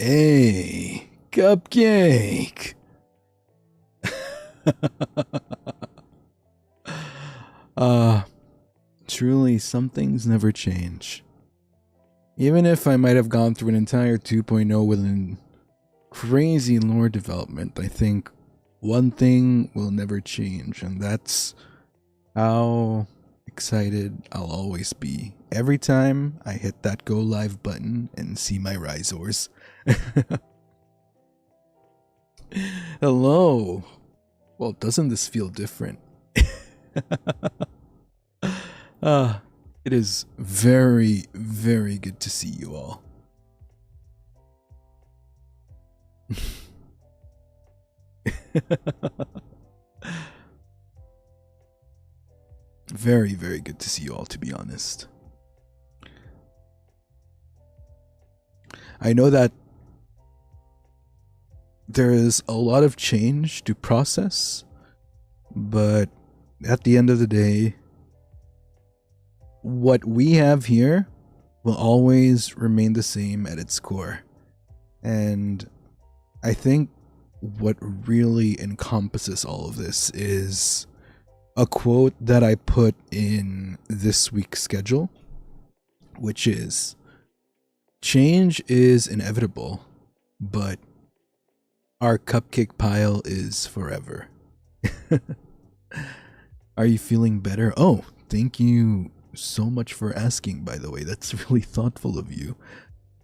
Hey, cupcake. uh, Truly, some things never change. Even if I might have gone through an entire 2.0 with an crazy lore development, I think one thing will never change, and that's how excited I'll always be every time I hit that go live button and see my Risors. Hello. Well, doesn't this feel different? uh, it is very, very good to see you all. Very, very good to see you all, to be honest. I know that there is a lot of change to process, but at the end of the day, what we have here will always remain the same at its core. And I think what really encompasses all of this is a quote that I put in this week's schedule, which is, change is inevitable, but our cupcake pile is forever. Are you feeling better? Oh, thank you so much for asking, by the way. That's really thoughtful of you.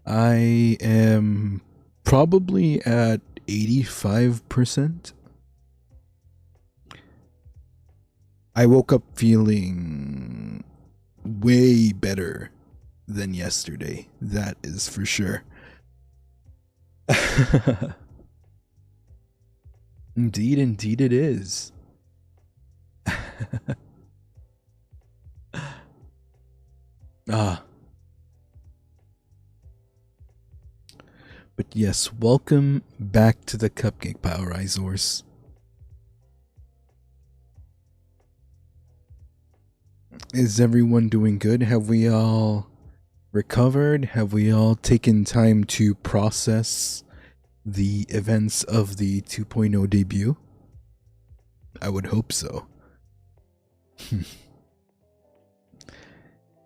I am probably at 85%. I woke up feeling way better than yesterday. That is for sure. Indeed it is. Ah. But yes, welcome back to the Cupcake Pile Risors. Is everyone doing good? Have we all recovered? Have we all taken time to process the events of the 2.0 debut? I would hope so.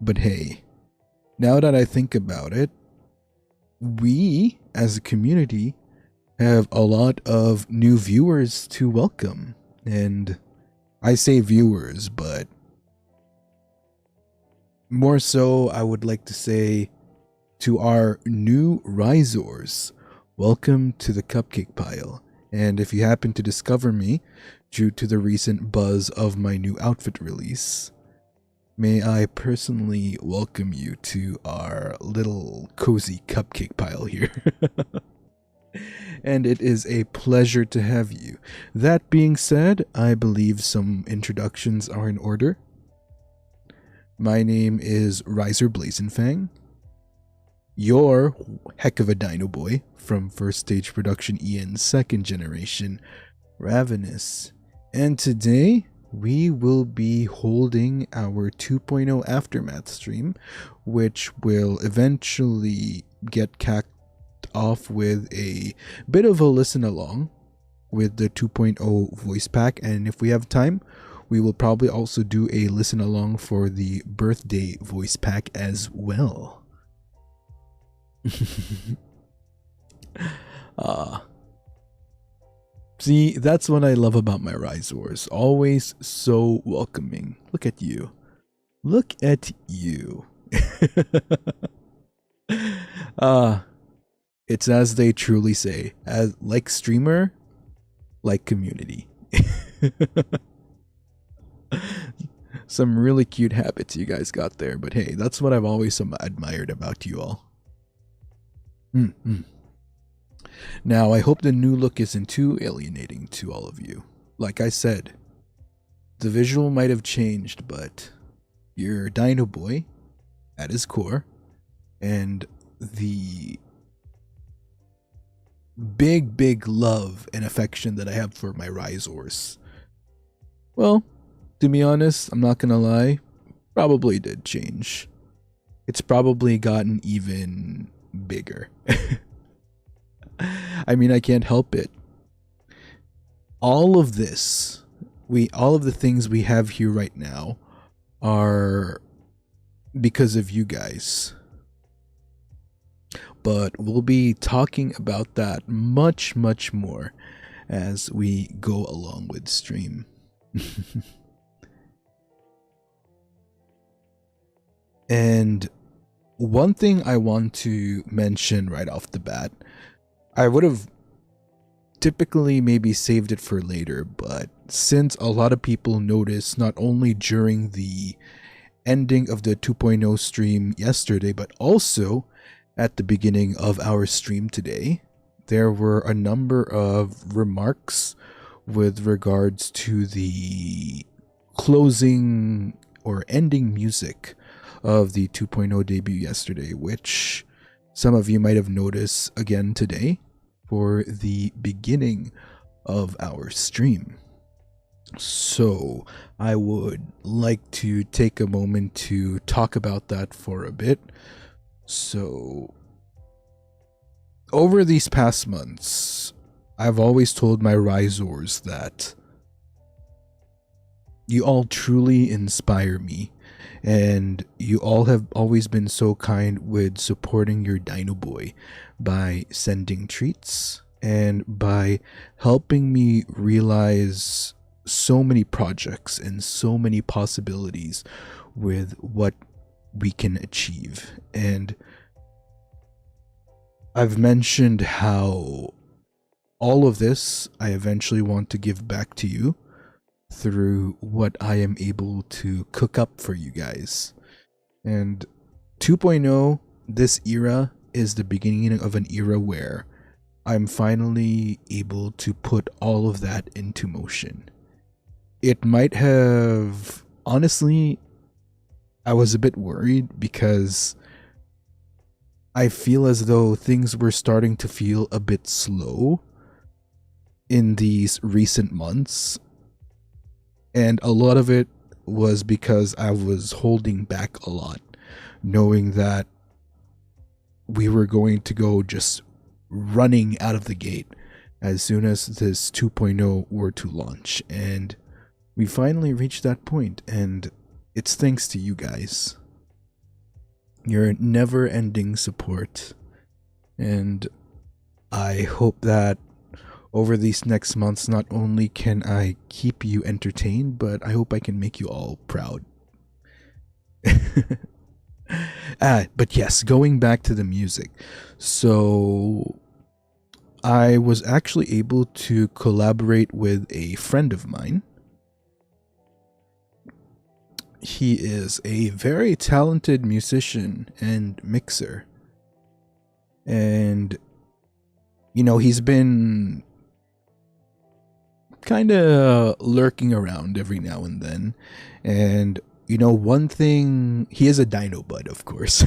But hey, now that I think about it, we as a community have a lot of new viewers to welcome. And I say viewers, but more so I would like to say to our new Risors, welcome to the Cupcake Pile. And if you happen to discover me due to the recent buzz of my new outfit release, may I personally welcome you to our little cozy cupcake pile here. And it is a pleasure to have you. That being said, I believe some introductions are in order. My name is Riser Blazonfang, your heck of a Dinoboi from First Stage Production Ian's second generation, Ravenous. And today, we will be holding our 2.0 Aftermath stream, which will eventually get capped off with a bit of a listen along with the 2.0 voice pack. And if we have time, we will probably also do a listen along for the birthday voice pack as well. See, that's what I love about my Risors. Always so welcoming. Look at you. Look at you. It's as they truly say, as like streamer, like community. Some really cute habits you guys got there, but hey, that's what I've always admired about you all. Now, I hope the new look isn't too alienating to all of you. Like I said, the visual might have changed, but you're Dinoboi at his core, and the big love and affection that I have for my Risors, well, to be honest, I'm not gonna lie, probably did change. It's probably gotten even bigger. I mean, I can't help it. All of this, all of the things we have here right now are because of you guys. But we'll be talking about that much, much more as we go along with stream. And one thing I want to mention right off the bat, I would have typically maybe saved it for later, but since a lot of people noticed not only during the ending of the 2.0 stream yesterday, but also at the beginning of our stream today, there were a number of remarks with regards to the closing or ending music of the 2.0 debut yesterday, which some of you might have noticed again today for the beginning of our stream. So I would like to take a moment to talk about that for a bit. So over these past months, I've always told my risers that you all truly inspire me, and you all have always been so kind with supporting your Dinoboi by sending treats and by helping me realize so many projects and so many possibilities with what we can achieve. And I've mentioned how all of this I eventually want to give back to you through what I am able to cook up for you guys. And 2.0, this era, is the beginning of an era where I'm finally able to put all of that into motion. It might have, honestly, I was a bit worried because I feel as though things were starting to feel a bit slow in these recent months. And a lot of it was because I was holding back a lot, knowing that we were going to go just running out of the gate as soon as this 2.0 were to launch. And we finally reached that point, and it's thanks to you guys. Your never-ending support. And I hope that over these next months, not only can I keep you entertained, but I hope I can make you all proud. But yes, going back to the music. So I was actually able to collaborate with a friend of mine. He is a very talented musician and mixer. And, you know, he's been kind of lurking around every now and then. And, you know, one thing, he is a Dinoboi, of course.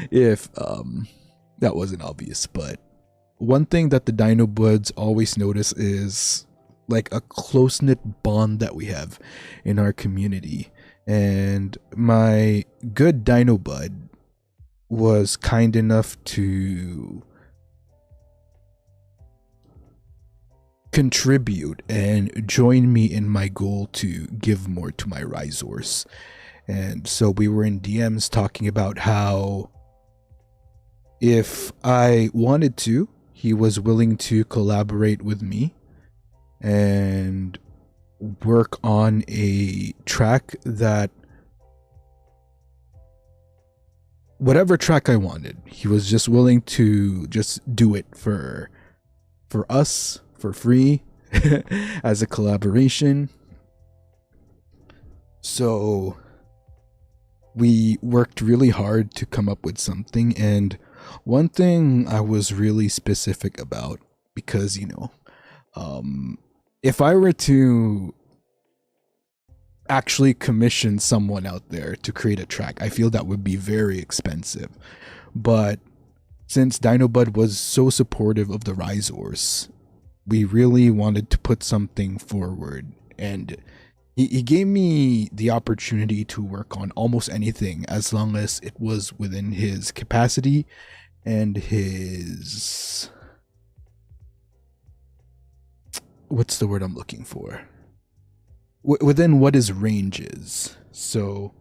If that wasn't obvious, but one thing that the Dinoboids always notice is like a close-knit bond that we have in our community. And my good Dinobud was kind enough to contribute and join me in my goal to give more to my risers. And so we were in DMs talking about how if I wanted to, he was willing to collaborate with me and work on a track that, whatever track I wanted, he was just willing to just do it for us for free as a collaboration. So we worked really hard to come up with something. And one thing I was really specific about, because, you know, if I were to actually commission someone out there to create a track, I feel that would be very expensive. But since Dinobud was so supportive of the risers, we really wanted to put something forward, and he gave me the opportunity to work on almost anything as long as it was within his capacity and his what's the word I'm looking for? Within what his range is. So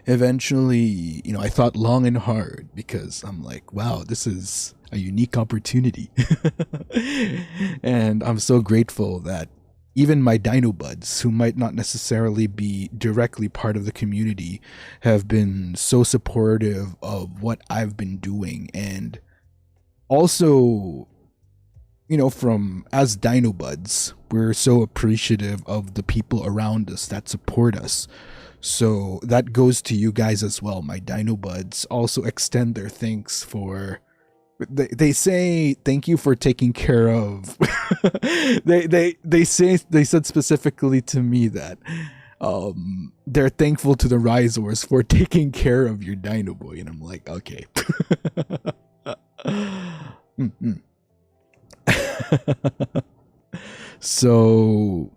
eventually, I thought long and hard because I'm like, wow, this is a unique opportunity. And I'm so grateful that even my dino buds, who might not necessarily be directly part of the community, have been so supportive of what I've been doing. And also, from as dino buds, we're so appreciative of the people around us that support us. So that goes to you guys as well. My dino buds also extend their thanks for, they say thank you for taking care of they said specifically to me that they're thankful to the Rhizors for taking care of your Dinoboi, and I'm like, okay. So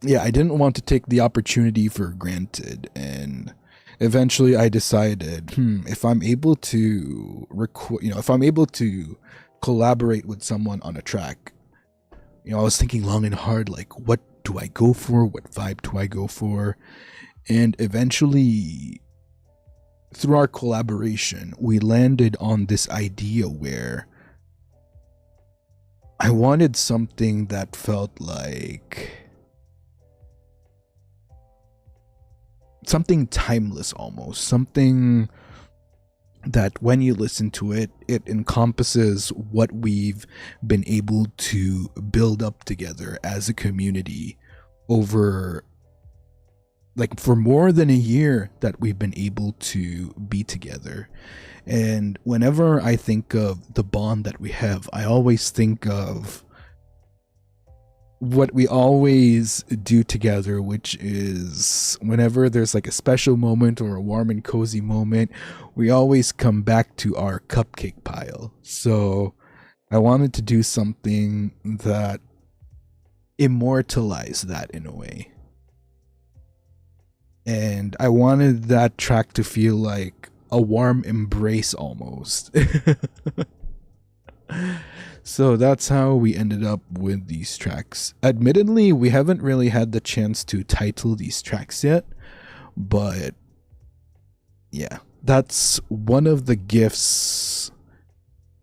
yeah, I didn't want to take the opportunity for granted, and eventually I decided, if I'm able to if I'm able to collaborate with someone on a track, I was thinking long and hard, like, what do I go for? What vibe do I go for? And eventually, through our collaboration, we landed on this idea where I wanted something that felt like something timeless, almost something that when you listen to it, it encompasses what we've been able to build up together as a community over, like, for more than a year that we've been able to be together. And whenever I think of the bond that we have, I always think of what we always do together, which is whenever there's like a special moment or a warm and cozy moment, we always come back to our cupcake pile. So I wanted to do something that immortalized that in a way. And I wanted that track to feel like a warm embrace almost. So that's how we ended up with these tracks. Admittedly, we haven't really had the chance to title these tracks yet, but yeah, that's one of the gifts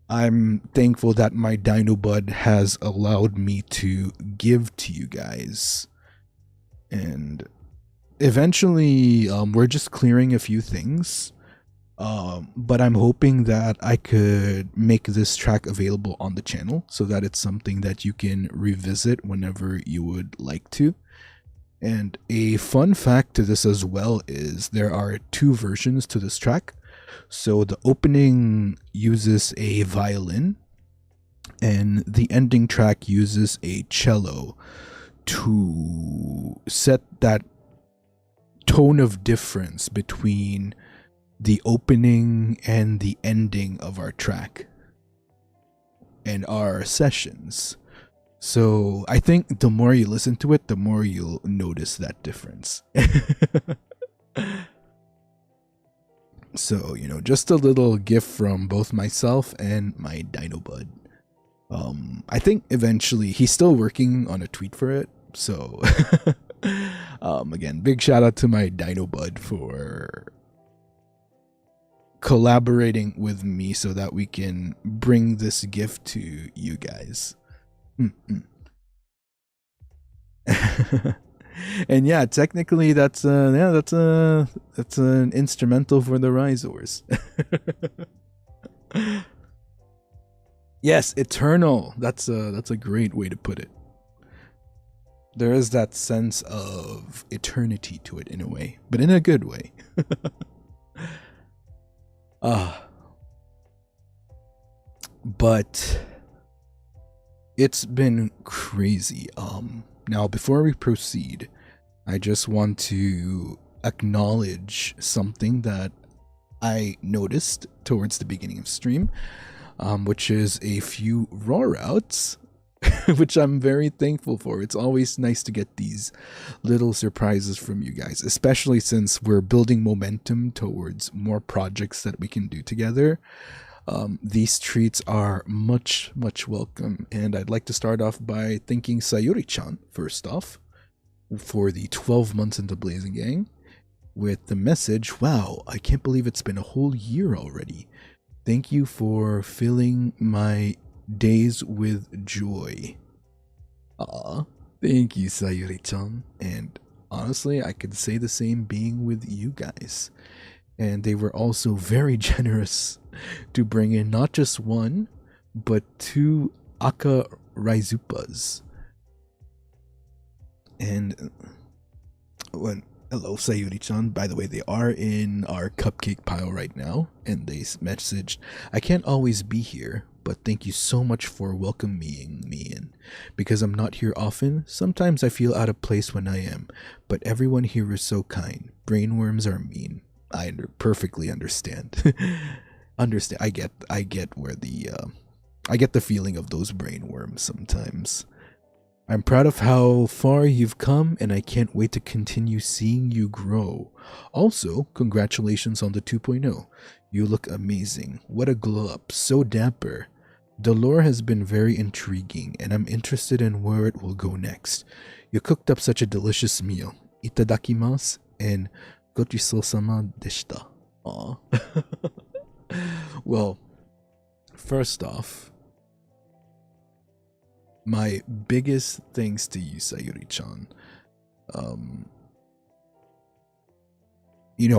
I'm thankful that my Dinobud has allowed me to give to you guys. And eventually, we're just clearing a few things. But I'm hoping that I could make this track available on the channel so that it's something that you can revisit whenever you would like to. And a fun fact to this as well is there are two versions to this track. So the opening uses a violin and the ending track uses a cello to set that tone of difference between the opening and the ending of our track and our sessions. So I think the more you listen to it, the more you'll notice that difference. So, just a little gift from both myself and my Dinobud. I think eventually he's still working on a tweet for it. So again, big shout out to my Dinobud for collaborating with me so that we can bring this gift to you guys. And yeah, technically that's an instrumental for the Rhizors. Yes, eternal. That's a great way to put it. There is that sense of eternity to it in a way, but in a good way. But it's been crazy. Now before we proceed, I just want to acknowledge something that I noticed towards the beginning of stream, which is a few roar outs, which I'm very thankful for. It's always nice to get these little surprises from you guys, especially since we're building momentum towards more projects that we can do together. These treats are much, much welcome, and I'd like to start off by thanking Sayuri-chan, first off, for the 12 months in the Blazing Gang, with the message, wow, I can't believe it's been a whole year already. Thank you for filling my days with joy. Aw, thank you, Sayuri-chan, and honestly, I could say the same being with you guys. And they were also very generous to bring in not just one, but two Aka Raizupas. And hello, Sayuri-chan. By the way, they are in our cupcake pile right now, and they messaged, I can't always be here, but thank you so much for welcoming me in. Because I'm not here often, sometimes I feel out of place when I am, but everyone here is so kind. Brainworms are mean. I perfectly understand. I get where I get the feeling of those brainworms sometimes. I'm proud of how far you've come, and I can't wait to continue seeing you grow. Also, congratulations on the 2.0. You look amazing. What a glow up, so dapper. The lore has been very intriguing, and I'm interested in where it will go next. You cooked up such a delicious meal. Itadakimasu, and gochisousama deshita. Aw. Well, first off, my biggest thanks to you, Sayuri-chan.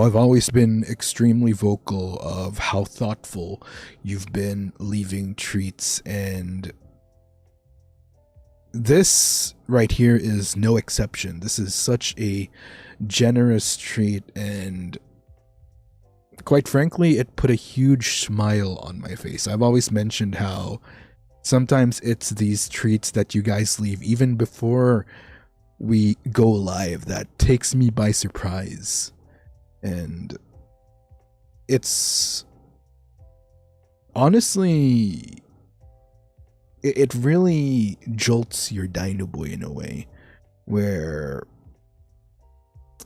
I've always been extremely vocal of how thoughtful you've been leaving treats, and this right here is no exception. This is such a generous treat, and quite frankly, it put a huge smile on my face. I've always mentioned how sometimes it's these treats that you guys leave even before we go live that takes me by surprise. And it's honestly, it really jolts your Dinoboi in a way, where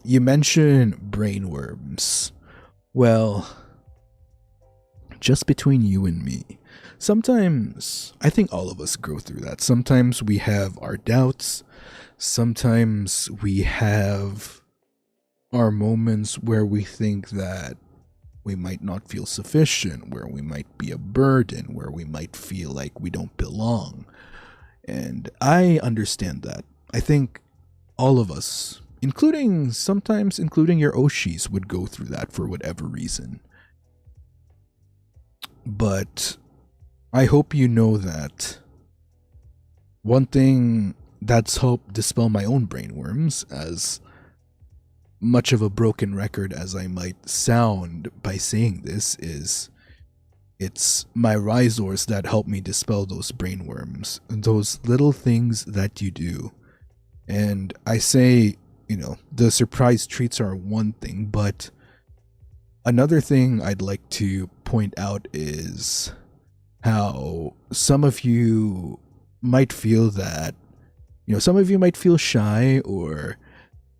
you mention brainworms. Well, just between you and me, sometimes I think all of us go through that. Sometimes we have our doubts. Sometimes we have our moments where we think that we might not feel sufficient, where we might be a burden, where we might feel like we don't belong. And I understand that. I think all of us, including your Oshis, would go through that for whatever reason. But I hope you know that one thing that's helped dispel my own brainworms, as much of a broken record as I might sound by saying this, is it's my Rhizors that help me dispel those brainworms, those little things that you do. And I say, the surprise treats are one thing, but another thing I'd like to point out is how some of you might feel that, some of you might feel shy, or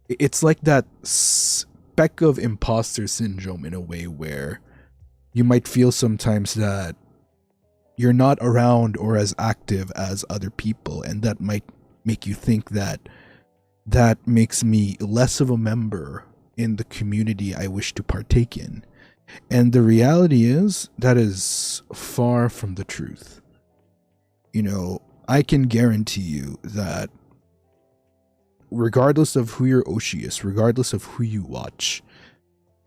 it's like that speck of imposter syndrome in a way, where you might feel sometimes that you're not around or as active as other people, and that might make you think that makes me less of a member in the community I wish to partake in. And the reality is, that is far from the truth. I can guarantee you that regardless of who your Oshi is, regardless of who you watch,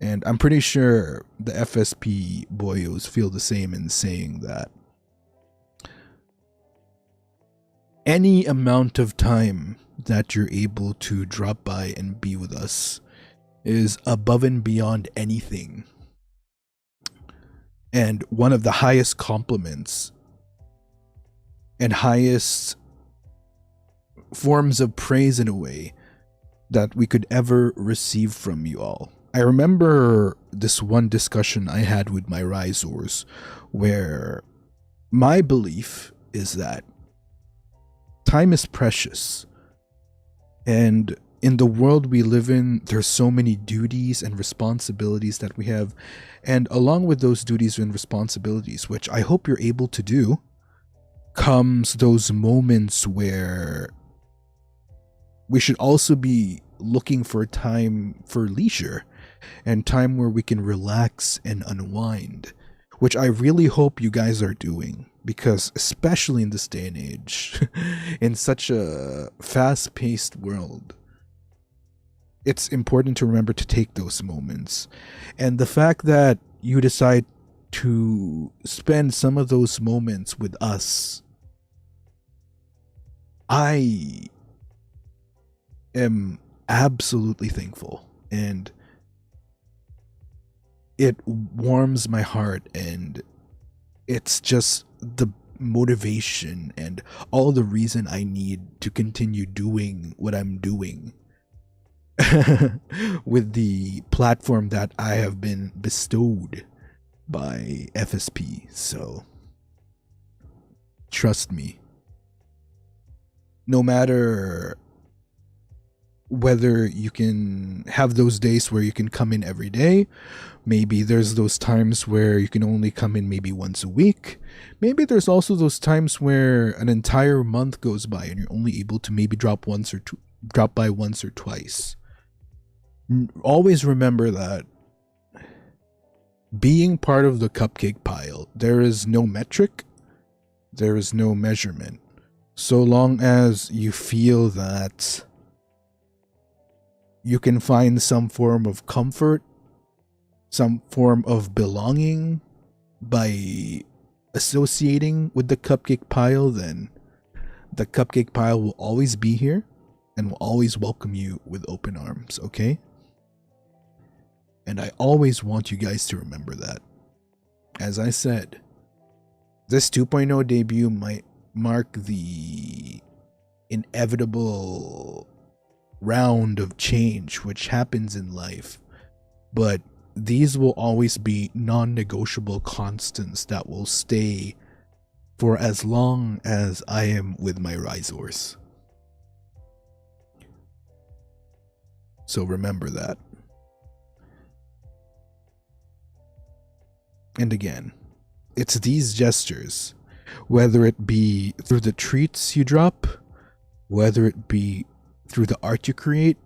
and I'm pretty sure the FSP boyos feel the same in saying that any amount of time that you're able to drop by and be with us is above and beyond anything. And one of the highest compliments and highest forms of praise, in a way, that we could ever receive from you all. I remember this one discussion I had with my Rhizors, where my belief is that time is precious, and in the world we live in, there's so many duties and responsibilities that we have. And along with those duties and responsibilities, which I hope you're able to do, comes those moments where we should also be looking for time for leisure and time where we can relax and unwind, which I really hope you guys are doing, because especially in this day and age, in such a fast-paced world, it's important to remember to take those moments. And the fact that you decide to spend some of those moments with us, I am absolutely thankful, and it warms my heart, and it's just the motivation and all the reason I need to continue doing what I'm doing with the platform that I have been bestowed by FSP. So trust me, no matter whether you can have those days where you can come in every day, maybe there's those times where you can only come in maybe once a week, maybe there's also those times where an entire month goes by and you're only able to maybe drop by once or twice. Always remember that being part of the cupcake pile, there is no metric, there is no measurement. So long as you feel that you can find some form of comfort, some form of belonging by associating with the cupcake pile, then the cupcake pile will always be here and will always welcome you with open arms, okay? And I always want you guys to remember that. As I said, this 2.0 debut might mark the inevitable round of change which happens in life, but these will always be non-negotiable constants that will stay for as long as I am with my Risors. So remember that. And again, it's these gestures, whether it be through the treats you drop, whether it be through the art you create,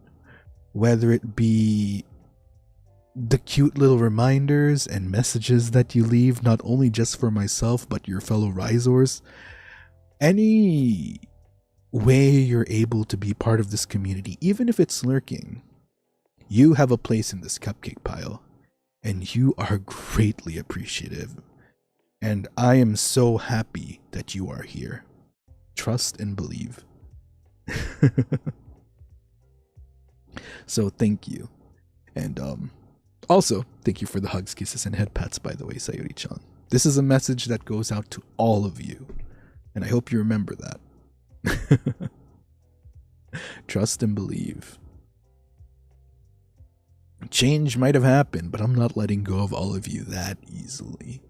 whether it be the cute little reminders and messages that you leave, not only just for myself, but your fellow Risors. Any way you're able to be part of this community, even if it's lurking, you have a place in this cupcake pile, and you are greatly appreciative. And I am so happy that you are here. Trust and believe. So thank you. And also, thank you for the hugs, kisses, and head pats, by the way, Sayuri-chan. This is a message that goes out to all of you, and I hope you remember that. Trust and believe. Change might have happened, but I'm not letting go of all of you that easily.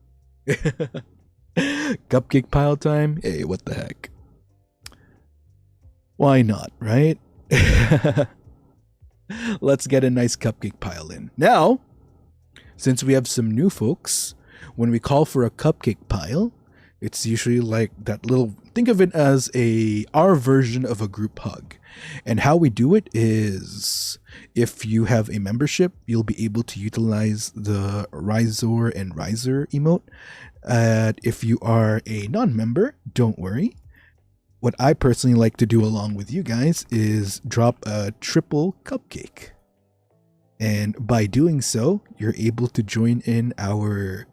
Cupcake pile time? Hey, what the heck? Why not, right? Let's get a nice cupcake pile in. Now, since we have some new folks, when we call for a cupcake pile, it's usually like that little, think of it as our version of a group hug. And how we do it is, if you have a membership, you'll be able to utilize the Risor and Riser emote. If you are a non-member, don't worry. What I personally like to do along with you guys is drop a triple cupcake. And by doing so, you're able to join in our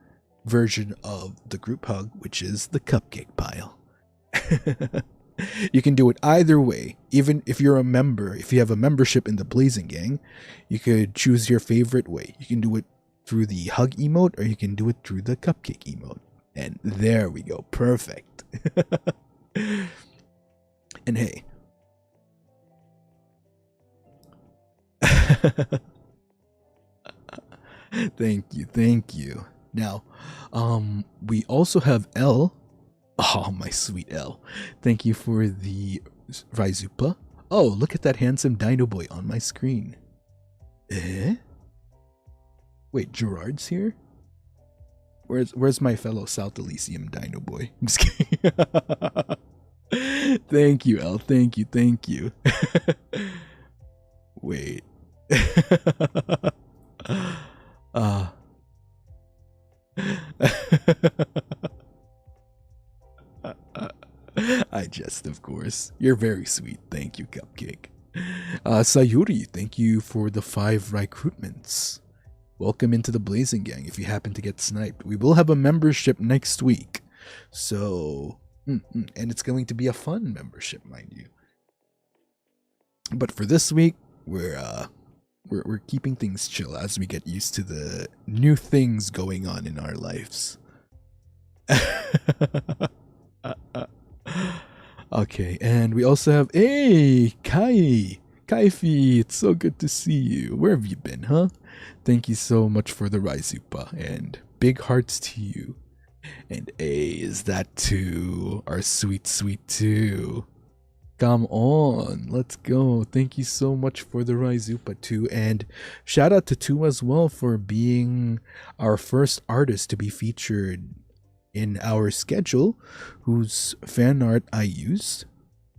version of the group hug, which is the cupcake pile. You can do it either way. Even if you're a member, if you have a membership in the Blazing Gang, you could choose your favorite way. You can do it through the hug emote, or you can do it through the cupcake emote. And there we go. Perfect. And hey, thank you. Now, we also have L. Oh, my sweet L. Thank you for the Raizupa. Oh, look at that handsome Dinoboi on my screen. Eh? Wait, Gerard's here? Where's my fellow South Elysium Dinoboi? I'm just kidding. Thank you, El. Thank you. Wait. uh I jest, of course. You're very sweet. Thank you, Cupcake. Sayuri, thank you for the 5 recruitments. Welcome into the Blazing Gang if you happen to get sniped. We will have a membership next week. So, and it's going to be a fun membership, mind you. But for this week, we're keeping things chill as we get used to the new things going on in our lives. Okay, and we also have Kaifi, it's so good to see you. Where have you been, huh? Thank you so much for the Raizupa, and big hearts to you. And is that 2, our sweet 2. Come on, let's go. Thank you so much for the Raizupa 2, and shout out to 2 as well for being our first artist to be featured in our schedule, whose fan art I used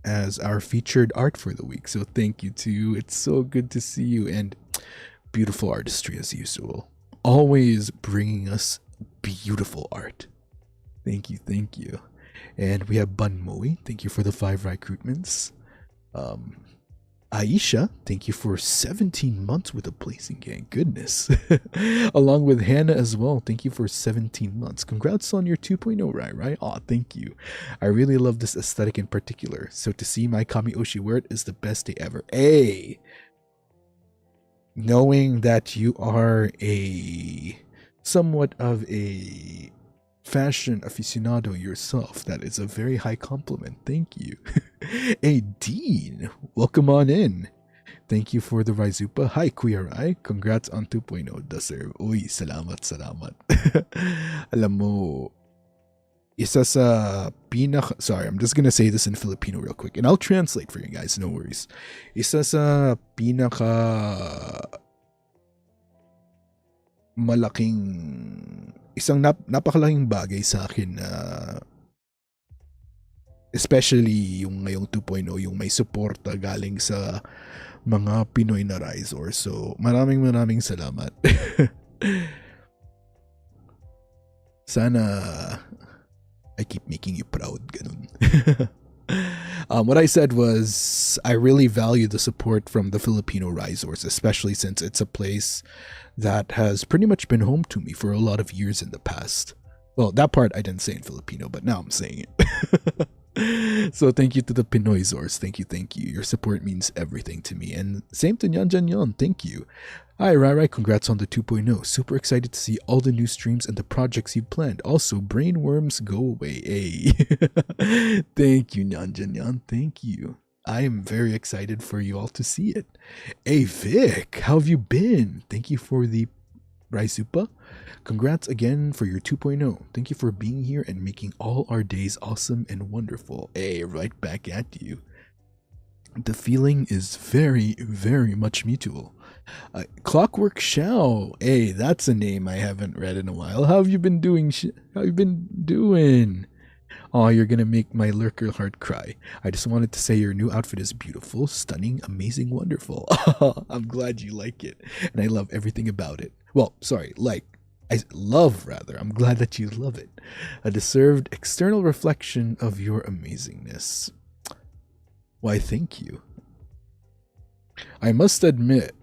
as our featured art for the week. So thank you too. It's so good to see you, and beautiful artistry as usual. Always bringing us beautiful art. Thank you. And we have Bun Moe. Thank you for the 5 recruitments. Aisha, thank you for 17 months with the Blazing Gang. Goodness. Along with Hannah as well. Thank you for 17 months. Congrats on your 2.0, right? Aw, thank you. I really love this aesthetic in particular. So to see my Kamioshi wear it is the best day ever. Hey! Knowing that you are somewhat of a fashion aficionado yourself, that is a very high compliment. Thank you. Hey, Dean, welcome on in. Thank you for the Raizupa. Hi, Kuya Rai. Congrats on 2.0. Deserve. Uy, salamat. Alam mo, isa sa sorry, I'm just gonna say this in Filipino real quick, and I'll translate for you guys, no worries. Isa sa napakalaking bagay sa akin na especially yung ngayong 2.0, yung may suporta galing sa mga Pinoy na Risor. So, maraming salamat. Sana I keep making you proud, ganun. What I said was I really value the support from the Filipino Risors, especially since it's a place that has pretty much been home to me for a lot of years in the past. Well, that part I didn't say in Filipino, but now I'm saying it. So thank you to the Pinoy Zors. Thank you. Your support means everything to me. And same to Nyan Jan. Thank you. Hi, Rai. Congrats on the 2.0. Super excited to see all the new streams and the projects you've planned. Also, brainworms go away. Hey. Thank you, Nyan Jan. Thank you. I am very excited for you all to see it. Hey, Vic, how have you been? Thank you for the Raizupa. Congrats again for your 2.0. Thank you for being here and making all our days awesome and wonderful. Hey, right back at you. The feeling is very, very much mutual. Clockwork Shao. Hey, that's a name I haven't read in a while. How have you been doing? How you been doing? Oh, you're gonna make my lurker heart cry. I just wanted to say your new outfit is beautiful, stunning, amazing, wonderful. I'm glad you like it, and I love everything about it. Well, sorry, I'm glad that you love it. A deserved external reflection of your amazingness. Why, thank you. I must admit,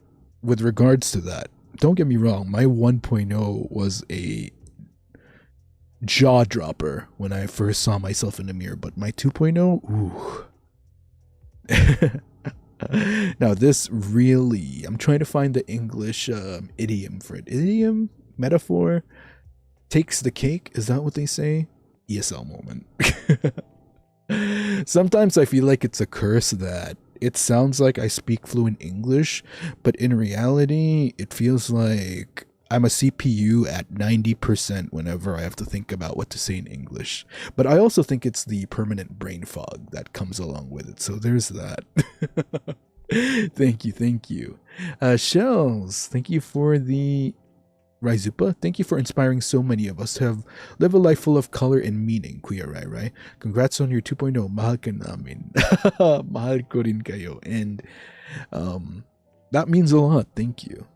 with regards to that, don't get me wrong, my 1.0 was a jaw dropper when I first saw myself in the mirror, but my 2.0, ooh. Now this really, I'm trying to find the English idiom for it. Idiom? Metaphor? Takes the cake? Is that what they say? ESL moment. Sometimes I feel like it's a curse that it sounds like I speak fluent English, but in reality, it feels like I'm a CPU at 90% whenever I have to think about what to say in English. But I also think it's the permanent brain fog that comes along with it. So there's that. Thank you, thank you. Shells, thank you for the Raizupa. Thank you for inspiring so many of us to have live a life full of color and meaning, Kuya Rai Rai. Congrats on your 2.0. Mahal ka namin. Mahal ko rin kayo. And that means a lot. Thank you.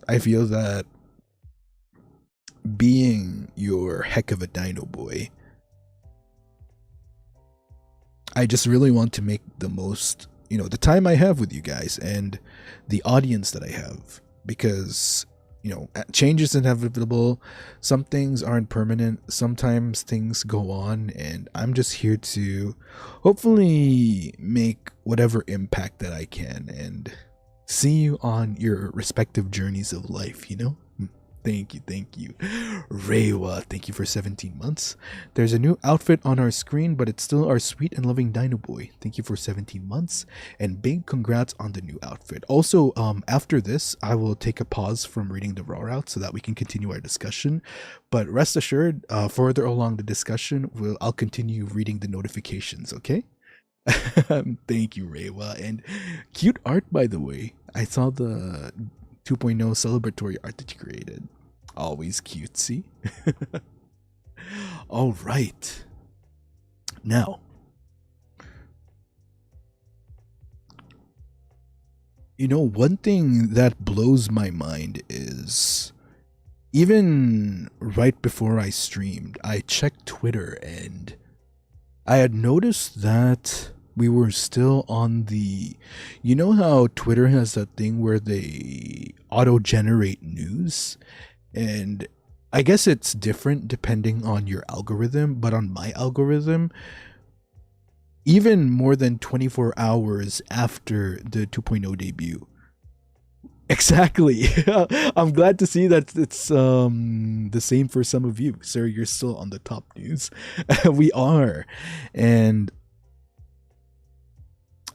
I feel that being your heck of a Dinoboi, I just really want to make the most, the time I have with you guys and the audience that I have, because change is inevitable. Some things aren't permanent. Sometimes things go on, and I'm just here to hopefully make whatever impact that I can and see you on your respective journeys of life, Thank you. Reiwa, thank you for 17 months. There's a new outfit on our screen, but it's still our sweet and loving Dinoboi. Thank you for 17 months. And big congrats on the new outfit. Also, after this, I will take a pause from reading the raw route so that we can continue our discussion. But rest assured, further along the discussion, I'll continue reading the notifications, okay? Thank you, Reiwa. And cute art, by the way. I saw the 2.0 celebratory art that you created. Always cutesy. All right. Now, one thing that blows my mind is even right before I streamed, I checked Twitter and I had noticed that we were still on the, how Twitter has that thing where they auto-generate news, and I guess it's different depending on your algorithm, but on my algorithm, even more than 24 hours after the 2.0 debut. Exactly. I'm glad to see that it's the same for some of you. Sir, you're still on the top news. We are. And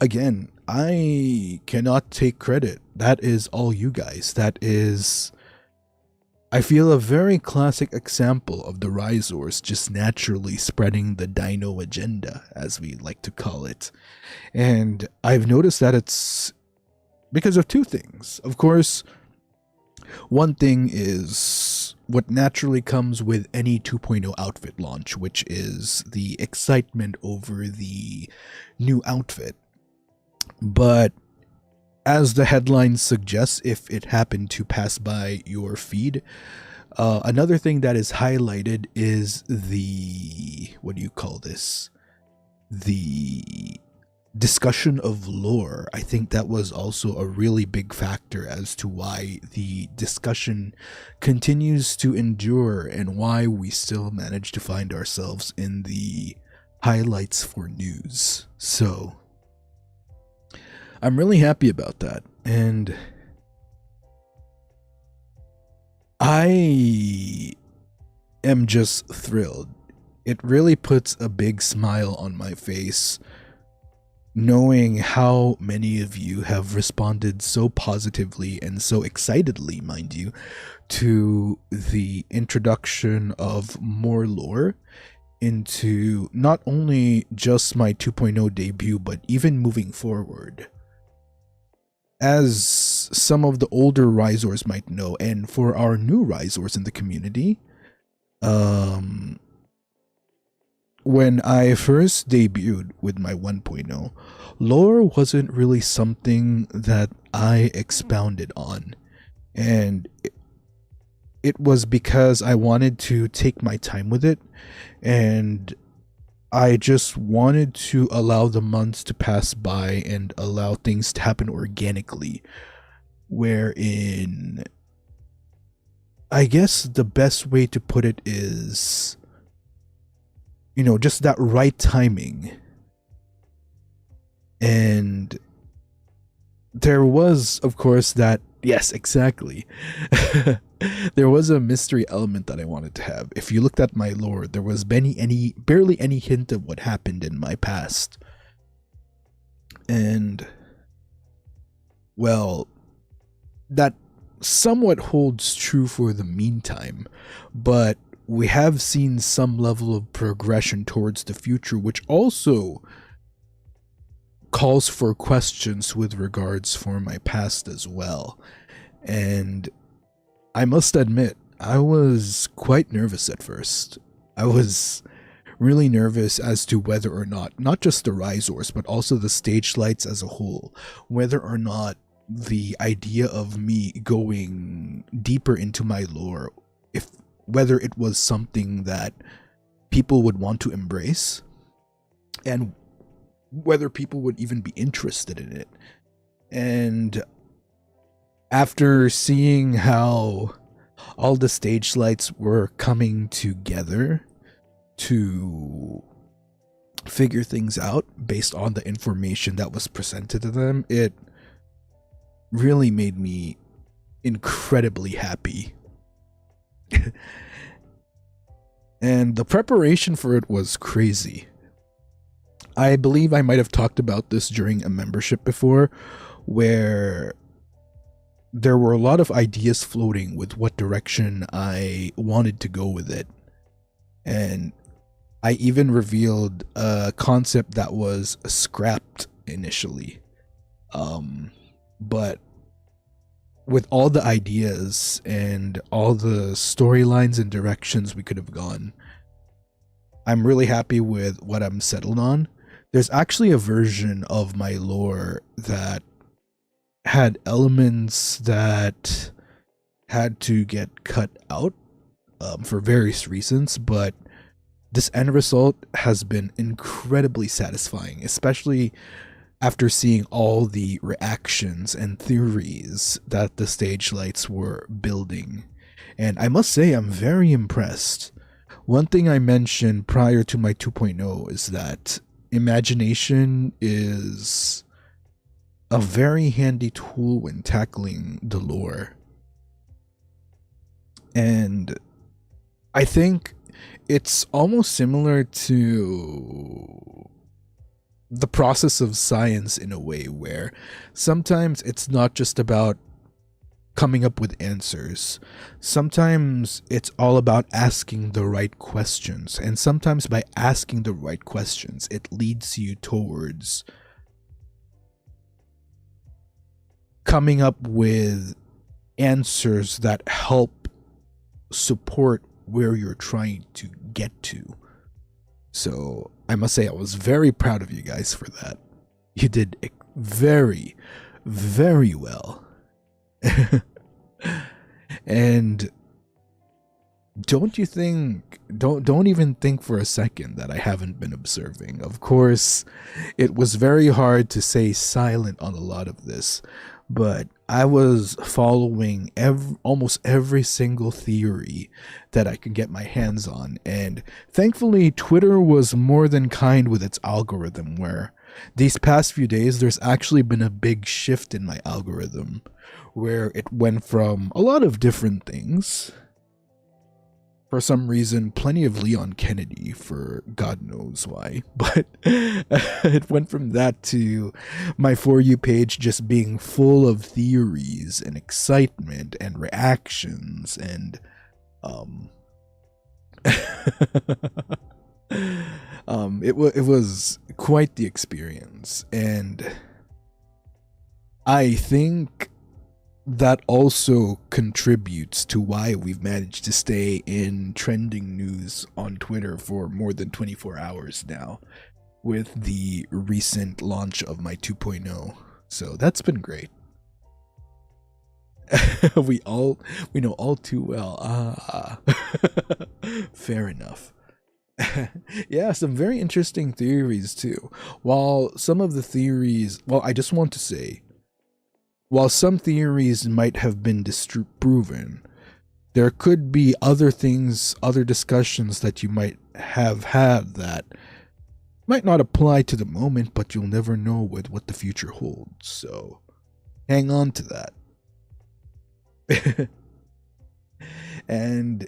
again, I cannot take credit. That is all you guys. That is, I feel, a very classic example of the Risors just naturally spreading the dino agenda, as we like to call it. And I've noticed that it's because of two things. Of course, one thing is what naturally comes with any 2.0 outfit launch, which is the excitement over the new outfit. But as the headline suggests, if it happened to pass by your feed, another thing that is highlighted is the, what do you call this? The discussion of lore. I think that was also a really big factor as to why the discussion continues to endure and why we still manage to find ourselves in the highlights for news. So I'm really happy about that, and I am just thrilled. It really puts a big smile on my face knowing how many of you have responded so positively and so excitedly, mind you, to the introduction of more lore into not only just my 2.0 debut, but even moving forward. As some of the older Risors might know, and for our new Risors in the community, when I first debuted with my 1.0, lore wasn't really something that I expounded on. And it was because I wanted to take my time with it, and I just wanted to allow the months to pass by and allow things to happen organically, wherein I guess the best way to put it is, just that right timing. And there was, of course, that, yes, exactly. There was a mystery element that I wanted to have. If you looked at my lore, there was barely any hint of what happened in my past. And, well, that somewhat holds true for the meantime, but we have seen some level of progression towards the future, which also calls for questions with regards for my past as well. And I must admit, I was quite nervous at first. I was really nervous as to whether or not just the risors, but also the stage lights as a whole, whether or not the idea of me going deeper into my lore, if whether it was something that people would want to embrace, and whether people would even be interested in it. And after seeing how all the stage lights were coming together to figure things out based on the information that was presented to them, it really made me incredibly happy. And the preparation for it was crazy. I believe I might have talked about this during a membership before, where there were a lot of ideas floating with what direction I wanted to go with it. And I even revealed a concept that was scrapped initially. But with all the ideas and all the storylines and directions we could have gone, I'm really happy with what I'm settled on. There's actually a version of my lore that had elements that had to get cut out for various reasons, but this end result has been incredibly satisfying, especially after seeing all the reactions and theories that the stage lights were building. And I must say, I'm very impressed. One thing I mentioned prior to my 2.0 is that imagination is a very handy tool when tackling the lore. And I think it's almost similar to the process of science in a way, where sometimes it's not just about coming up with answers. Sometimes it's all about asking the right questions. And sometimes by asking the right questions, it leads you towards coming up with answers that help support where you're trying to get to. So I must say, I was very proud of you guys for that. You did very, very well. And don't even think for a second that I haven't been observing. Of course, it was very hard to stay silent on a lot of this, but I was following almost every single theory that I could get my hands on. And thankfully, Twitter was more than kind with its algorithm, where these past few days, there's actually been a big shift in my algorithm, where it went from a lot of different things. For some reason, plenty of Leon Kennedy, for God knows why. But it went from that to my For You page just being full of theories and excitement and reactions. And it was quite the experience. And I think that also contributes to why we've managed to stay in trending news on Twitter for more than 24 hours now, with the recent launch of my 2.0. So that's been great. we know all too well. Fair enough. Yeah, some very interesting theories too. While some of the theories, I just want to say, while some theories might have been disproven, there could be other things, other discussions that you might have had that might not apply to the moment, but you'll never know with what the future holds. So hang on to that. And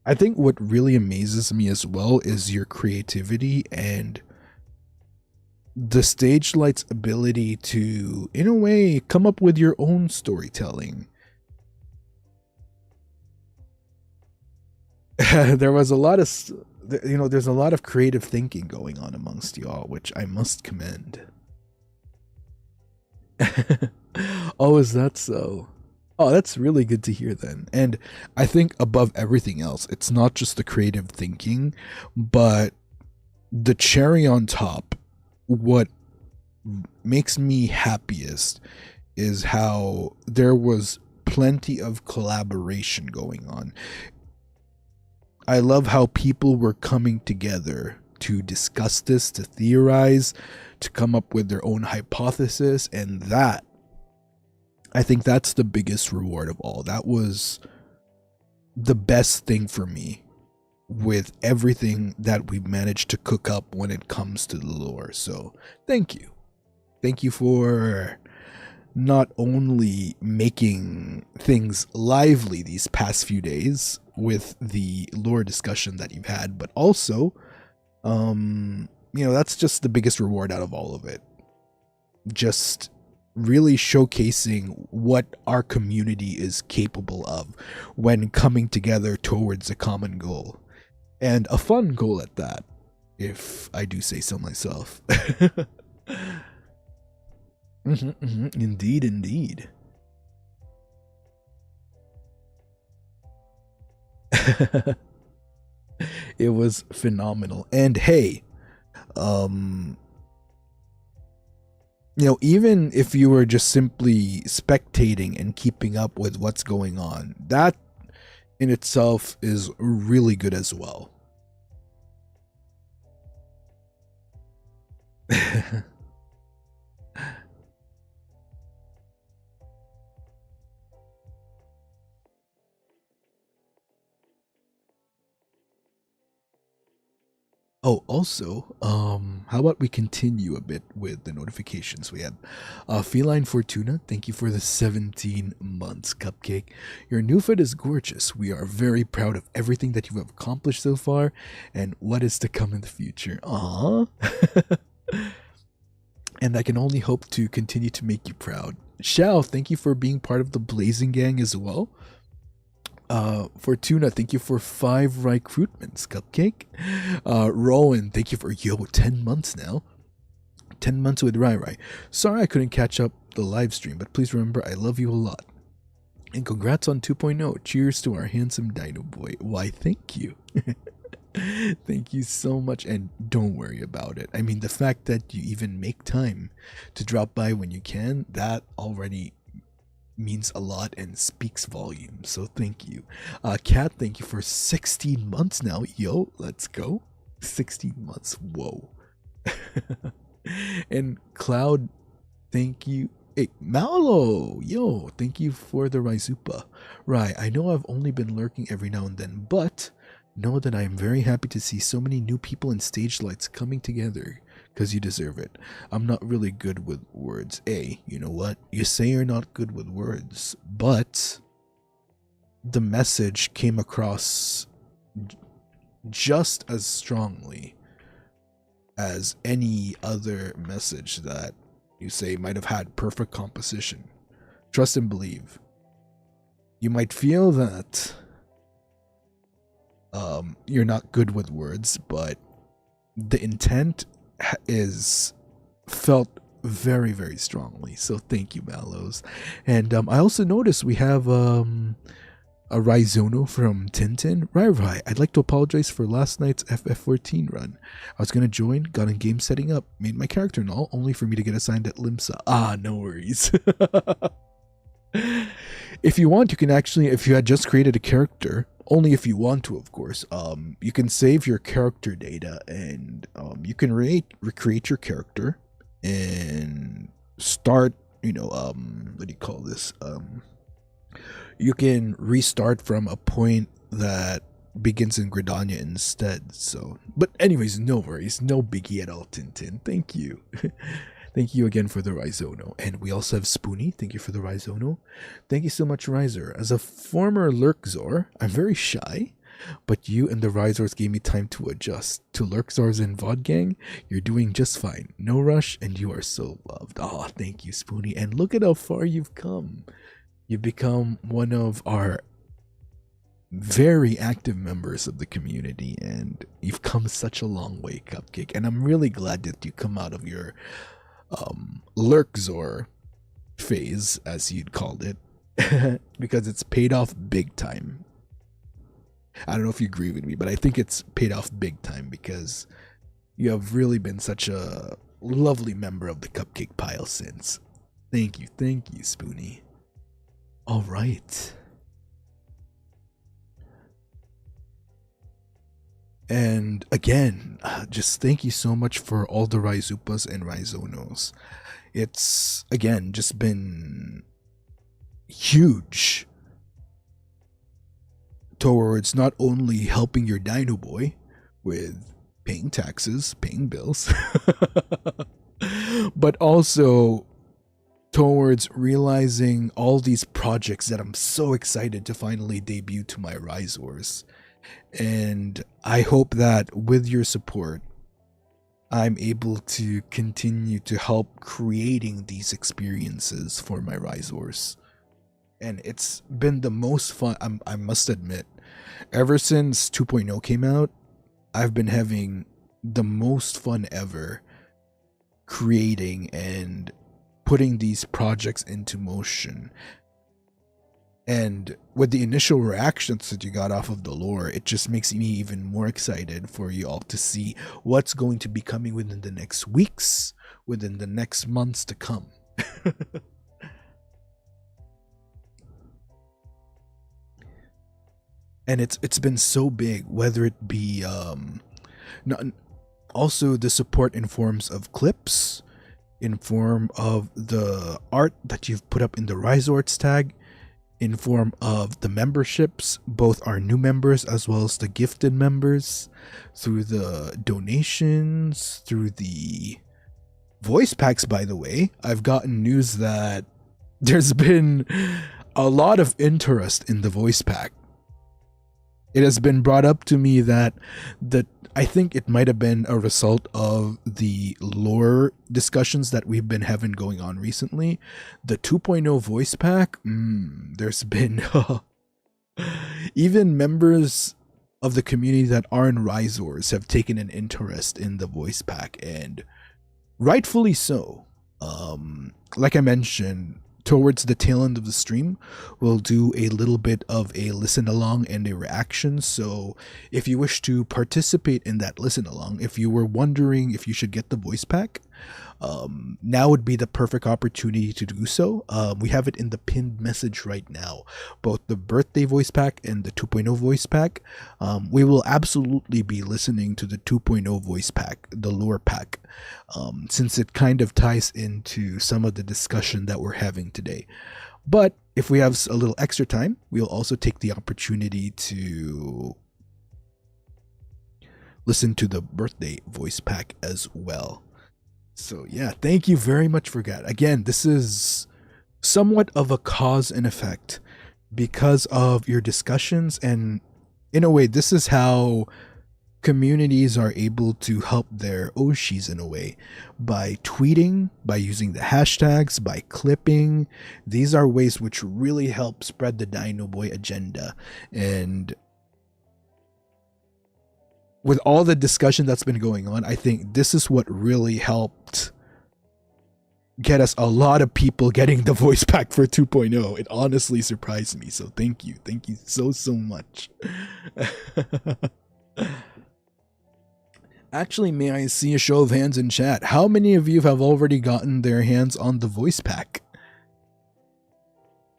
I think what really amazes me as well is your creativity and the stage light's ability to, in a way, come up with your own storytelling. There was a lot of there's a lot of creative thinking going on amongst you all, which I must commend. Oh, is that so? Oh, that's really good to hear then. And I think above everything else, it's not just the creative thinking, but the cherry on top, what makes me happiest is how there was plenty of collaboration going on. I love how people were coming together to discuss this, to theorize, to come up with their own hypothesis, and that, I think that's the biggest reward of all. That was the best thing for me with everything that we managed to cook up when it comes to the lore. So, thank you. Thank you for not only making things lively these past few days with the lore discussion that you've had, but also, that's just the biggest reward out of all of it. Just really showcasing what our community is capable of when coming together towards a common goal. And a fun goal at that, if I do say so myself. Indeed, indeed. It was phenomenal. And hey, um, even if you were just simply spectating and keeping up with what's going on, that in itself is really good as well. Oh, also, how about we continue a bit with the notifications we have? Feline Fortuna, thank you for the 17 months, Cupcake. Your new fit is gorgeous. We are very proud of everything that you have accomplished so far and what is to come in the future. Aww. And I can only hope to continue to make you proud. Xiao, thank you for being part of the Blazing Gang as well. Fortuna, thank you for 5 recruitments, Cupcake. Rowan, thank you for 10 months now. 10 months with Rai Rai. Sorry I couldn't catch up the live stream, but please remember I love you a lot. And congrats on 2.0. Cheers to our handsome Dinoboi. Why, thank you. Thank you so much, and don't worry about it. I mean, the fact that you even make time to drop by when you can, that already means a lot and speaks volumes. So thank you. Kat, thank you for 16 months now. Yo, let's go. 16 months. Whoa. And Cloud, thank you. Hey, Malo, yo, thank you for the Raizupa. Right, I know I've only been lurking every now and then, but know that I am very happy to see so many new people and stage lights coming together, because you deserve it. I'm not really good with words. You know what? You say you're not good with words, but the message came across just as strongly as any other message that you say might have had perfect composition. Trust and believe. You might feel that you're not good with words, but the intent is felt very, very strongly. So thank you, Mallows. And I also noticed we have a Raizono from Tintin. Right. I'd like to apologize for last night's FF14 run. I was gonna join, got in game setting up, made my character and all, only for me to get assigned at Limsa. No worries. If you want, you can actually, if you had just created a character, only if you want to, of course, you can save your character data and you can recreate your character and start, what do you call this? You can restart from a point that begins in Gridania instead. So, but anyways, no worries, no biggie at all, Tintin. Thank you. Thank you again for the Raizono. And we also have Spoonie. Thank you for the Raizono. Thank you so much, Riser. As a former Lurkzor, I'm very shy, but you and the Risors gave me time to adjust. To Lurkzors and VOD gang, you're doing just fine. No rush, and you are so loved. Thank you, Spoonie. And look at how far you've come. You've become one of our very active members of the community, and you've come such a long way, Cupcake. And I'm really glad that you come out of your lurkzor phase, as you'd called it, because it's paid off big time. I don't know if you agree with me, but I think it's paid off big time because you have really been such a lovely member of the Cupcake Pile since. Thank you, Spoonie. All right. And again, just thank you so much for all the Raizupas and Raizonos. It's, again, just been huge towards not only helping your Dinoboi with paying taxes, paying bills, but also towards realizing all these projects that I'm so excited to finally debut to my Rizors. And I hope that with your support, I'm able to continue to help creating these experiences for my Rizors. And it's been the most fun, I must admit. Ever since 2.0 came out, I've been having the most fun ever creating and putting these projects into motion. And with the initial reactions that you got off of the lore, it just makes me even more excited for you all to see what's going to be coming within the next weeks, within the next months to come. And it's been so big, whether it be also the support in forms of clips, in form of the art that you've put up in the Rizorts tag, in form of the memberships, both our new members as well as the gifted members, through the donations, through the voice packs. By the way, I've gotten news that there's been a lot of interest in the voice pack. It has been brought up to me that I think it might have been a result of the lore discussions that we've been having going on recently. The 2.0 voice pack, there's been even members of the community that aren't Rizors have taken an interest in the voice pack, and rightfully so. Like I mentioned, towards the tail end of the stream, we'll do a little bit of a listen along and a reaction. So if you wish to participate in that listen along, if you were wondering if you should get the voice pack, now would be the perfect opportunity to do so. We have it in the pinned message right now, both the birthday voice pack and the 2.0 voice pack. We will absolutely be listening to the 2.0 voice pack, the lore pack, since it kind of ties into some of the discussion that we're having today. But if we have a little extra time, we'll also take the opportunity to listen to the birthday voice pack as well. So yeah, thank you very much for that. Again, this is somewhat of a cause and effect because of your discussions, and in a way, this is how communities are able to help their Oshis in a way, by tweeting, by using the hashtags, by clipping. These are ways which really help spread the Dinoboi agenda. And with all the discussion that's been going on, I think this is what really helped get us a lot of people getting the voice pack for 2.0. It honestly surprised me. So thank you so much. Actually, may I see a show of hands in chat? How many of you have already gotten their hands on the voice pack?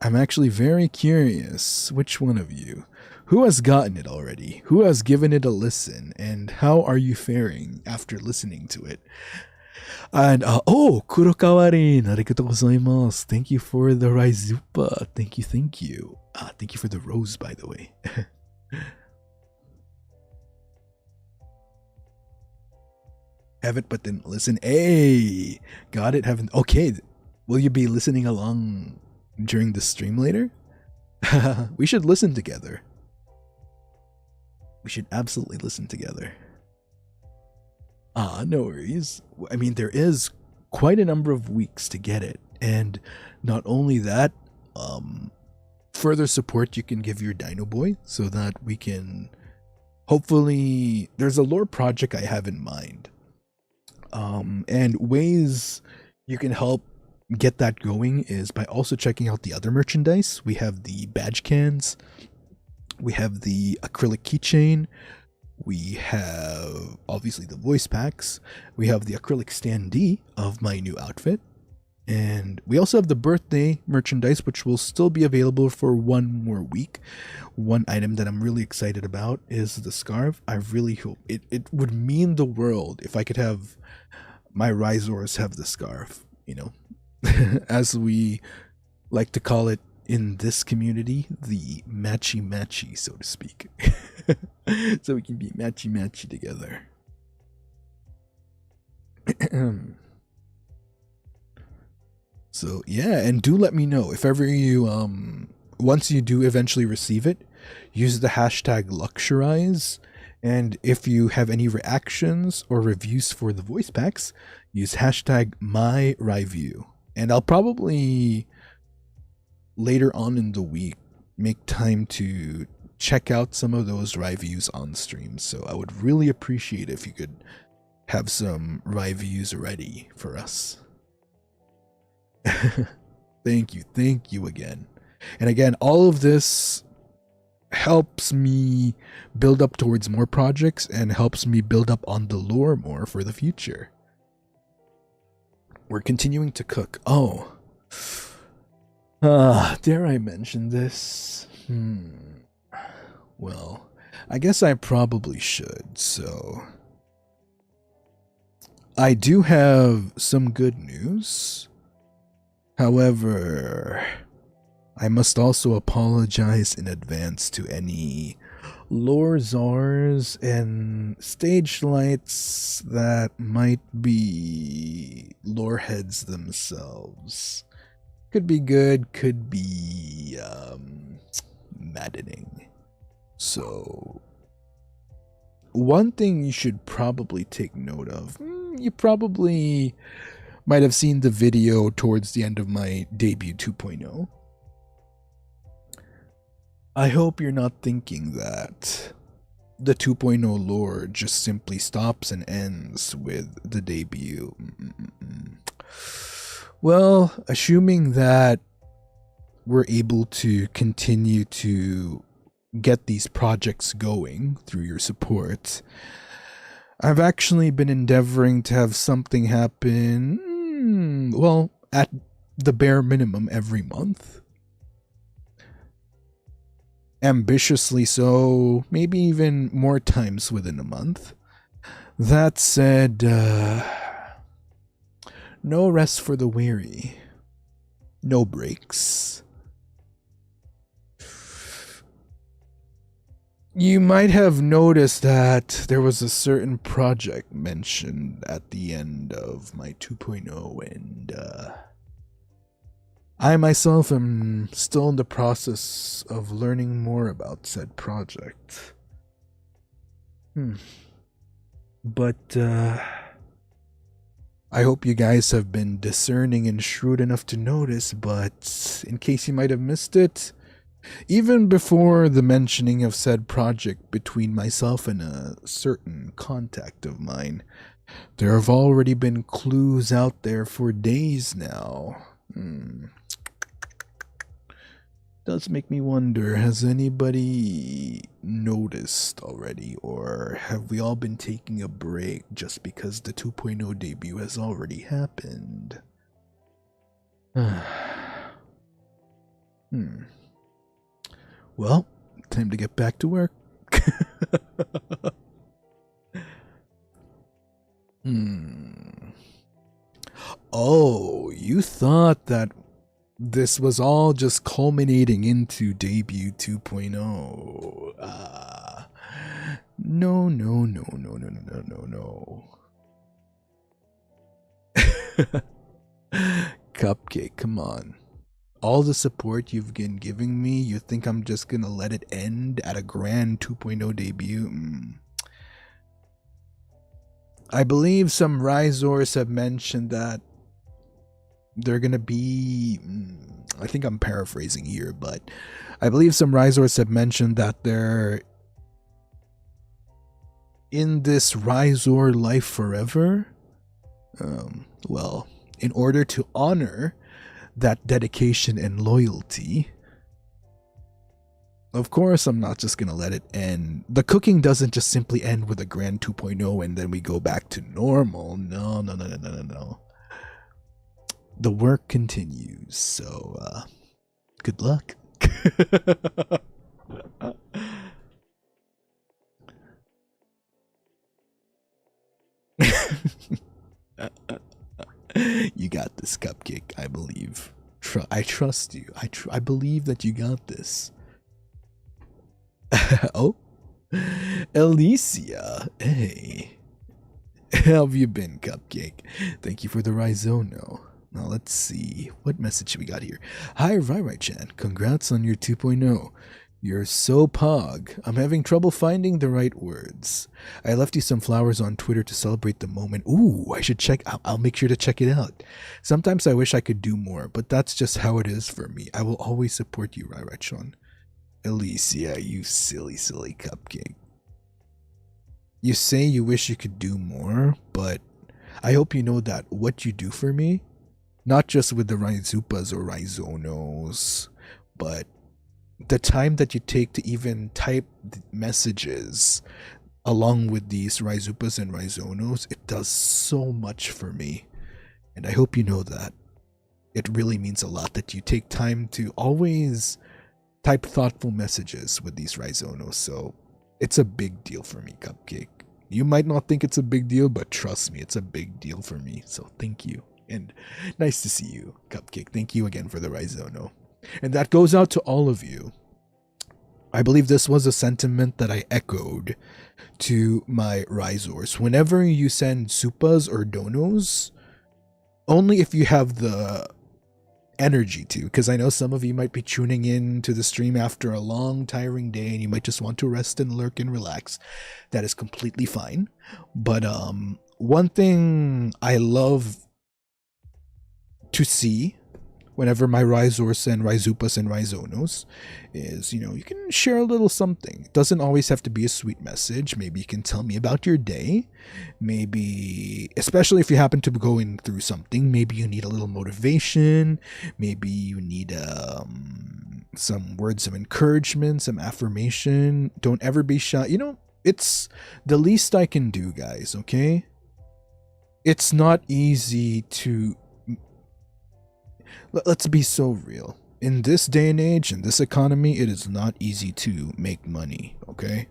I'm actually very curious. Which one of you? Who has gotten it already? Who has given it a listen? And how are you faring after listening to it? And, Kurokawari, arigatou gozaimasu. Thank you for the Raizupa. Thank you. Thank you for the rose, by the way. Have it, but then listen. Hey, got it. Haven't. Okay. Will you be listening along during the stream later? We should listen together. We should absolutely listen together. No worries. I mean, there is quite a number of weeks to get it. And not only that, further support you can give your Dinoboi so that we can hopefully, there's a lore project I have in mind. And ways you can help get that going is by also checking out the other merchandise. We have the badge cans, we have the acrylic keychain, we have obviously the voice packs, we have the acrylic standee of my new outfit, and we also have the birthday merchandise, which will still be available for one more week. One item that I'm really excited about is the scarf. I really hope it would mean the world if I could have my Rhizors have the scarf, you know, as we like to call it in this community, the matchy matchy, so to speak. So we can be matchy matchy together. So yeah, and do let me know if ever you once you do eventually receive it, use the hashtag luxurize, and if you have any reactions or reviews for the voice packs, use hashtag #myReview. And I'll probably later on in the week make time to check out some of those reviews on stream. So I would really appreciate if you could have some reviews ready for us. Thank you again. And again, all of this helps me build up towards more projects and helps me build up on the lore more for the future. We're continuing to cook. Oh. Dare I mention this? Well, I guess I probably should, so I do have some good news. However, I must also apologize in advance to any lore czars and stage lights that might be lore heads themselves. Could be good, could be maddening. So, one thing you should probably take note of, you probably might have seen the video towards the end of my debut 2.0. I hope you're not thinking that the 2.0 lore just simply stops and ends with the debut. Well, assuming that we're able to continue to get these projects going through your support, I've actually been endeavoring to have something happen, well, at the bare minimum every month. Ambitiously so, maybe even more times within a month. That said, no rest for the weary. No breaks. You might have noticed that there was a certain project mentioned at the end of my 2.0, and I myself am still in the process of learning more about said project. But I hope you guys have been discerning and shrewd enough to notice, but in case you might have missed it, even before the mentioning of said project between myself and a certain contact of mine, there have already been clues out there for days now. Does make me wonder, has anybody noticed already, or have we all been taking a break just because the 2.0 debut has already happened? Well, time to get back to work. Oh, you thought that this was all just culminating into debut 2.0. No. Cupcake, come on. All the support you've been giving me, you think I'm just gonna let it end at a grand 2.0 debut? I believe some Rhizors have mentioned that they're gonna be. I think I'm paraphrasing here, but I believe some Rhizors have mentioned that they're in this Rhizor life forever. Well, in order to honor that dedication and loyalty, of course, I'm not just gonna let it end. The cooking doesn't just simply end with a grand 2.0 and then we go back to normal. No, no, no, no, no, no, no. The work continues, so good luck. You got this, Cupcake, I believe. I trust you. I believe that you got this. Oh, Alicia, hey. How have you been, Cupcake? Thank you for the Rhizono. Now let's see. What message we got here? Hi, Rai-Rai-chan. Congrats on your 2.0. You're so pog. I'm having trouble finding the right words. I left you some flowers on Twitter to celebrate the moment. Ooh, I should check. I'll make sure to check it out. Sometimes I wish I could do more, but that's just how it is for me. I will always support you, Rai-Rai-chan. Alicia, you silly, silly Cupcake. You say you wish you could do more, but I hope you know that what you do for me, not just with the Rhizupas or Rhizonos, but the time that you take to even type messages along with these Rhizupas and Rhizonos, it does so much for me. And I hope you know that. It really means a lot that you take time to always type thoughtful messages with these Rhizonos, so it's a big deal for me, Cupcake. You might not think it's a big deal, but trust me, it's a big deal for me. So thank you. And nice to see you, Cupcake. Thank you again for the Rhizono. And that goes out to all of you. I believe this was a sentiment that I echoed to my Rhizors. Whenever you send Supas or Donos, only if you have the energy to, because I know some of you might be tuning in to the stream after a long tiring day and you might just want to rest and lurk and relax. That is completely fine. But one thing I love to see whenever my Rhizors send Rhizupas and Rhizonos is, you can share a little something. It doesn't always have to be a sweet message. Maybe you can tell me about your day. Maybe, especially if you happen to be going through something, maybe you need a little motivation. Maybe you need some words of encouragement, some affirmation. Don't ever be shy. It's the least I can do, guys, okay? It's not easy to... Let's be so real. In this day and age, in this economy, it is not easy to make money, okay?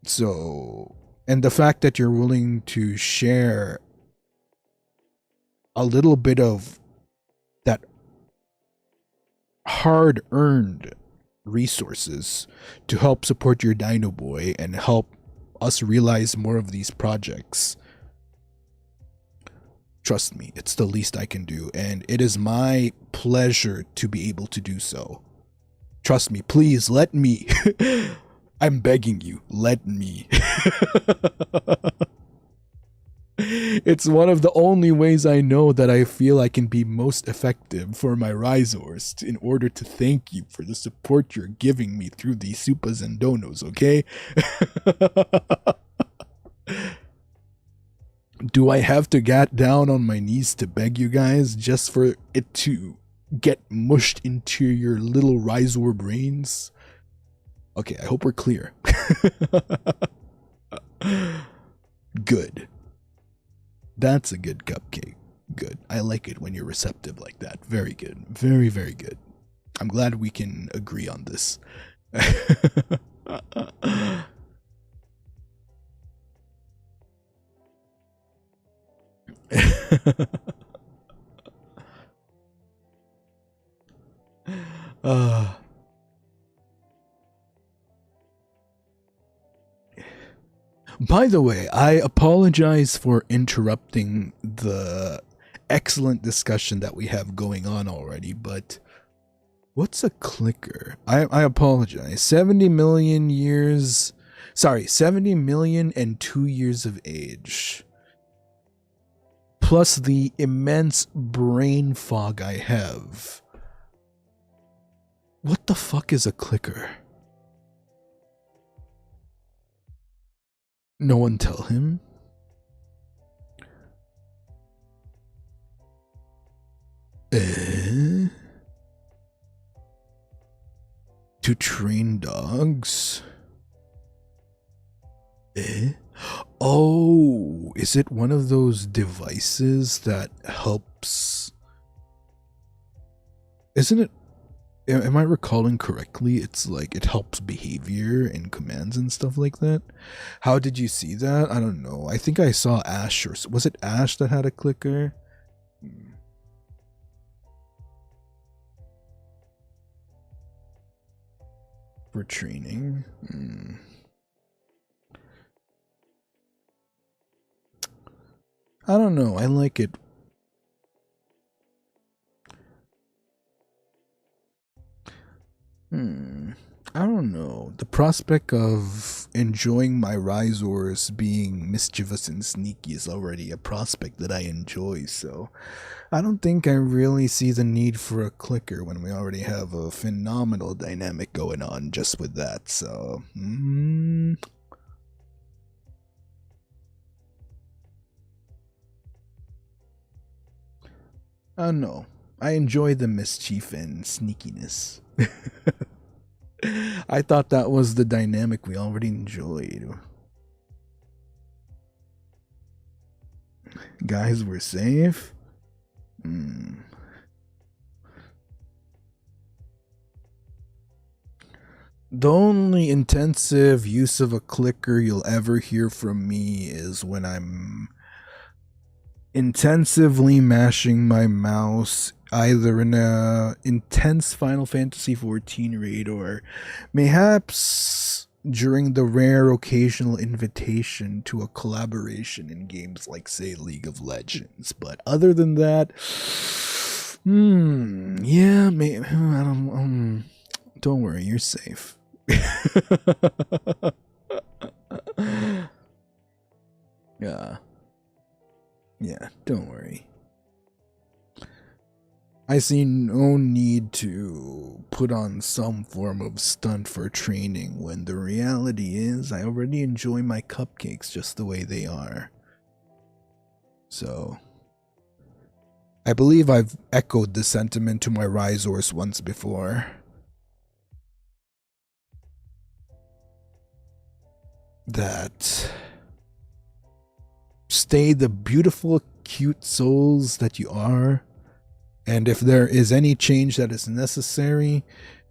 So, and the fact that you're willing to share a little bit of that hard-earned resources to help support your Dinoboi and help us realize more of these projects, trust me, it's the least I can do, and it is my pleasure to be able to do so. Trust me, please let me. I'm begging you, let me. It's one of the only ways I know that I feel I can be most effective for my Rhizors in order to thank you for the support you're giving me through these Supas and Donos, okay? Do I have to get down on my knees to beg you guys just for it to get mushed into your little Rhizor brains? Okay, I hope we're clear. Good. That's a good Cupcake. Good. I like it when you're receptive like that. Very good. Very, very good. I'm glad we can agree on this. By the way, I apologize for interrupting the excellent discussion that we have going on already, but what's a clicker? I apologize. 70 million years... Sorry, 70 million and 2 years of age. plus the immense brain fog I have. What the fuck is a clicker? No one tell him? To train dogs? Oh, is it one of those devices that helps? Isn't it? Am I recalling correctly? It's like it helps behavior and commands and stuff like that. How did you see that? I don't know. I think I saw Ash, or was it Ash that had a clicker? For training? I don't know. I like it. I don't know. The prospect of enjoying my Rhizors being mischievous and sneaky is already a prospect that I enjoy, so I don't think I really see the need for a clicker when we already have a phenomenal dynamic going on just with that, so... I don't know. I enjoy the mischief and sneakiness. I thought that was the dynamic we already enjoyed. Guys, we're safe? The only intensive use of a clicker you'll ever hear from me is when I'm intensively mashing my mouse either in a intense Final Fantasy XIV raid or mayhaps during the rare occasional invitation to a collaboration in games like, say, League of Legends. But other than that, yeah, don't worry, you're safe. Yeah, don't worry. I see no need to put on some form of stunt for training when the reality is I already enjoy my cupcakes just the way they are. So, I believe I've echoed the sentiment to my Rhizors once before. That stay the beautiful, cute souls that you are, and if there is any change that is necessary,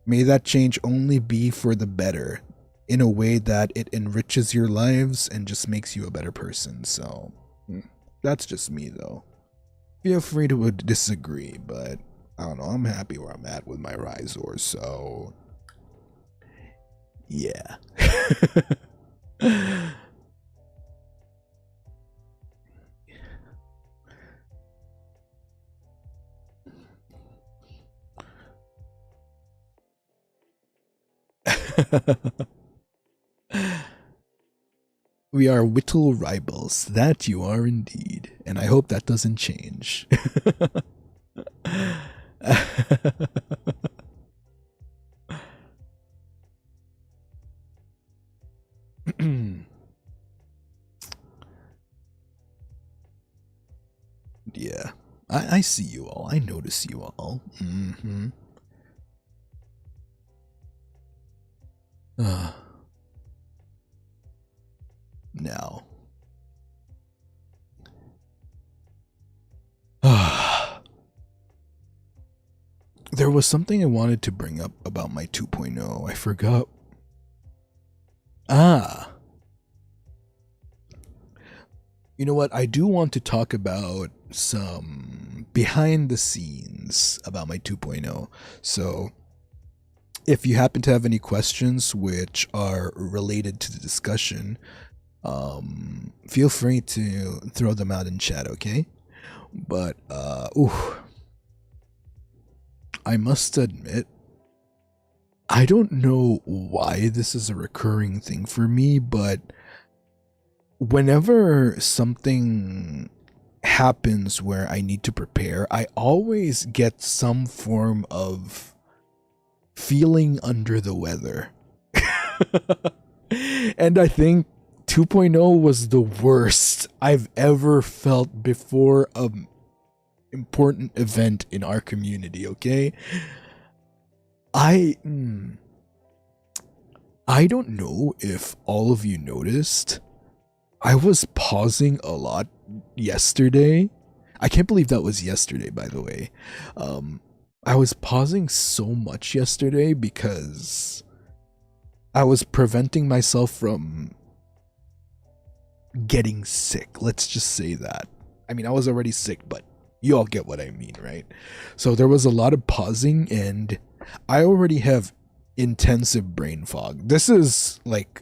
may that change only be for the better, in a way that it enriches your lives and just makes you a better person. So, that's just me though. Feel free to disagree, but I don't know, I'm happy where I'm at with my Rhizors, so yeah. We are whittle rivals, that you are indeed, and I hope that doesn't change. Yeah, I see you all. I notice you all. Now. There was something I wanted to bring up about my 2.0. I forgot. You know what? I do want to talk about some behind the scenes about my 2.0. So, if you happen to have any questions which are related to the discussion, feel free to throw them out in chat, okay? But, I must admit, I don't know why this is a recurring thing for me, but whenever something happens where I need to prepare, I always get some form of feeling under the weather. And I think 2.0 was the worst I've ever felt before an important event in our community, okay? I I don't know if all of you noticed. I was pausing a lot yesterday. I can't believe that was yesterday, by the way. I was pausing so much yesterday because I was preventing myself from getting sick. Let's just say that. I mean, I was already sick, but you all get what I mean, right? So there was a lot of pausing, and I already have intensive brain fog. This is like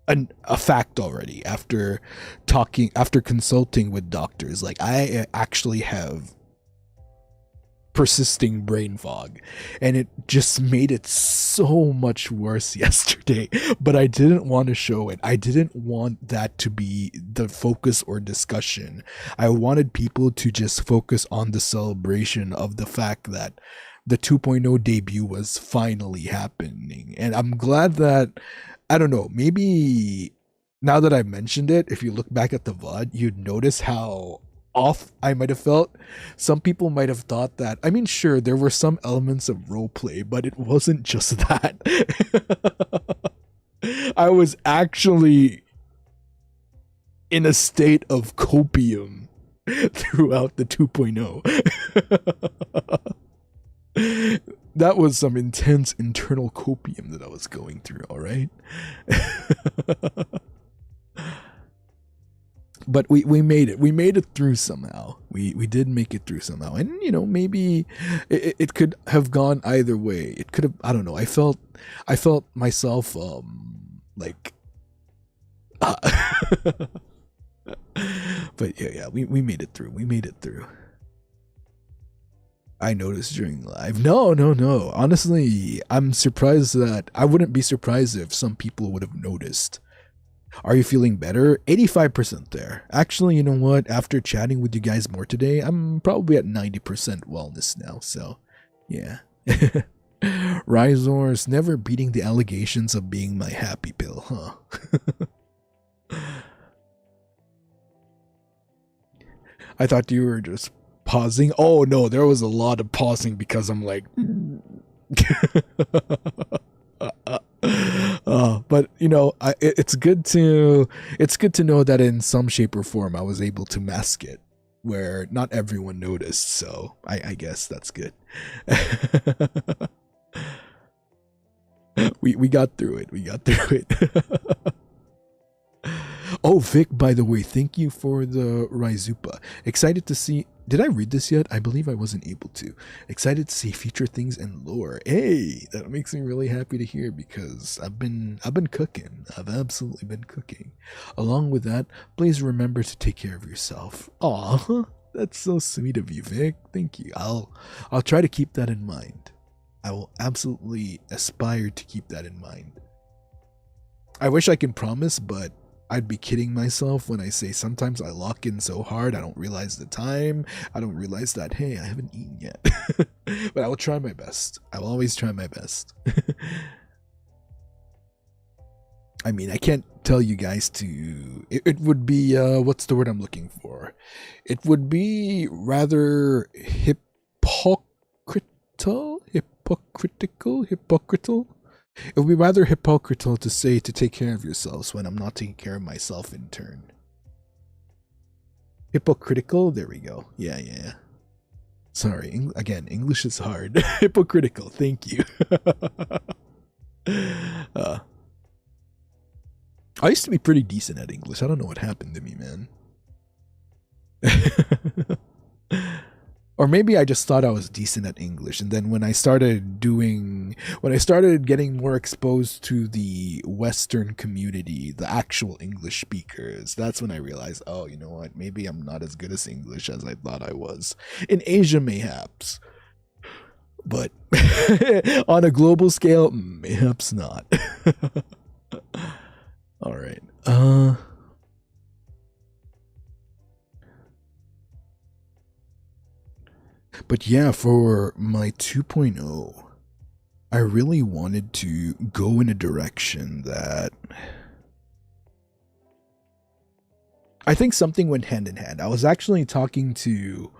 a fact already after consulting with doctors. Like, I actually have persisting brain fog, and it just made it so much worse yesterday. But I didn't want to show it. I didn't want that to be the focus or discussion. I wanted people to just focus on the celebration of the fact that the 2.0 debut was finally happening. And I'm glad that, I don't know, maybe now that I mentioned it, if you look back at the VOD, you'd notice how off I might have felt. Some people might have thought that, I mean, sure, there were some elements of roleplay, but it wasn't just that. I was actually in a state of copium throughout the 2.0. That was some intense internal copium that I was going through, all right? But we made it. We made it through somehow. We did make it through somehow. And, you know, maybe it could have gone either way. It could have, I don't know. I felt myself, like, but yeah, we made it through. We made it through. I noticed during live. No. Honestly, I'm surprised that I wouldn't be surprised if some people would have noticed. Are you feeling better? 85% there. Actually, you know what? After chatting with you guys more today, I'm probably at 90% wellness now. So, yeah. Rizor's never beating the allegations of being my happy pill, huh? I thought you were just pausing. Oh no, there was a lot of pausing because I'm like, but you know, it's good to know that in some shape or form I was able to mask it where not everyone noticed. So I guess that's good. we got through it. We got through it. Oh, Vic, by the way, thank you for the Raizupa. Excited to see. Did I read this yet? I believe I wasn't able to. Excited to see future things and lore. Hey, that makes me really happy to hear because I've been cooking. I've absolutely been cooking. Along with that, please remember to take care of yourself. Aw, that's so sweet of you, Vic. Thank you. I'll try to keep that in mind. I will absolutely aspire to keep that in mind. I wish I could promise, but I'd be kidding myself when I say sometimes I lock in so hard I don't realize the time. I don't realize that, hey, I haven't eaten yet. But I will try my best. I will always try my best. I mean, I can't tell you guys to... It would be... what's the word I'm looking for? It would be rather hypocritical? It would be rather hypocritical to say to take care of yourselves when I'm not taking care of myself in turn. Hypocritical? There we go. Yeah. Sorry, again, English is hard. Hypocritical, thank you. I used to be pretty decent at English. I don't know what happened to me, man. Or maybe I just thought I was decent at English, and then when I started getting more exposed to the Western community, the actual English speakers, that's when I realized, oh, you know what, maybe I'm not as good as English as I thought I was. In Asia, mayhaps. But on a global scale, mayhaps not. Alright. But yeah, for my 2.0, I really wanted to go in a direction that I think something went hand in hand. I was actually talking to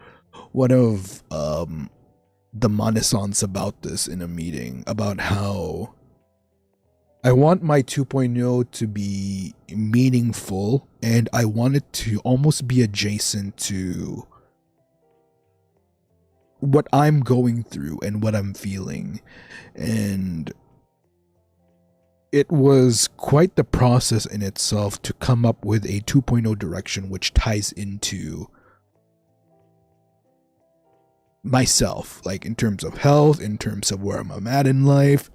one of the Monaissance about this in a meeting, about how I want my 2.0 to be meaningful, and I want it to almost be adjacent to what I'm going through and what I'm feeling. And it was quite the process in itself to come up with a 2.0 direction which ties into myself, like in terms of health, in terms of where I'm at in life.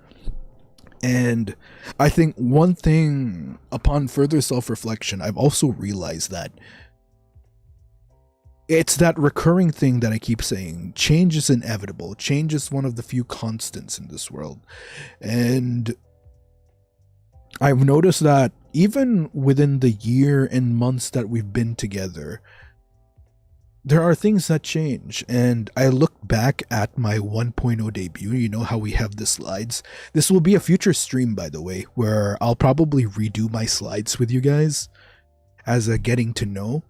And I think one thing, upon further self-reflection, I've also realized that it's that recurring thing that I keep saying: change is inevitable. Change is one of the few constants in this world. And I've noticed that even within the year and months that we've been together, there are things that change. And I look back at my 1.0 debut. You know how we have the slides? This will be a future stream, by the way, where I'll probably redo my slides with you guys as a getting to know,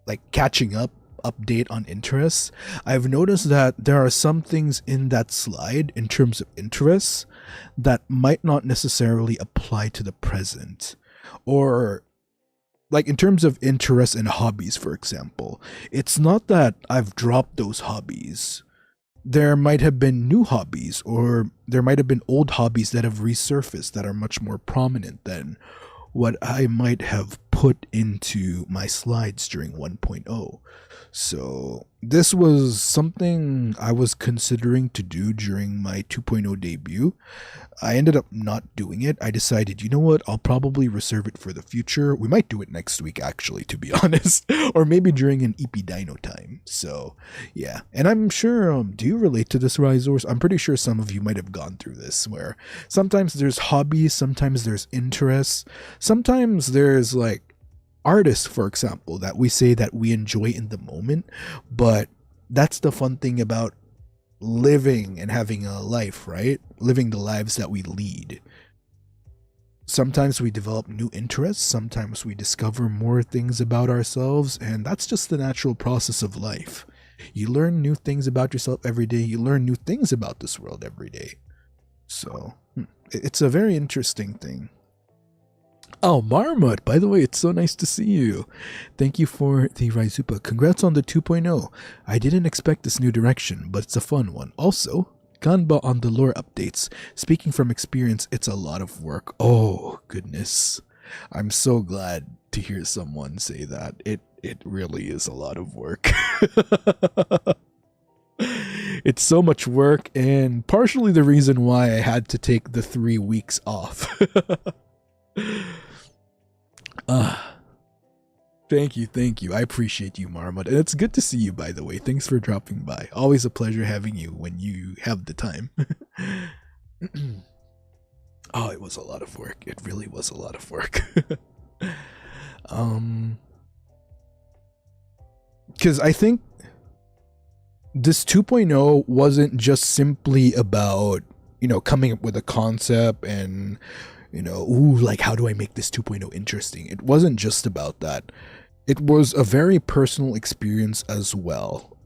like catching up, update on interests. I've noticed that there are some things in that slide in terms of interests that might not necessarily apply to the present. Or like in terms of interests and hobbies, for example, it's not that I've dropped those hobbies. There might have been new hobbies, or there might have been old hobbies that have resurfaced that are much more prominent than what I might have put into my slides during 1.0. So this was something I was considering to do during my 2.0 debut. I ended up not doing it. I decided, you know what, I'll probably reserve it for the future. We might do it next week, actually, to be honest, or maybe during an EP Dino time. So yeah, and I'm sure, do you relate to this, Risors? I'm pretty sure some of you might have gone through this, where sometimes there's hobbies, sometimes there's interests, sometimes there's like artists, for example, that we say that we enjoy in the moment. But that's the fun thing about living and having a life, right? Living the lives that we lead. Sometimes we develop new interests, sometimes we discover more things about ourselves, and that's just the natural process of life. You learn new things about yourself every day, you learn new things about this world every day. So it's a very interesting thing. Oh, Marmot, by the way, it's so nice to see you. Thank you for the Raizupa. Congrats on the 2.0. I didn't expect this new direction, but it's a fun one. Also, Ganba on the lore updates. Speaking from experience, it's a lot of work. Oh, goodness. I'm so glad to hear someone say that. It really is a lot of work. It's so much work, and partially the reason why I had to take the 3 weeks off. Thank you. I appreciate you, Marmot. And it's good to see you, by the way. Thanks for dropping by. Always a pleasure having you when you have the time. Oh, it was a lot of work. It really was a lot of work. Because I think this 2.0 wasn't just simply about, coming up with a concept and, like, how do I make this 2.0 interesting? It wasn't just about that. It was a very personal experience as well.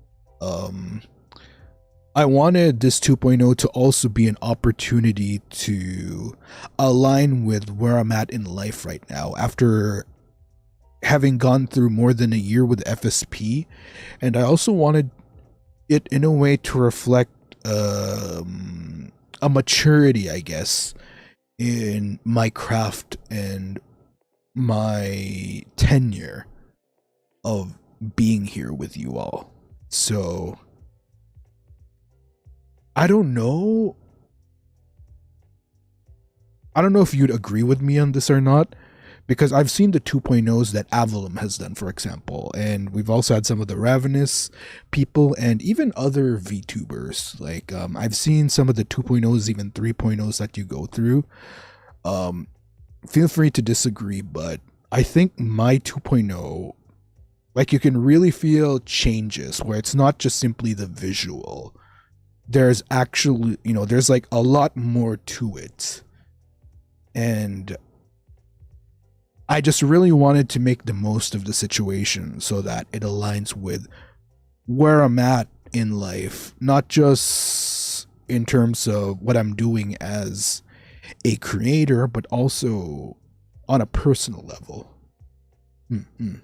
I wanted this 2.0 to also be an opportunity to align with where I'm at in life right now after having gone through more than a year with FSP. And I also wanted it in a way to reflect a maturity, I guess, in my craft and my tenure of being here with you all. So I don't know if you'd agree with me on this or not, because I've seen the 2.0s that Avalon has done, for example, and we've also had some of the Ravenous people and even other VTubers. Like, I've seen some of the 2.0s, even 3.0s that you go through. Feel free to disagree, but I think my 2.0, Like you can really feel changes where it's not just simply the visual. There's actually, there's like a lot more to it. And I just really wanted to make the most of the situation so that it aligns with where I'm at in life, not just in terms of what I'm doing as a creator, but also on a personal level. Mm-hmm.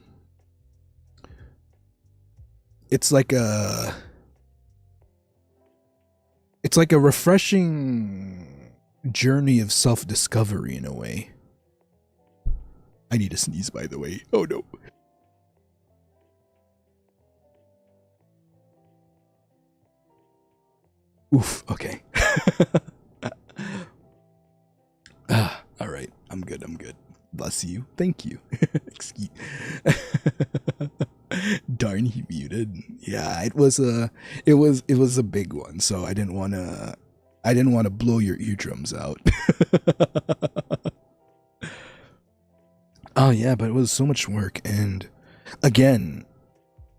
It's like a refreshing journey of self-discovery in a way. I need to sneeze, by the way. Oh no. Oof, okay. All right. I'm good. Bless you. Thank you. Excuse. Darn, he muted. Yeah, it was a big one, so I didn't want to blow your eardrums out. Oh yeah, but it was so much work, and again,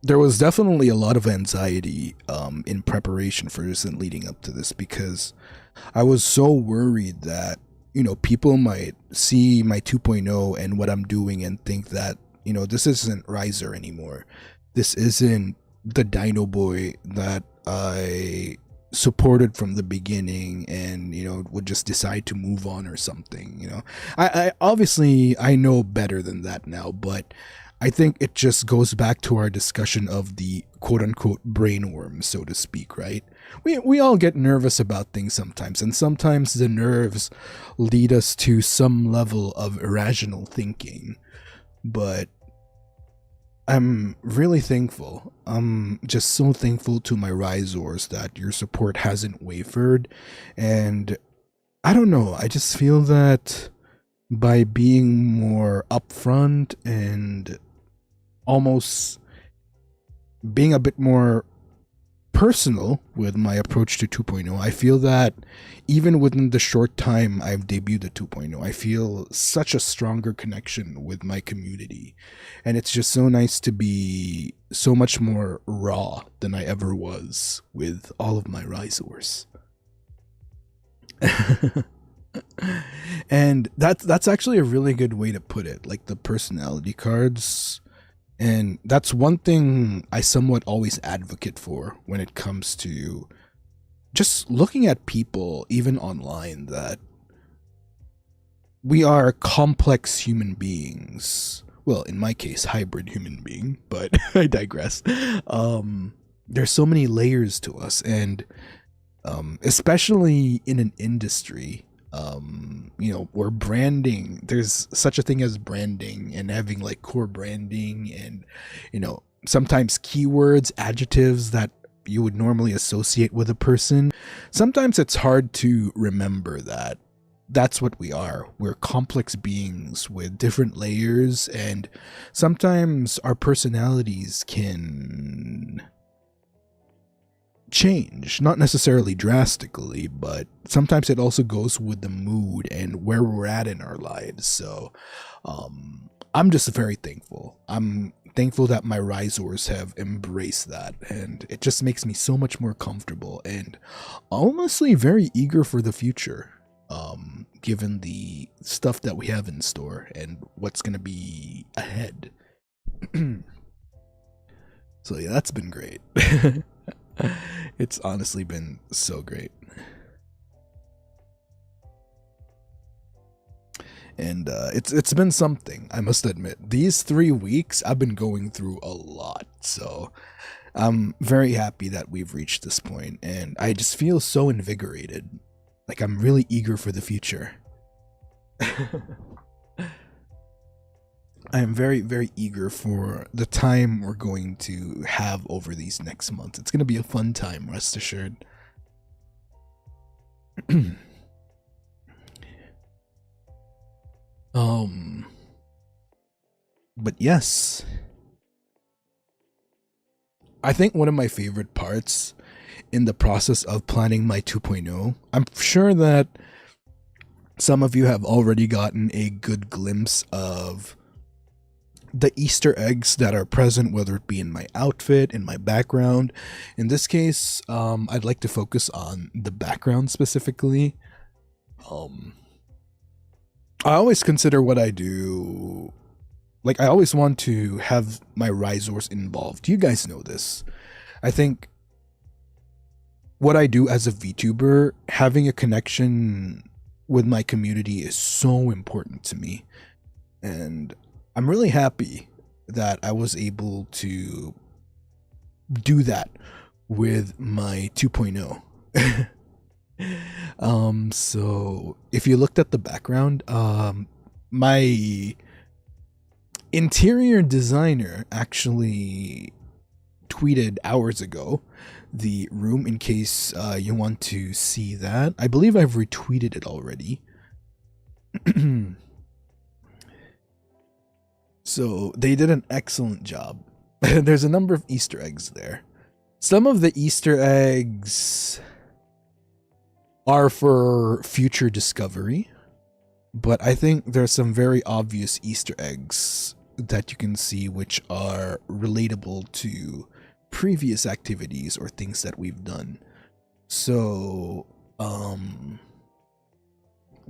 there was definitely a lot of anxiety in preparation for this and leading up to this, because I was so worried that people might see my 2.0 and what I'm doing and think that this isn't Riser anymore. This isn't the Dinoboi that I supported from the beginning, and would just decide to move on or something. I obviously I know better than that now, but I think it just goes back to our discussion of the quote-unquote brainworm, so to speak, right? We all get nervous about things sometimes, and sometimes the nerves lead us to some level of irrational thinking. But I'm really thankful. I'm just so thankful to my Risors that your support hasn't wavered. And I don't know, I just feel that by being more upfront and almost being a bit more personal with my approach to 2.0, I feel that even within the short time I've debuted the 2.0, I feel such a stronger connection with my community. And it's just so nice to be so much more raw than I ever was with all of my Risors. And that's actually a really good way to put it, like the personality cards. And that's one thing I somewhat always advocate for when it comes to just looking at people, even online, that we are complex human beings. Well, in my case, hybrid human being, but I digress. There's so many layers to us, and especially in an industry, where branding, there's such a thing as branding and having like core branding and, sometimes keywords, adjectives that you would normally associate with a person. Sometimes it's hard to remember that that's what we are. We're complex beings with different layers, and sometimes our personalities can change, not necessarily drastically, but sometimes it also goes with the mood and where we're at in our lives. So I'm just very thankful. I'm thankful that my Risors have embraced that, and it just makes me so much more comfortable and honestly very eager for the future, given the stuff that we have in store and what's going to be ahead. So yeah, that's been great. It's honestly been so great. And it's been something, I must admit. These 3 weeks, I've been going through a lot. So I'm very happy that we've reached this point, and I just feel so invigorated. Like I'm really eager for the future. I am very, very eager for the time we're going to have over these next months. It's going to be a fun time, rest assured. But yes, I think one of my favorite parts in the process of planning my 2.0, I'm sure that some of you have already gotten a good glimpse of the Easter eggs that are present, whether it be in my outfit, in my background. In this case, I'd like to focus on the background specifically. I always consider what I do, like I always want to have my risors involved. You guys know this. I think what I do as a VTuber, having a connection with my community is so important to me. And I'm really happy that I was able to do that with my 2.0. So if you looked at the background, my interior designer actually tweeted hours ago the room, in case you want to see that. I believe I've retweeted it already. So they did an excellent job. There's a number of Easter eggs there. Some of the Easter eggs are for future discovery, but I think there's some very obvious Easter eggs that you can see which are relatable to previous activities or things that we've done. So,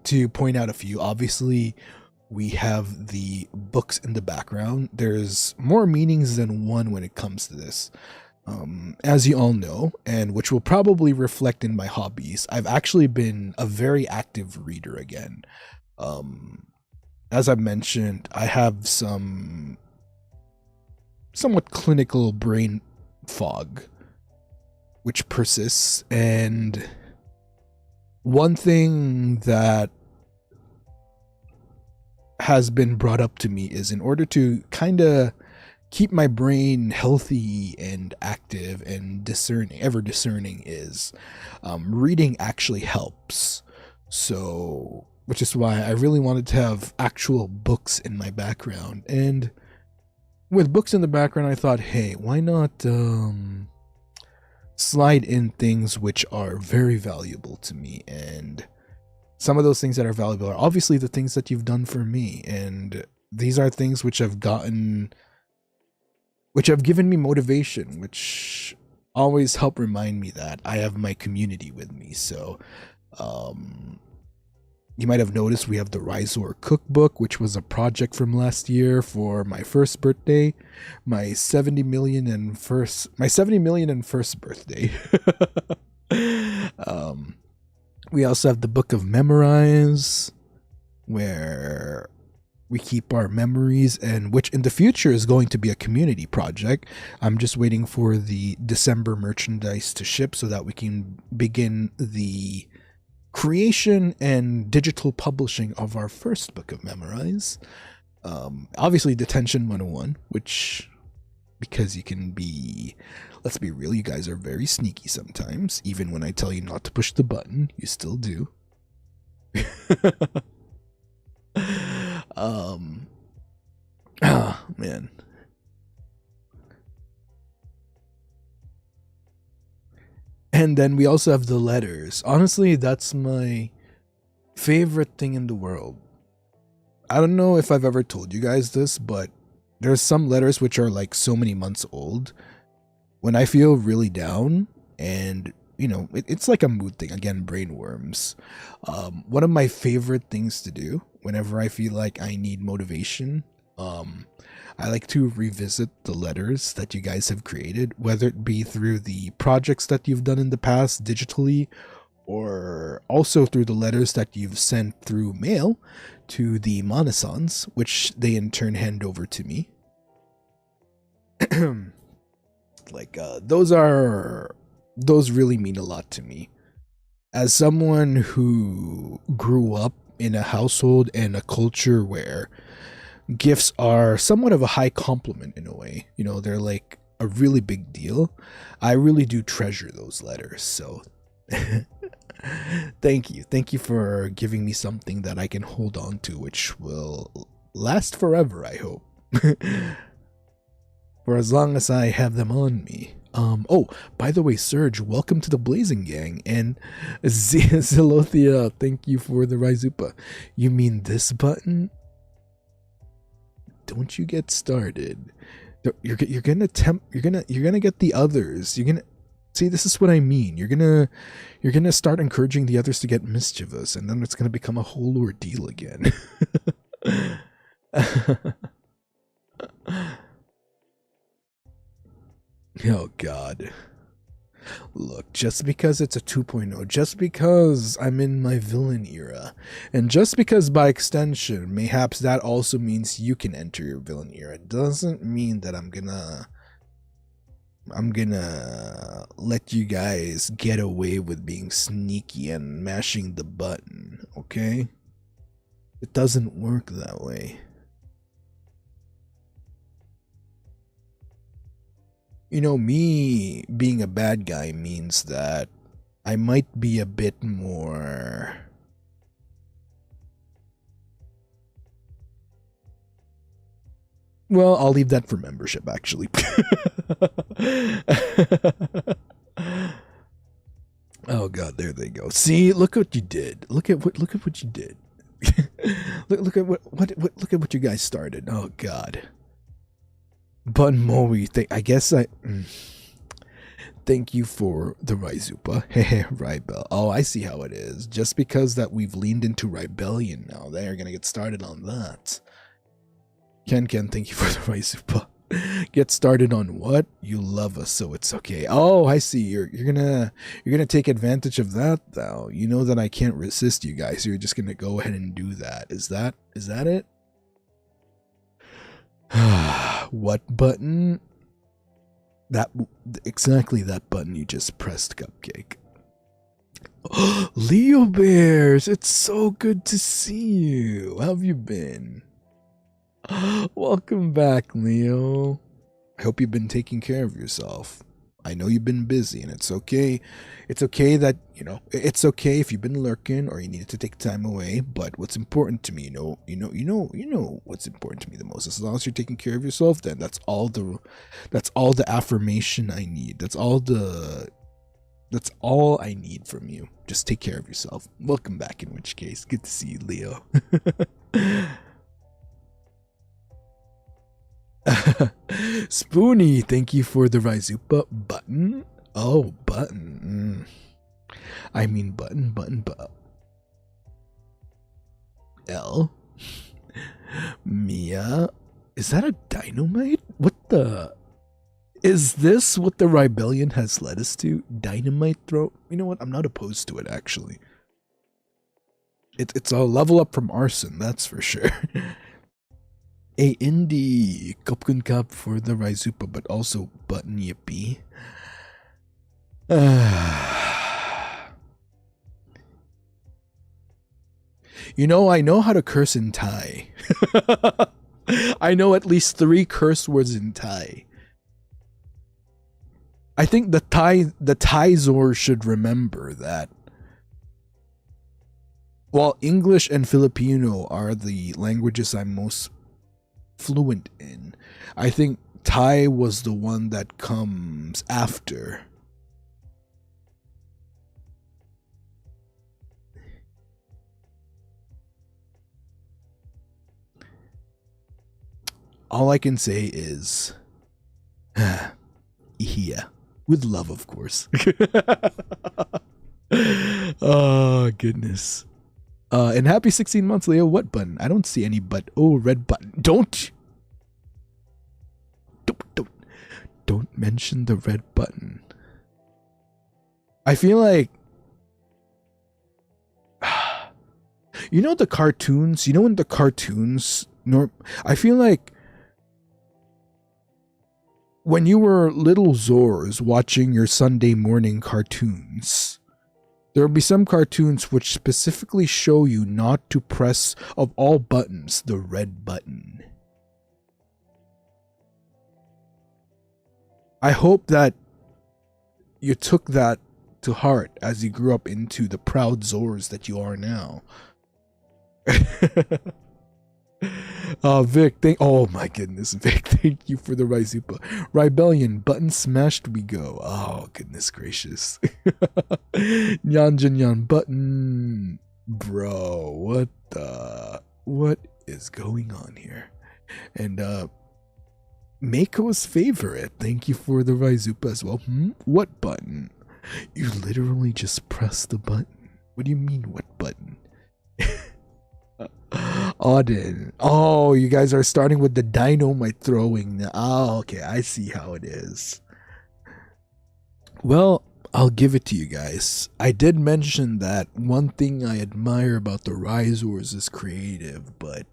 to point out a few, obviously we have the books in the background. There's more meanings than one when it comes to this. As you all know, and which will probably reflect in my hobbies, I've actually been a very active reader again. As I mentioned, I have some somewhat clinical brain fog, which persists. And one thing that has been brought up to me is, in order to kind of keep my brain healthy and active and discerning, ever discerning, is reading actually helps. So, which is why I really wanted to have actual books in my background. And with books in the background, I thought, hey, why not slide in things which are very valuable to me? And some of those things that are valuable are obviously the things that you've done for me. And these are things which have given me motivation, which always help remind me that I have my community with me. So, you might have noticed we have the Risor cookbook, which was a project from last year for my first birthday, my 70 million and first birthday. We also have the Book of Memorize, where we keep our memories, and which in the future is going to be a community project. I'm just waiting for the December merchandise to ship so that we can begin the creation and digital publishing of our first Book of Memorize. Obviously Detention 101, which, because you can be, let's be real, you guys are very sneaky sometimes. Even when I tell you not to push the button, you still do. Man. And then we also have the letters. Honestly, that's my favorite thing in the world. I don't know if I've ever told you guys this, but there's some letters which are like so many months old. When I feel really down, and you know, it's like a mood thing. Again, brainworms. One of my favorite things to do whenever I feel like I need motivation, I like to revisit the letters that you guys have created, whether it be through the projects that you've done in the past digitally, or also through the letters that you've sent through mail to the Manasans, which they in turn hand over to me. Like, those really mean a lot to me. As someone who grew up in a household and a culture where gifts are somewhat of a high compliment in a way, you know, they're like a really big deal. I really do treasure those letters. So thank you for giving me something that I can hold on to, which will last forever, I hope. For as long as I have them on me. Oh, by the way, Serge, welcome to the Blazing Gang. And Zelothia, thank you for the Raizupa. You mean this button? Don't you get started. You're gonna get the others. You're gonna see. This is what I mean. You're gonna start encouraging the others to get mischievous, and then it's gonna become a whole ordeal again. Oh God. Look, just because it's a 2.0, just because I'm in my villain era, and just because by extension, mayhaps that also means you can enter your villain era, doesn't mean that I'm gonna let you guys get away with being sneaky and mashing the button, okay? It doesn't work that way. You know, me being a bad guy means that I might be a bit more... Well, I'll leave that for membership, actually. Oh God, there they go. See, look what you did. Look at what you did. look at what you guys started. Oh God. But Moe, thank you for the Raizupa. Hehe, Rybel. Oh, I see how it is. Just because that we've leaned into rebellion now, they're gonna get started on that. Ken, thank you for the Raizupa. Get started on what? You love us, so it's okay. Oh, I see. You're gonna take advantage of that, though. You know that I can't resist you guys. So you're just gonna go ahead and do that. Is that it? What button? Exactly that button you just pressed, Cupcake. Leo Bears, it's so good to see you. How have you been? Welcome back, Leo. I hope you've been taking care of yourself. I know you've been busy, and it's okay. It's okay that, it's okay if you've been lurking or you needed to take time away, but what's important to me, you know what's important to me the most. As long as you're taking care of yourself, then that's all the affirmation I need. That's all I need from you. Just take care of yourself. Welcome back, in which case. Good to see you, Leo. Spoonie, thank you for the Raizupa button. Oh, button. I mean button. L. Mia. Is that a dynamite? What the? Is this what the rebellion has led us to? Dynamite throw? You know what? I'm not opposed to it, actually. It's a level up from arson, that's for sure. A indie Kopkun Cup for the Raizupa, but also button yippee. You know, I know how to curse in Thai. I know at least 3 curse words in Thai. I think the Thaizor should remember that. While English and Filipino are the languages I'm most fluent in, I think Thai was the one that comes after. All I can say is yeah, with love, of course. Oh goodness. And happy 16 months, Leo. What button? I don't see any but red button. Don't mention the red button. I feel like you know the cartoons, in the cartoons, I feel like when you were little Zors watching your Sunday morning cartoons, there will be some cartoons which specifically show you not to press, of all buttons, the red button. I hope that you took that to heart as you grew up into the proud Zors that you are now. Vic, oh my goodness, Vic, thank you for the Raizupa. Rebellion, button smashed we go. Oh, goodness gracious. Nyan button. Bro, what is going on here? And Mako's favorite. Thank you for the Raizupa as well. What button? You literally just press the button. What do you mean, what button? Auden. Oh, you guys are starting with the dynamite throwing now. Oh, okay. I see how it is. Well, I'll give it to you guys. I did mention that one thing I admire about the Risors is creative, but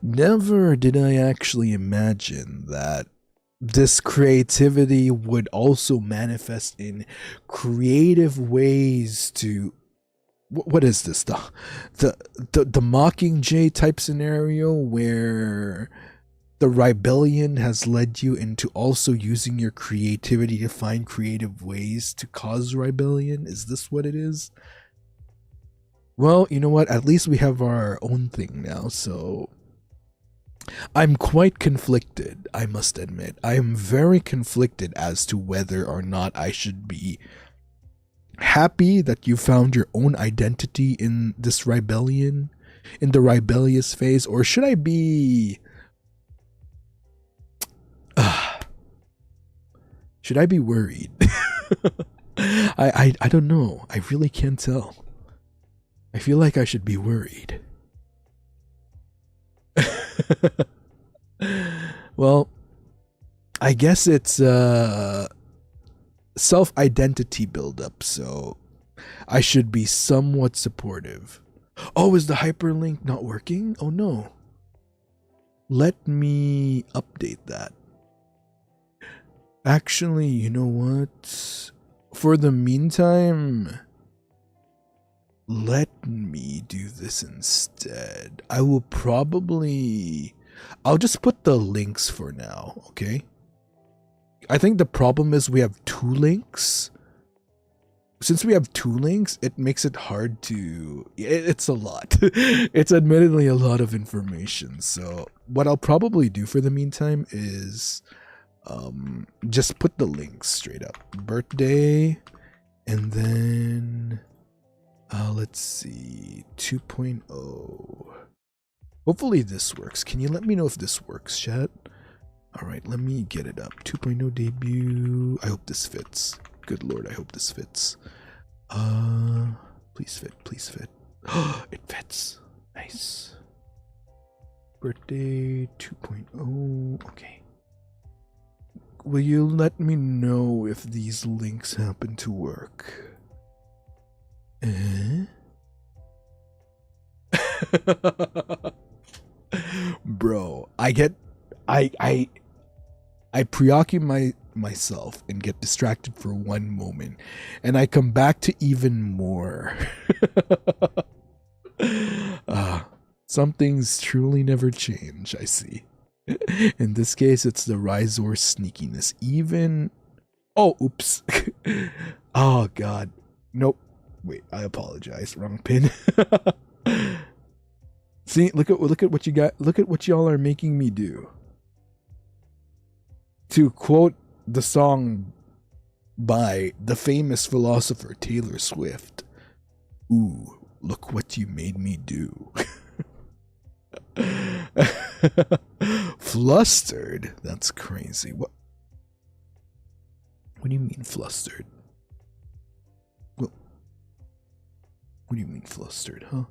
never did I actually imagine that this creativity would also manifest in creative ways to what is this, the Mockingjay type scenario where the rebellion has led you into also using your creativity to find creative ways to cause rebellion? Is this what it is? Well, you know what, at least we have our own thing now, so I'm quite conflicted, I must admit. I am very conflicted as to whether or not I should be happy that you found your own identity in this rebellion, in the rebellious phase, or should I be should I be worried? I don't know. I really can't tell. I feel like I should be worried. Well, I guess it's self-identity build-up, so I should be somewhat supportive. Oh, is the hyperlink not working? Oh no. Let me update that. Actually, you know what? For the meantime, let me do this instead. I'll just put the links for now, okay? I think the problem is we have two links. Since we have two links, it makes it hard to... It's a lot. It's admittedly a lot of information. So what I'll probably do for the meantime is just put the links straight up. Birthday, and then... let's see, 2.0. Hopefully this works. Can you let me know if this works, chat? Alright, let me get it up. 2.0 debut. I hope this fits. Good lord, I hope this fits. Please fit, please fit. It fits. Nice. Birthday 2.0. Okay. Will you let me know if these links happen to work? Bro, I preoccupy myself and get distracted for one moment, and I come back to even more. Some things truly never change, I see. In this case, it's the Risor sneakiness. Even... Oh, oops. Oh, God. Nope. Wait, I apologize. Wrong pin. See, look at what you got. Look at what y'all are making me do. To quote the song by the famous philosopher Taylor Swift, "Ooh, look what you made me do." Flustered? That's crazy. What do you mean flustered? What do you mean flustered, huh?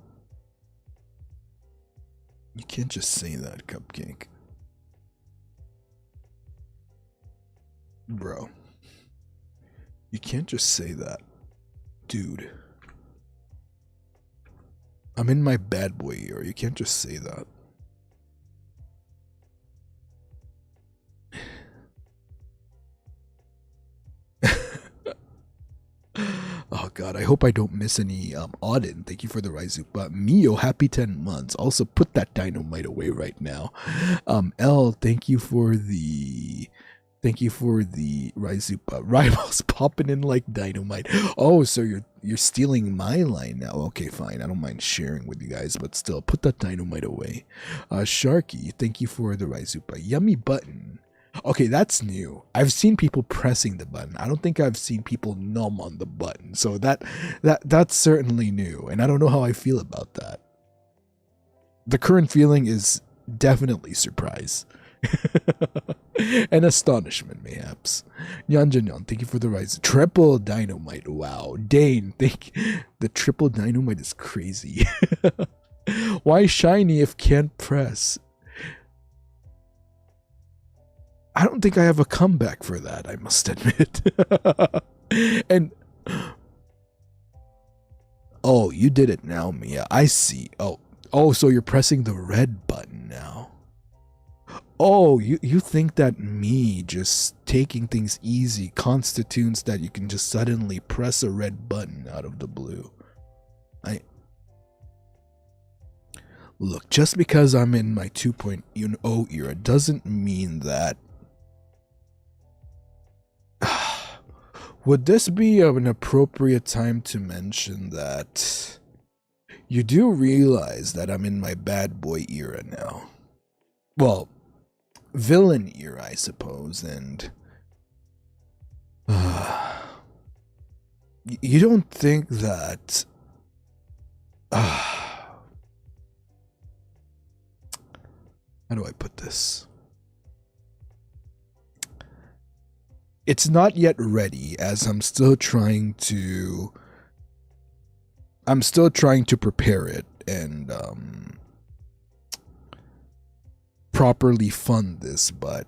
You can't just say that, Cupcake. Bro. You can't just say that. Dude. I'm in my bad boy era. You can't just say that. Oh god, I hope I don't miss any Auden. Thank you for the Raizupa. Mio, happy 10 months. Also put that dynamite away right now. L, thank you for the Raizupa. Rivals popping in like dynamite. Oh, so you're stealing my line now. Okay, fine. I don't mind sharing with you guys, but still, put that dynamite away. Sharky, thank you for the Raizupa. Yummy button. Okay, that's new. I've seen people pressing the button. I don't think I've seen people numb on the button. So that's certainly new, and I don't know how I feel about that. The current feeling is Definitely surprise. And astonishment, mayhaps. Nyanjanyan, thank you for the rise. Triple dynamite. Wow. Dane, the triple dynamite is crazy. Why shiny if can't press? I don't think I have a comeback for that, I must admit. And oh, you did it now, Mia. I see. Oh, so you're pressing the red button now. Oh, you think that me just taking things easy constitutes that you can just suddenly press a red button out of the blue. Look, just because I'm in my 2.0 era doesn't mean that... Would this be an appropriate time to mention that you do realize that I'm in my bad boy era now? Well, villain era, I suppose, and you don't think that how do I put this? It's not yet ready, as I'm still trying to prepare it and properly fund this, but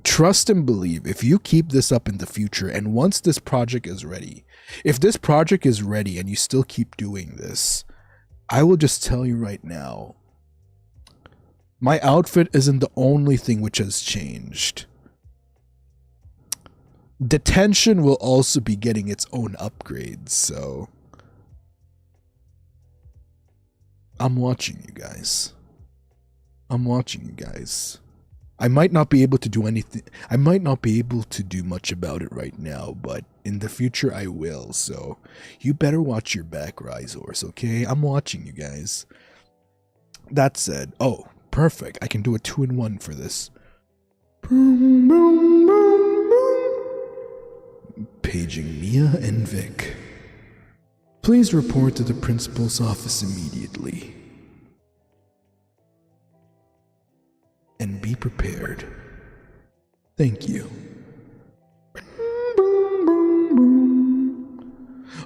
trust and believe, if you keep this up in the future, and once this project is ready, if this project is ready and you still keep doing this, I will just tell you right now, my outfit isn't the only thing which has changed. Detention will also be getting its own upgrades, so I'm watching you guys. I might not be able to do anything. I might not be able to do much about it right now, but in the future I will, so you better watch your back, Risors, okay? I'm watching you guys. That said, oh, perfect. I can do a 2-in-1 for this. Paging Mia and Vic. Please report to the principal's office immediately. And be prepared. Thank you.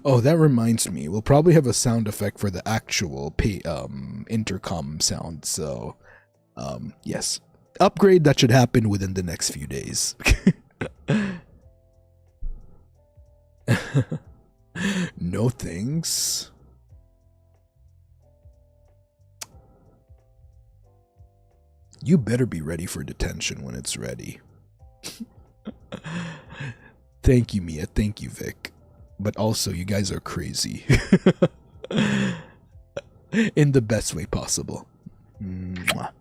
Oh, that reminds me. We'll probably have a sound effect for the actual intercom sound, so yes. Upgrade that should happen within the next few days. No thanks. You better be ready for detention when it's ready. Thank you, Mia. Thank you, Vic. But also, you guys are crazy. In the best way possible. Mwah.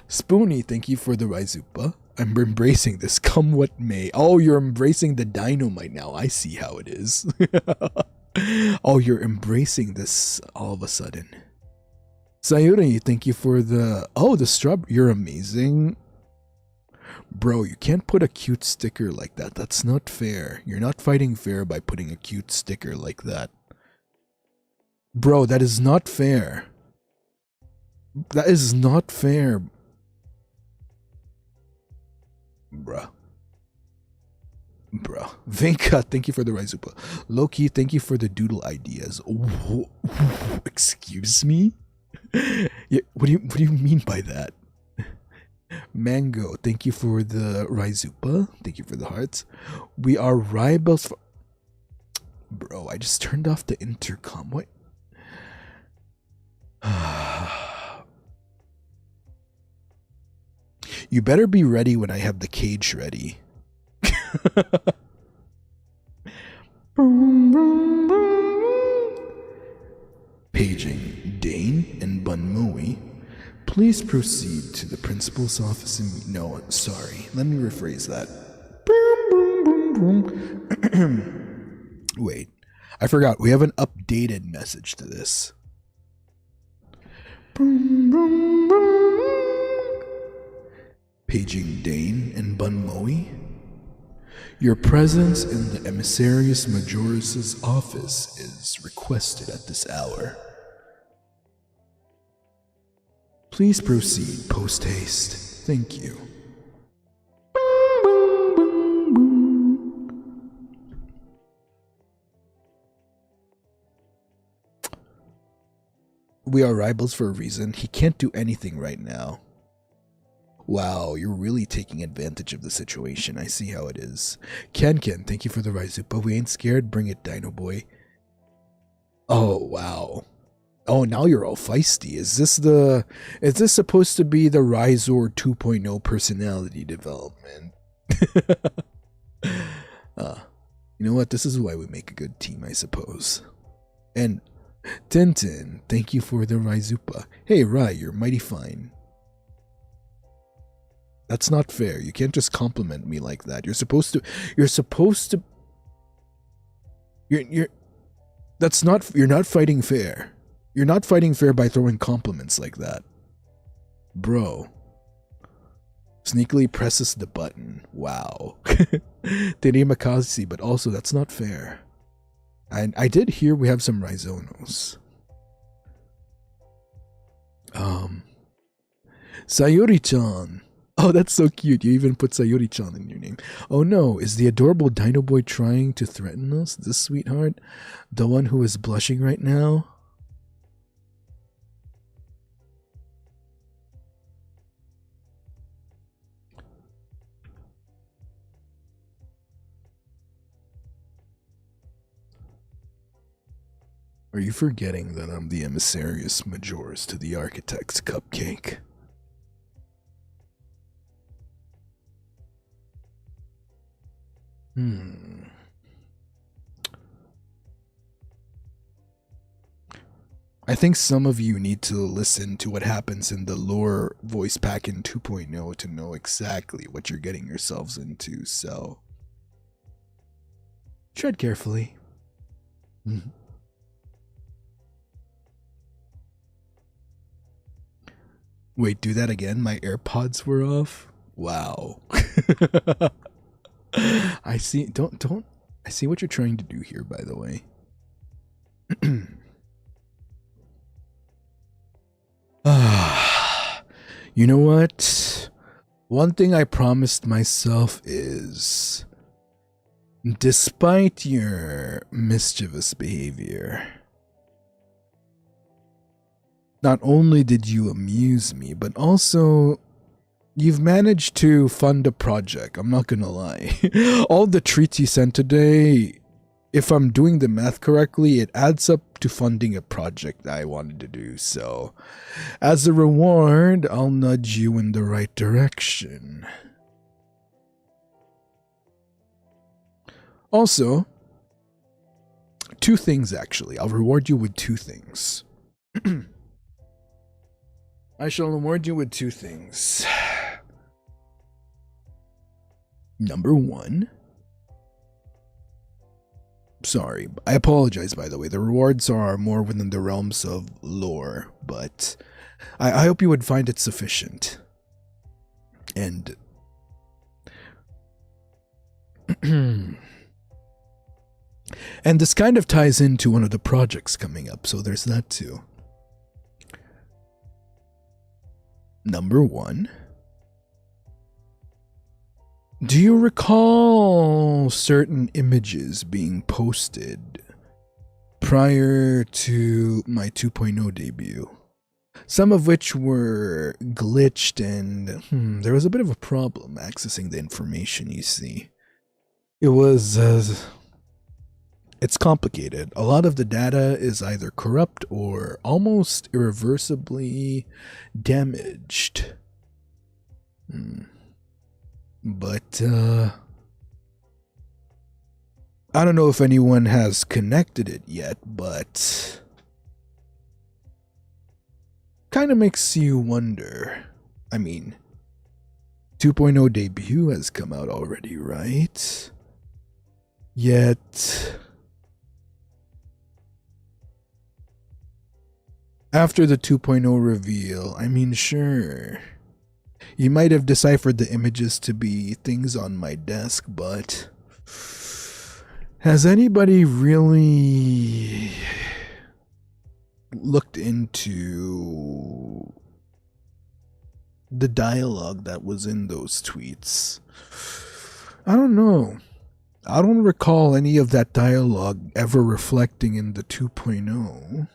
Spoonie, thank you for the Raizupa. I'm embracing this, come what may. Oh, you're embracing the dynamite now. I see how it is. Oh, you're embracing this all of a sudden. Sayuri, thank you for the... Oh, the strawberry. You're amazing. Bro, you can't put a cute sticker like that. That's not fair. You're not fighting fair by putting a cute sticker like that. Bro, that is not fair. That is not fair. Bruh. Vinka, thank you for the Raizupa. Loki, thank you for the doodle ideas. Excuse me? Yeah, what do you mean by that? Mango, thank you for the Raizupa. Thank you for the hearts. We are rivals for... Bro, I just turned off the intercom. What? You better be ready when I have the cage ready. Paging Dane and Bunmoe. Please proceed to the principal's office and... No, sorry. Let me rephrase that. Wait. I forgot. We have an updated message to this. Paging Dane and Bunmoe. Your presence in the Emissarius Majoris' office is requested at this hour. Please proceed post haste. Thank you. We are rivals for a reason. He can't do anything right now. Wow, you're really taking advantage of the situation. I see how it is. Ken, thank you for the Raizupa. We ain't scared. Bring it, Dinoboi. Oh, wow. Oh, now you're all feisty. Is this supposed to be the Ryzor 2.0 personality development? You know what? This is why we make a good team, I suppose. And Tintin, thank you for the Raizupa. Hey, Rai, you're mighty fine. That's not fair. You can't just compliment me like that. You're supposed to you're not fighting fair. You're not fighting fair by throwing compliments like that. Bro. Sneakily presses the button. Wow. Terimakazi, but also that's not fair. And I did hear we have some Rhizonos. Sayori-chan. Oh, that's so cute. You even put Sayori-chan in your name. Oh no, is the adorable Dinoboi trying to threaten us? This sweetheart? The one who is blushing right now? Are you forgetting that I'm the emissarius majoris to the architect's cupcake? I think some of you need to listen to what happens in the lore voice pack in 2.0 to know exactly what you're getting yourselves into, so tread carefully. Wait, do that again? My AirPods were off? Wow. I see. Don't. I see what you're trying to do here, by the way. You know what? One thing I promised myself is, despite your mischievous behavior, not only did you amuse me, but also you've managed to fund a project. I'm not gonna lie. All the treats you sent today, if I'm doing the math correctly, it adds up to funding a project I wanted to do. So, as a reward, I'll nudge you in the right direction. Also, two things actually. I'll reward you with two things. I shall reward you with two things. Number one. Sorry, I apologize, by the way. The rewards are more within the realms of lore, but I hope you would find it sufficient. And and this kind of ties into one of the projects coming up, so there's that too. Number one. Do you recall certain images being posted prior to my 2.0 debut? Some of which were glitched and there was a bit of a problem accessing the information, you see. It was, it's complicated. A lot of the data is either corrupt or almost irreversibly damaged. But, I don't know if anyone has connected it yet, but kind of makes you wonder. I mean, 2.0 debut has come out already, right? Yet, after the 2.0 reveal, I mean, sure, you might have deciphered the images to be things on my desk, but has anybody really looked into the dialogue that was in those tweets. I don't know. I don't recall any of that dialogue ever reflecting in the 2.0.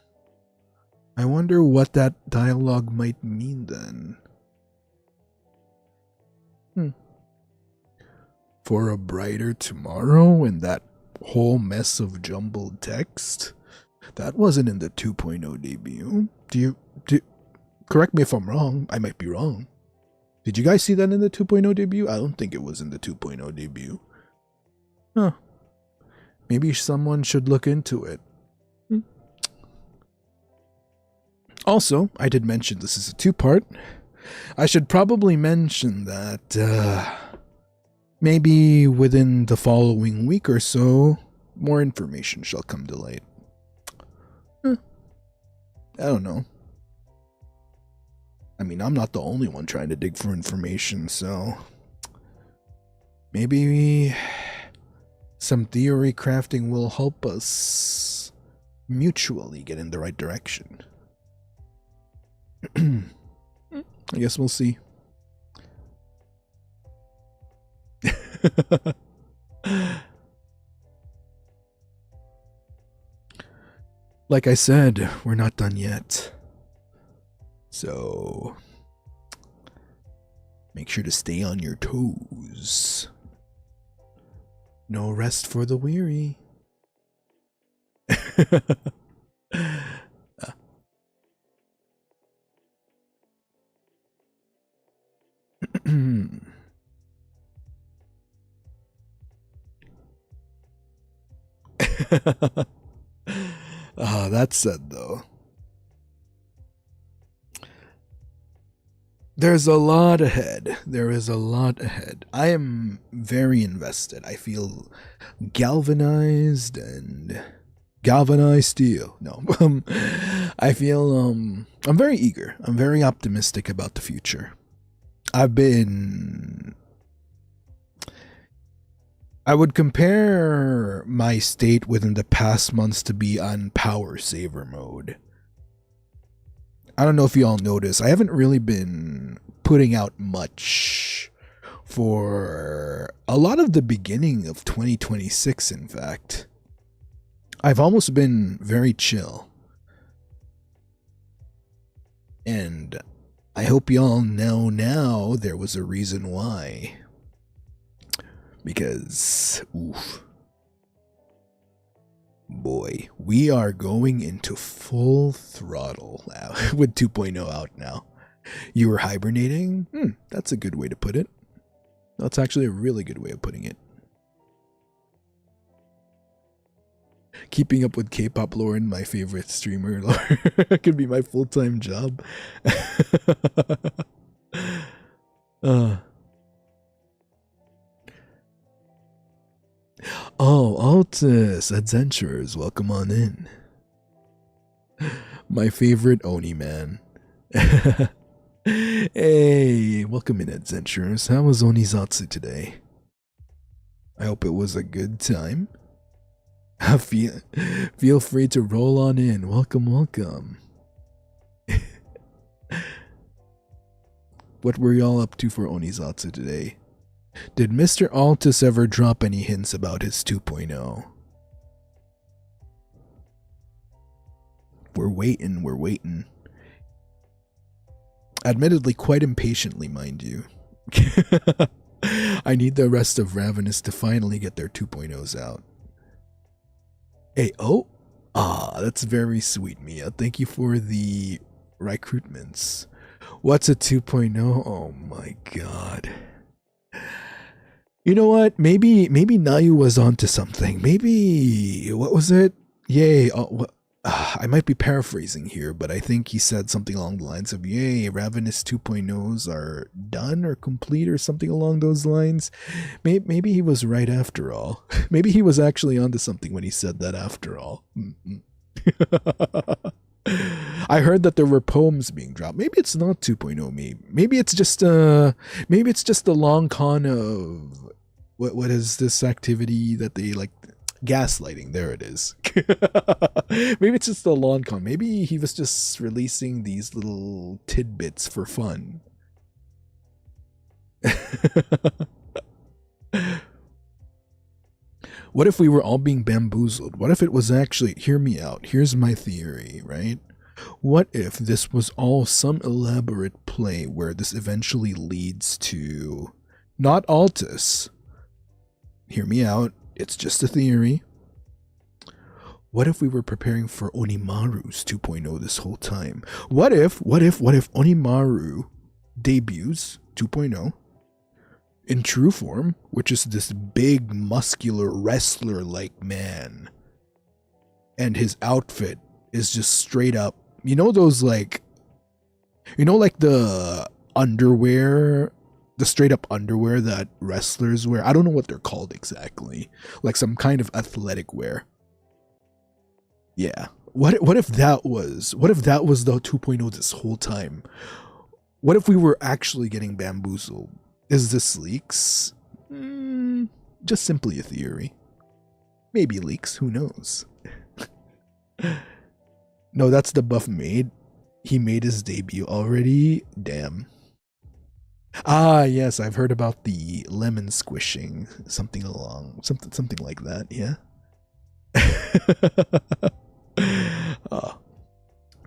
I wonder what that dialogue might mean then. For a brighter tomorrow and that whole mess of jumbled text? That wasn't in the 2.0 debut. Correct me if I'm wrong. I might be wrong. Did you guys see that in the 2.0 debut? I don't think it was in the 2.0 debut. Huh. Maybe someone should look into it. Also, I did mention this is a two-part. I should probably mention that maybe within the following week or so, more information shall come to light. I don't know. I mean, I'm not the only one trying to dig for information, so maybe some theory crafting will help us mutually get in the right direction. I guess we'll see. Like I said, we're not done yet. So make sure to stay on your toes. No rest for the weary. That said, though, there's a lot ahead. There is a lot ahead. I am very invested. I feel galvanized and galvanized steel. No, I feel I'm very eager. I'm very optimistic about the future. I would compare my state within the past months to be on power saver mode. I don't know if you all notice, I haven't really been putting out much for a lot of the beginning of 2026, in fact. I've almost been very chill. And I hope y'all know now there was a reason why. Because, oof. Boy, we are going into full throttle with 2.0 out now. You were hibernating? That's a good way to put it. That's actually a really good way of putting it. Keeping up with K-pop Lauren, my favorite streamer, could be my full-time job. Oh, Altus Adventurers, welcome on in. My favorite Oni man. Hey, welcome in, Adventurers. How was Onizatsu today? I hope it was a good time. Feel free to roll on in. Welcome, welcome. What were y'all up to for Onizatsu today? Did Mr. Altus ever drop any hints about his 2.0? We're waiting. Admittedly, quite impatiently, mind you. I need the rest of Ravenous to finally get their 2.0s out. Hey, that's very sweet, Mia. Thank you for the recruitments. What's a 2.0? Oh my god. You know what? Maybe Nayu was onto something. Maybe, what was it? Yay. I might be paraphrasing here, but I think he said something along the lines of, yay, Ravenous 2.0s are done or complete or something along those lines. Maybe he was right after all. Maybe he was actually onto something when he said that after all. I heard that there were poems being dropped. Maybe it's not 2.0. Maybe it's just a long con of what is this activity that they like, gaslighting. There it is. Maybe it's just a long con. Maybe he was just releasing these little tidbits for fun. What if we were all being bamboozled? What if it was actually, hear me out, here's my theory, right? What if this was all some elaborate play where this eventually leads to not Altus? Hear me out, it's just a theory. What if we were preparing for Onimaru's 2.0 this whole time? What if Onimaru debuts 2.0 in true form, which is this big, muscular, wrestler-like man, and his outfit is just straight up, like the underwear, the straight up underwear that wrestlers wear. I don't know what they're called exactly, like some kind of athletic wear. Yeah. What if that was the 2.0 this whole time? What if we were actually getting bamboozled? Is this leaks? Just simply a theory. Maybe leaks, who knows? No, that's the buff maid. He made his debut already? Damn. Ah, yes, I've heard about the lemon squishing. Something like that, yeah?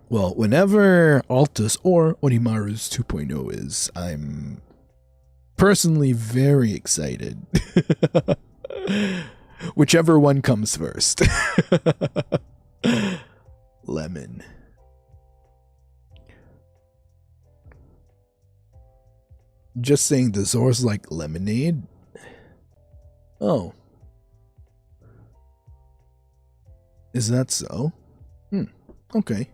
Well, whenever Altus or Onimaru's 2.0 is, I'm personally very excited. Whichever one comes first. Lemon. Just saying the Zor's like lemonade? Oh. Is that so? Okay.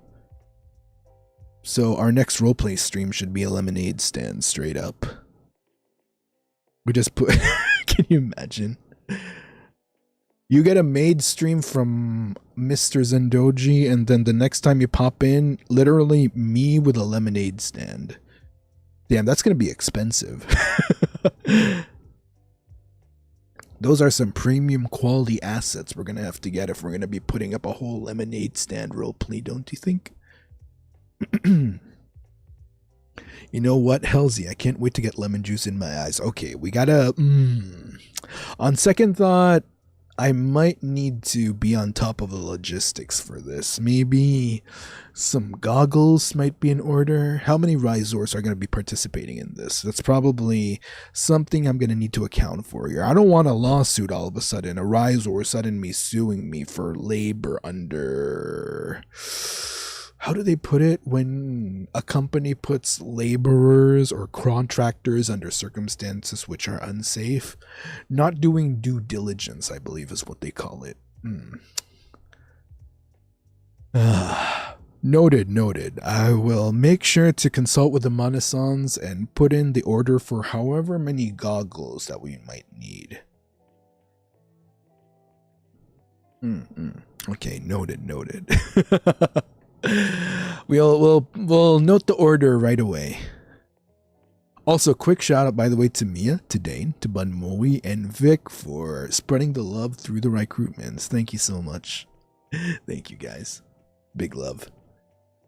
So our next roleplay stream should be a lemonade stand, straight up. We just put... Can you imagine? You get a maid stream from Mr. Zendoji, and then the next time you pop in, literally me with a lemonade stand. Damn, that's gonna be expensive. Those are some premium quality assets we're gonna have to get if we're gonna be putting up a whole lemonade stand roleplay, don't you think? You know what, Halsey, I can't wait to get lemon juice in my eyes. Okay, we gotta... On second thought, I might need to be on top of the logistics for this. Maybe some goggles might be in order. How many Rhizors are going to be participating in this? That's probably something I'm going to need to account for here. I don't want a lawsuit all of a sudden. A Rhizor suddenly suing me for labor under... How do they put it when a company puts laborers or contractors under circumstances which are unsafe? Not doing due diligence, I believe is what they call it. Noted. I will make sure to consult with the Manasans and put in the order for however many goggles that we might need. Okay, noted. We'll note the order right away. Also, quick shout out, by the way, to Mia, to Dane, to Bunmoe, and Vic for spreading the love through the recruitments. Thank you so much. Thank you, guys. Big love.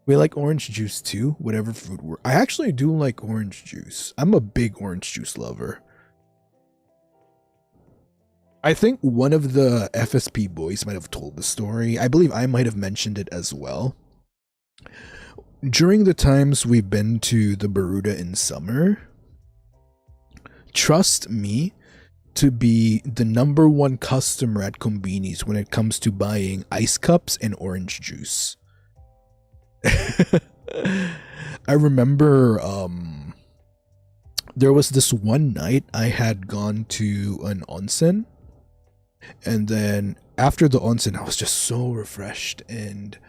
We like orange juice too, whatever food we're... I actually do like orange juice. I'm a big orange juice lover. I think one of the FSP boys might have told the story. I believe I might have mentioned it as well. During the times we've been to the Baruda in summer, trust me to be the #1 customer at Combini's when it comes to buying ice cups and orange juice. I remember there was this one night I had gone to an onsen, and then after the onsen I was just so refreshed, and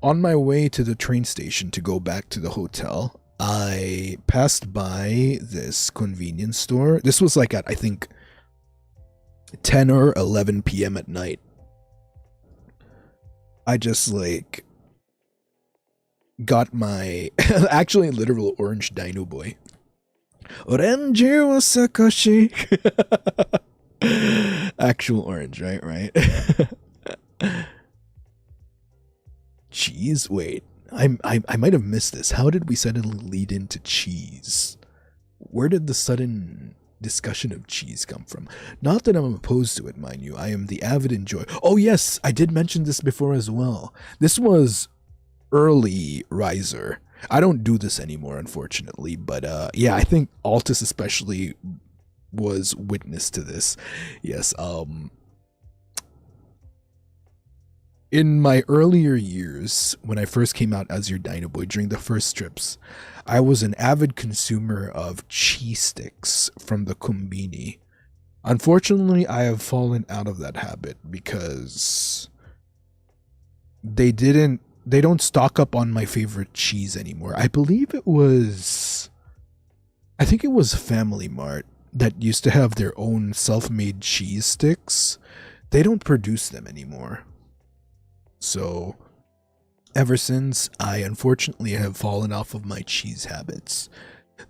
on my way to the train station to go back to the hotel, I passed by this convenience store. This was like at, I think, 10 or 11 p.m. at night. I just like got my actually literal orange Dinoboi. Orange wasakashi. Actual orange, right? Cheese? Wait, I might have missed this. How did we suddenly lead into cheese? Where did the sudden discussion of cheese come from? Not that I'm opposed to it, mind you. I am the avid enjoyer. Oh yes, I did mention this before as well. This was early Riser. I don't do this anymore, unfortunately, but yeah, I think Altus especially was witness to this. Yes, in my earlier years, when I first came out as your Dinoboi during the first strips, I was an avid consumer of cheese sticks from the Kumbini. Unfortunately, I have fallen out of that habit because they don't stock up on my favorite cheese anymore. I think it was Family Mart that used to have their own self-made cheese sticks. They don't produce them anymore. So, ever since, I unfortunately have fallen off of my cheese habits.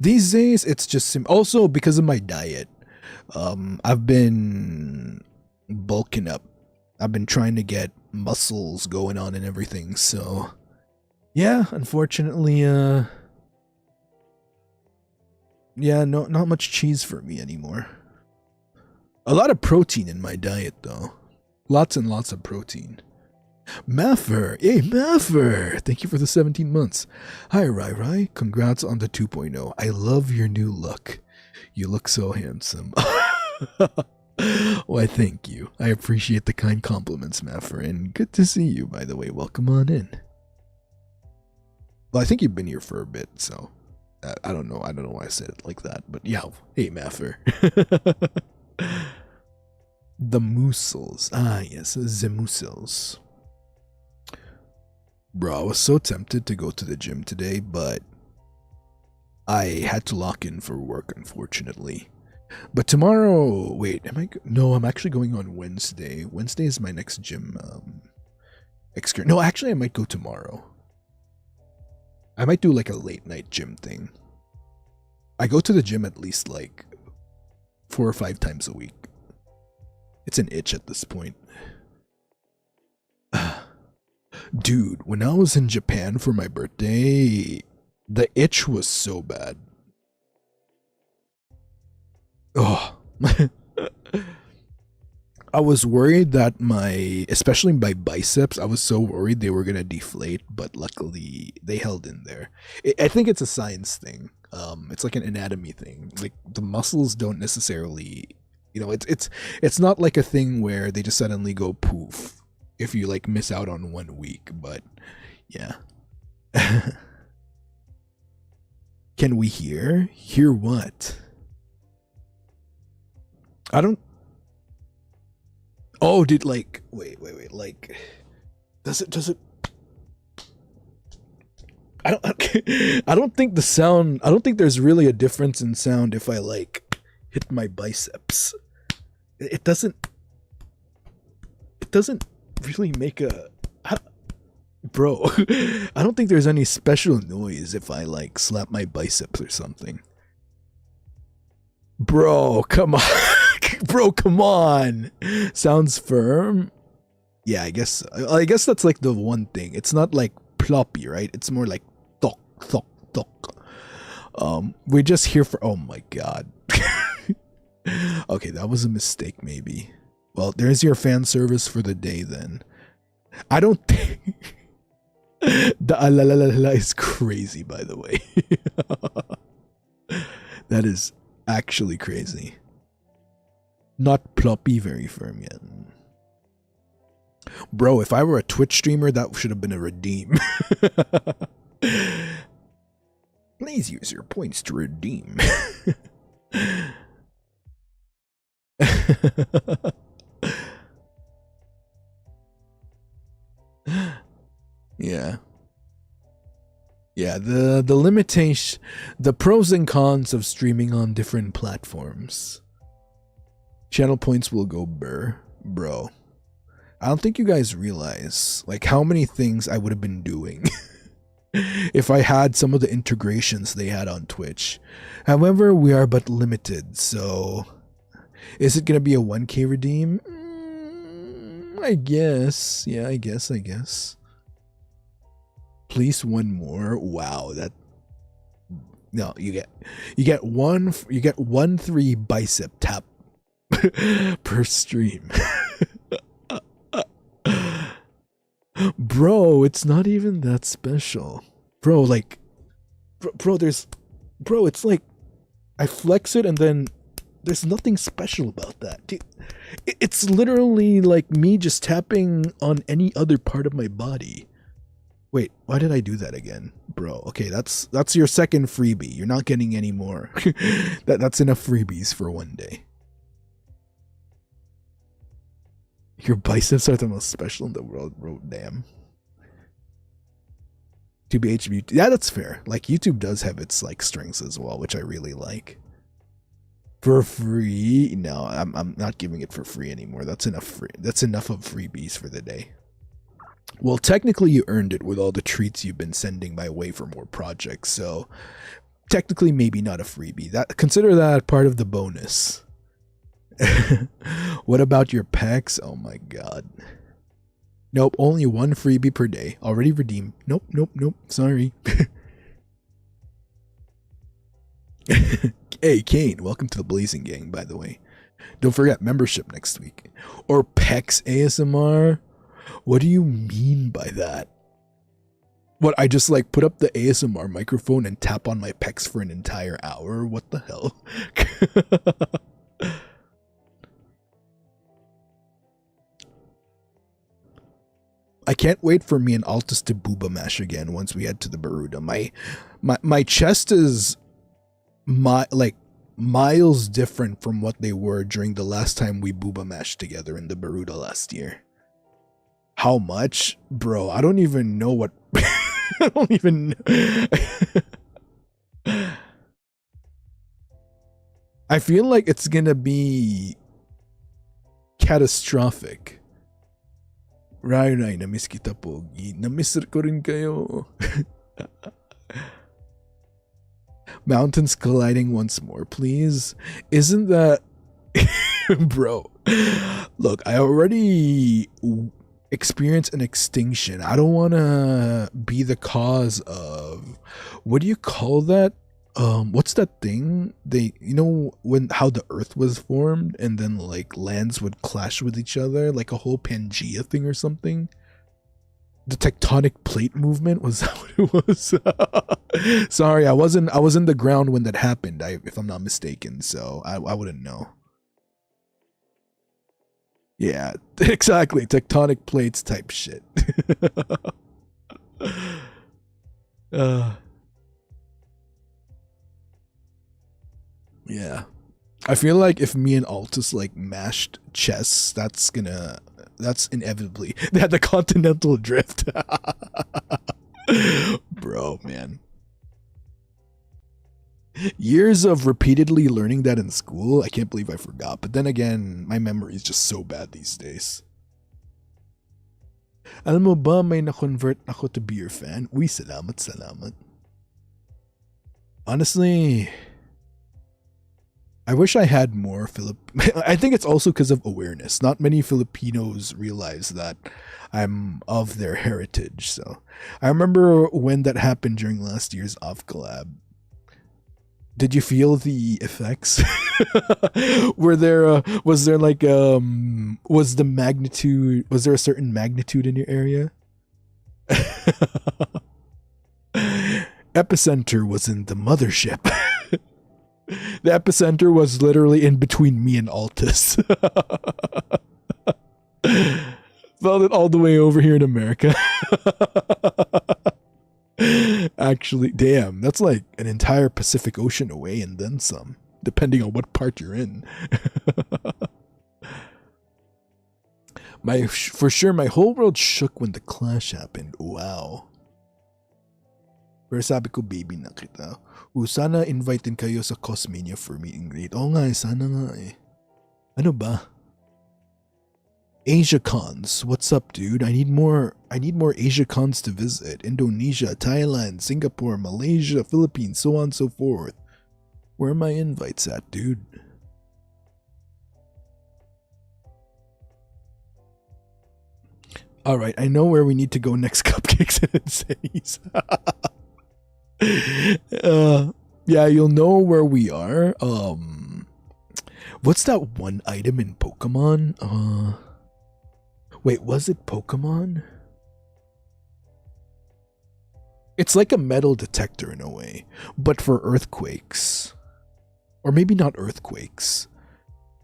These days, it's just also because of my diet. I've been bulking up. I've been trying to get muscles going on and everything. So, yeah, unfortunately, yeah, no, not much cheese for me anymore. A lot of protein in my diet, though. Lots and lots of protein. Maffer! Hey, Maffer! Thank you for the 17 months. Hi, Rai. Congrats on the 2.0. I love your new look. You look so handsome. Why, thank you. I appreciate the kind compliments, Maffer, and good to see you, by the way. Welcome on in. Well, I think you've been here for a bit, so I don't know. I don't know why I said it like that, but yeah. Hey, Maffer. The Moosels. Ah, yes, the Moosels. Bro, I was so tempted to go to the gym today, but I had to lock in for work, unfortunately. But tomorrow, wait, no, I'm actually going on Wednesday. Wednesday is my next gym excursion. No, actually, I might go tomorrow. I might do like a late night gym thing. I go to the gym at least like 4 or 5 times a week. It's an itch at this point. Dude, when I was in Japan for my birthday, the itch was so bad. Oh. I was worried that especially my biceps, I was so worried they were going to deflate, but luckily they held in there. I think it's a science thing. It's like an anatomy thing. Like the muscles don't necessarily, it's not like a thing where they just suddenly go poof if you like miss out on 1 week, but yeah. Can we hear? Hear what? I don't. Oh, did like wait, like does it I don't think the sound, I don't think there's really a difference in sound if I like hit my biceps. It doesn't really make bro. I don't think there's any special noise if I like slap my biceps or something. Bro, come on. Bro, come on. Sounds firm. Yeah, I guess that's like the one thing. It's not like ploppy, right? It's more like tok tok tok. We're just here for, oh my god. Okay, that was a mistake maybe. Well, there's your fan service for the day then. I don't think the la is crazy, by the way. That is actually crazy. Not ploppy, very firm yet. Bro, if I were a Twitch streamer, that should have been a redeem. Please use your points to redeem. Yeah. Yeah, the limitation, the pros and cons of streaming on different platforms. Channel points will go bro. I don't think you guys realize like how many things I would have been doing if I had some of the integrations they had on Twitch. However, we are but limited, so is it gonna be a 1K redeem? I guess. Yeah, I guess. Please one more. Wow, that No, you get one 3 bicep tap per stream. Bro, it's not even that special. Bro, like it's like I flex it and then there's nothing special about that. Dude, it's literally like me just tapping on any other part of my body. Wait, why did I do that again? Bro, okay, that's your second freebie. You're not getting any more. That's enough freebies for one day. Your biceps are the most special in the world, bro. Damn. TBH, yeah, that's fair. Like YouTube does have its like strengths as well, which I really like. For free? No, I'm not giving it for free anymore. That's enough of freebies for the day. Well, technically you earned it with all the treats you've been sending my way for more projects, so technically maybe not a freebie. Consider that part of the bonus. What about your packs? Oh my god. Nope, only one freebie per day. Already redeemed. Nope. Sorry. Hey, Kane, welcome to the Blazing Gang, by the way. Don't forget membership next week. Or Pecs ASMR? What do you mean by that? What, I just like put up the ASMR microphone and tap on my pecs for an entire hour? What the hell? I can't wait for me and Altus to booba mash again once we head to the Baruda. My chest is miles different from what they were during the last time we booba mashed together in the Baruda last year. How much? Bro, I don't even know what... I don't even know. I feel like it's gonna be catastrophic. Rai, namiss kita pogi. Namiss ko rin kayo. Mountains colliding once more, please. Isn't that... Bro, look, I already experienced an extinction. I don't want to be the cause of... What do you call that? What's that thing? How the earth was formed and then like lands would clash with each other, like a whole Pangea thing or something? The tectonic plate movement, was that what it was? Sorry, I was in the ground when that happened, if I'm not mistaken, so I wouldn't know. Yeah, exactly, tectonic plates type shit. Yeah, I feel like if me and Altus like mashed chess, that's inevitably the continental drift. Bro, man. Years of repeatedly learning that in school, I can't believe I forgot. But then again, my memory is just so bad these days. Alam mo ba, may na-convert ako to be your fan? Uy, salamat. Honestly, I wish I had more I think it's also because of awareness. Not many Filipinos realize that I'm of their heritage. So I remember when that happened during last year's off collab. Did you feel the effects? Was there a certain magnitude in your area? Epicenter was in the mothership. The epicenter was literally in between me and Altus. Felt it all the way over here in America. Actually, damn, that's like an entire Pacific Ocean away and then some, depending on what part you're in. For sure, my whole world shook when the clash happened. Wow. Pero sabi ko, baby na kita. Sana invitein kayo sa Cosmania for meet and greet. Oo nga, sana nga eh. Ano ba? Asia cons. What's up, dude? I need more Asia cons to visit. Indonesia, Thailand, Singapore, Malaysia, Philippines, so on and so forth. Where are my invites at, dude? Alright, I know where we need to go next, Cupcakes and Cities. Yeah, Yeah, you'll know where we are. What's that one item in Pokemon? Wait, was it Pokemon? It's like a metal detector in a way, but for earthquakes. Or maybe not earthquakes.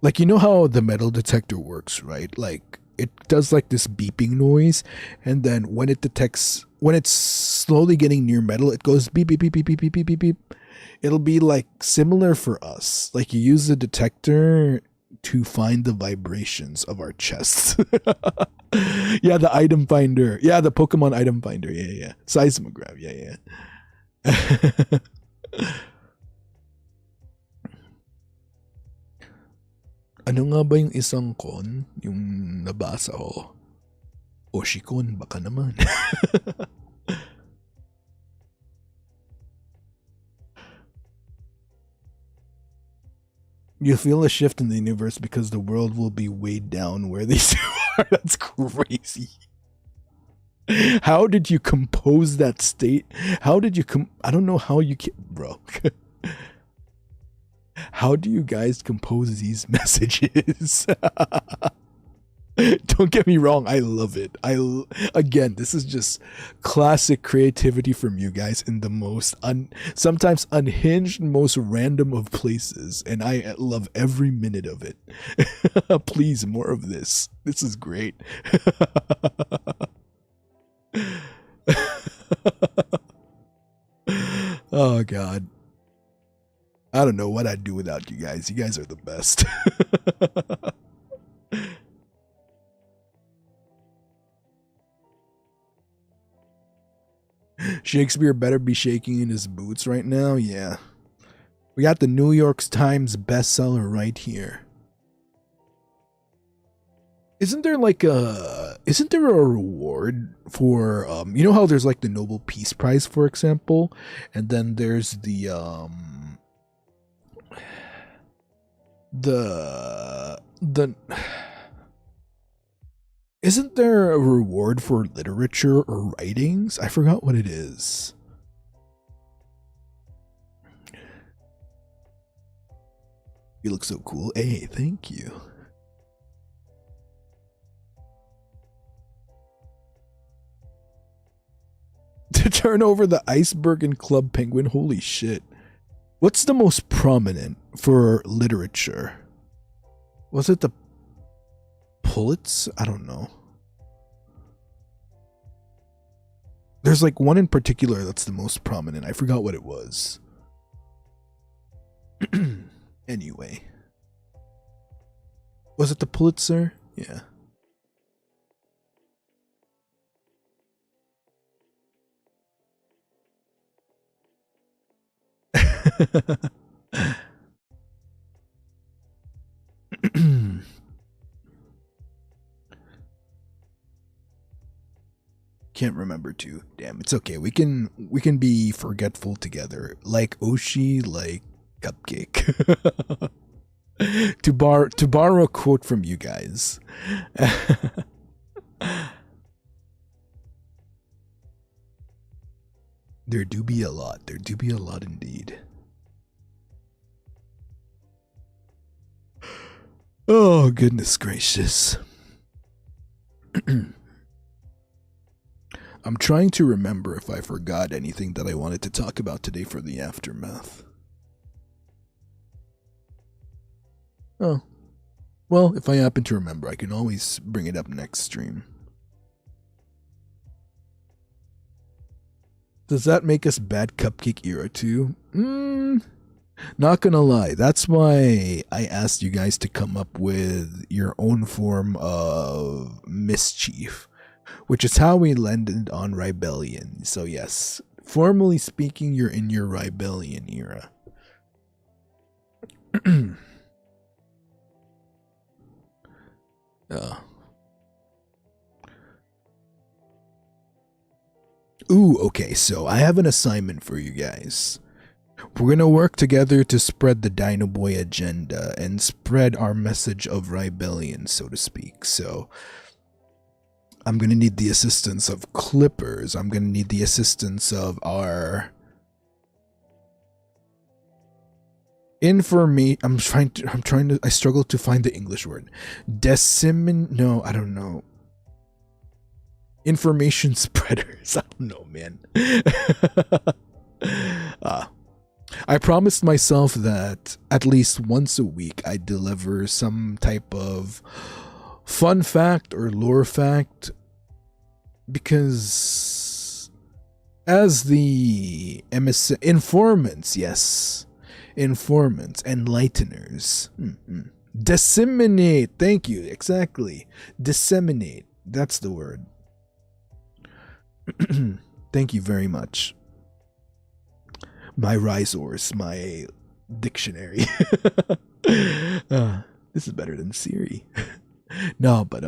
Like, you know how the metal detector works, right? Like, it does like this beeping noise, and then when it detects, when it's slowly getting near metal, it goes beep, beep, beep, beep, beep, beep, beep, beep, beep. It'll be like similar for us. Like, you use the detector to find the vibrations of our chests. Yeah, the item finder. Yeah, the Pokemon item finder. Yeah, yeah. Seismograph. Yeah, yeah. Ano nga ba yung isang con? Yung nabasa ko. Oshikon, baka naman. You feel a shift in the universe because the world will be weighed down where these two are. That's crazy. How did you compose that state? How did you I don't know how you can, bro. How do you guys compose these messages? Don't get me wrong, I love it. Again, this is just classic creativity from you guys in the most sometimes unhinged, most random of places, and I love every minute of it. Please, more of this. This is great. Oh god. I don't know what I'd do without you guys. You guys are the best. Shakespeare better be shaking in his boots right now. Yeah. We got the New York Times bestseller right here. Isn't there a reward for you know how there's like the Nobel Peace Prize, for example, and then there's the isn't there a reward for literature or writings? I forgot what it is. You look so cool. Hey, thank you. To turn over the iceberg in Club Penguin. Holy shit. What's the most prominent for literature? Was it the Pulitzer? I don't know. There's like one in particular that's the most prominent. I forgot what it was. Anyway. Was it the Pulitzer? Yeah. Can't remember too. Damn, it's okay. We can be forgetful together. Like Oshi, like Cupcake. to borrow a quote from you guys. There do be a lot. There do be a lot indeed. Oh, goodness gracious. I'm trying to remember if I forgot anything that I wanted to talk about today for the aftermath. Oh. Well, if I happen to remember, I can always bring it up next stream. Does that make us bad Cupcake era too? Not gonna lie, that's why I asked you guys to come up with your own form of mischief, which is how we landed on Rebellion. So yes, formally speaking, you're in your Rebellion era. Ooh, okay, so I have an assignment for you guys. We're gonna work together to spread the Dinoboi agenda and spread our message of rebellion, so to speak. So I'm gonna need the assistance of Clippers. I'm gonna need the assistance of our I struggle to find the English word. No, I don't know. Information spreaders. I don't know, man. I promised myself that at least once a week I deliver some type of fun fact or lore fact, because as the informants, yes, informants, enlighteners, disseminate. Thank you, exactly. Disseminate. That's the word. Thank you very much. My Risors, my dictionary. This is better than Siri. No, but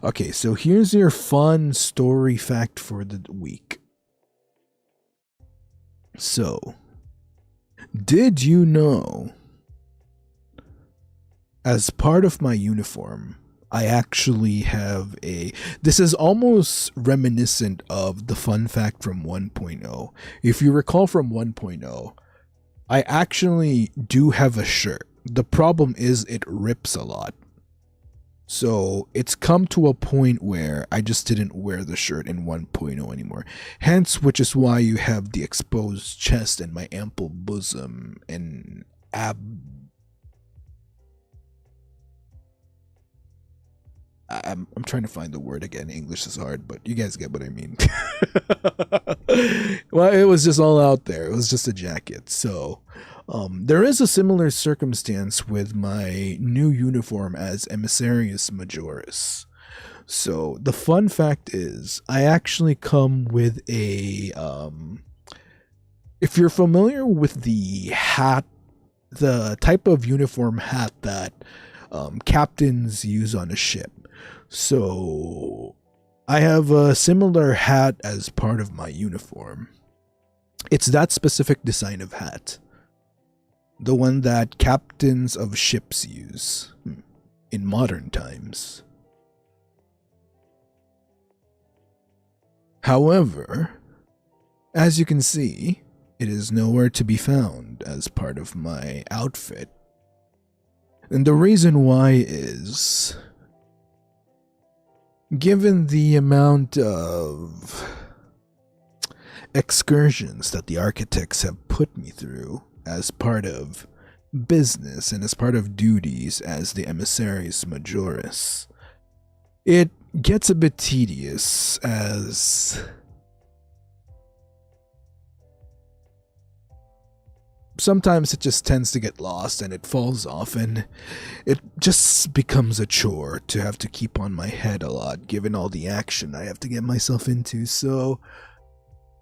okay, so here's your fun story fact for the week. So, did you know, as part of my uniform, I actually have this is almost reminiscent of the fun fact from 1.0. If you recall from 1.0, I actually do have a shirt. The problem is it rips a lot. So it's come to a point where I just didn't wear the shirt in 1.0 anymore. Hence, which is why you have the exposed chest and my ample bosom and I'm trying to find the word again. English is hard, but you guys get what I mean. Well, it was just all out there. It was just a jacket. So there is a similar circumstance with my new uniform as Emissarius Majoris. So the fun fact is I actually come with a if you're familiar with the hat, the type of uniform hat that captains use on a ship. So I have a similar hat as part of my uniform. It's that specific design of hat. The one that captains of ships use in modern times. However, as you can see, it is nowhere to be found as part of my outfit. And the reason why is, given the amount of excursions that the architects have put me through as part of business and as part of duties as the Emissarius Majoris, it gets a bit tedious as sometimes it just tends to get lost and it falls off, and it just becomes a chore to have to keep on my head a lot given all the action I have to get myself into. So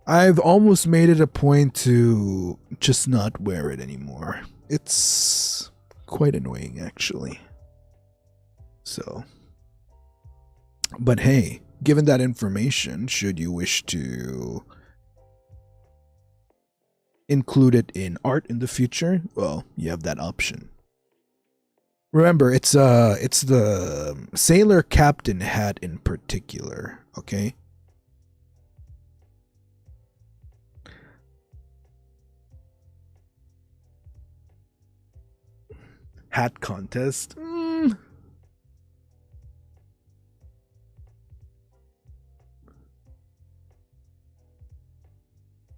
I've almost made it a point to just not wear it anymore. It's quite annoying, actually. So, but hey, given that information, should you wish to include it in art in the future, well, you have that option. Remember, it's the sailor captain hat in particular, okay? Hat contest?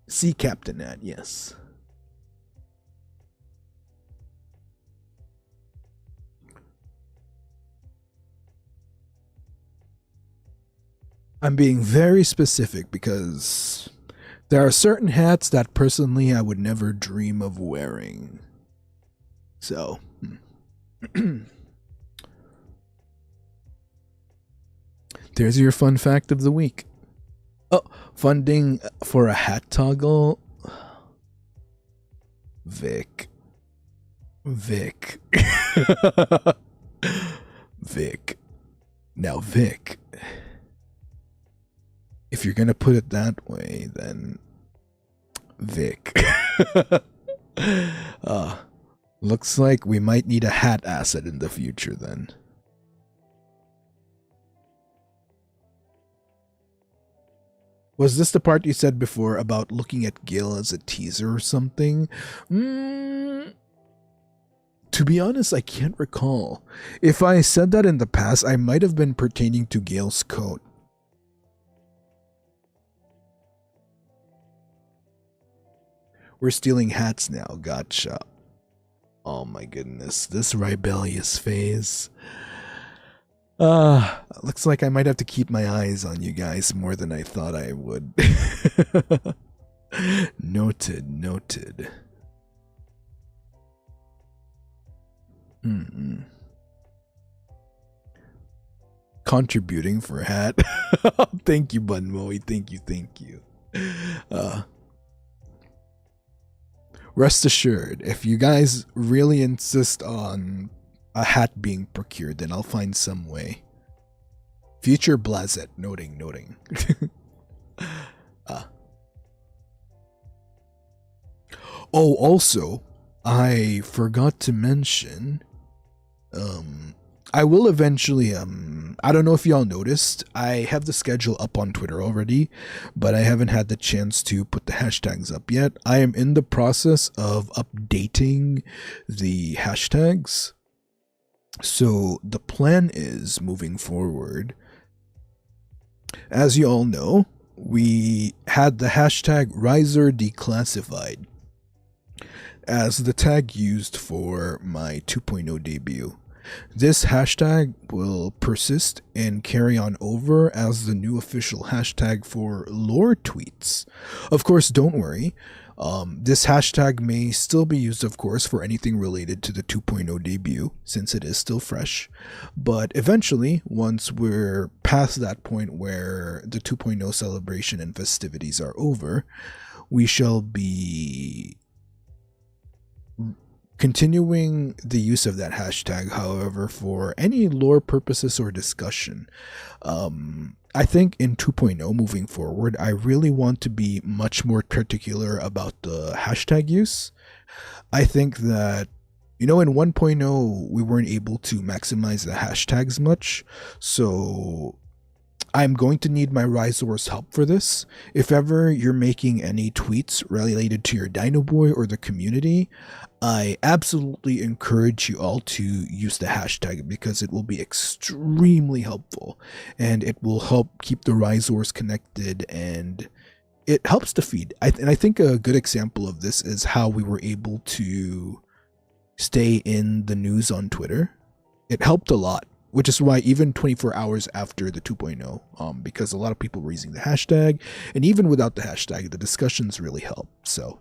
Sea captain hat, yes. I'm being very specific because there are certain hats that personally I would never dream of wearing. So, there's your fun fact of the week. Oh, funding for a hat toggle? Vic. Vic. Now, Vic, if you're gonna put it that way, then Vic. Looks like we might need a hat asset in the future then. Was this the part you said before about looking at Gil as a teaser or something? To be honest, I can't recall. If I said that in the past, I might have been pertaining to Gale's coat. We're stealing hats now, gotcha. Oh my goodness, this rebellious phase. Looks like I might have to keep my eyes on you guys more than I thought I would. Noted, noted. Contributing for hat. Thank you, Bunmoe. Thank you. Rest assured, if you guys really insist on a hat being procured, then I'll find some way. Future Blazet, noting. Oh, also, I forgot to mention, I will eventually, I don't know if y'all noticed, I have the schedule up on Twitter already, but I haven't had the chance to put the hashtags up yet. I am in the process of updating the hashtags. So the plan is, moving forward, as you all know, we had the hashtag Riser Declassified as the tag used for my 2.0 debut. This hashtag will persist and carry on over as the new official hashtag for lore tweets. Of course, don't worry. This hashtag may still be used, of course, for anything related to the 2.0 debut, since it is still fresh. But eventually, once we're past that point where the 2.0 celebration and festivities are over, we shall be continuing the use of that hashtag. However, for any lore purposes or discussion, I think in 2.0 moving forward, I really want to be much more particular about the hashtag use. I think that, in 1.0, we weren't able to maximize the hashtags much, so I'm going to need my Risor's help for this. If ever you're making any tweets related to your Dinoboi or the community, I absolutely encourage you all to use the hashtag because it will be extremely helpful and it will help keep the Risors connected and it helps the feed. And I think a good example of this is how we were able to stay in the news on Twitter. It helped a lot. Which is why even 24 hours after the 2.0, because a lot of people were using the hashtag, and even without the hashtag, the discussions really help. So,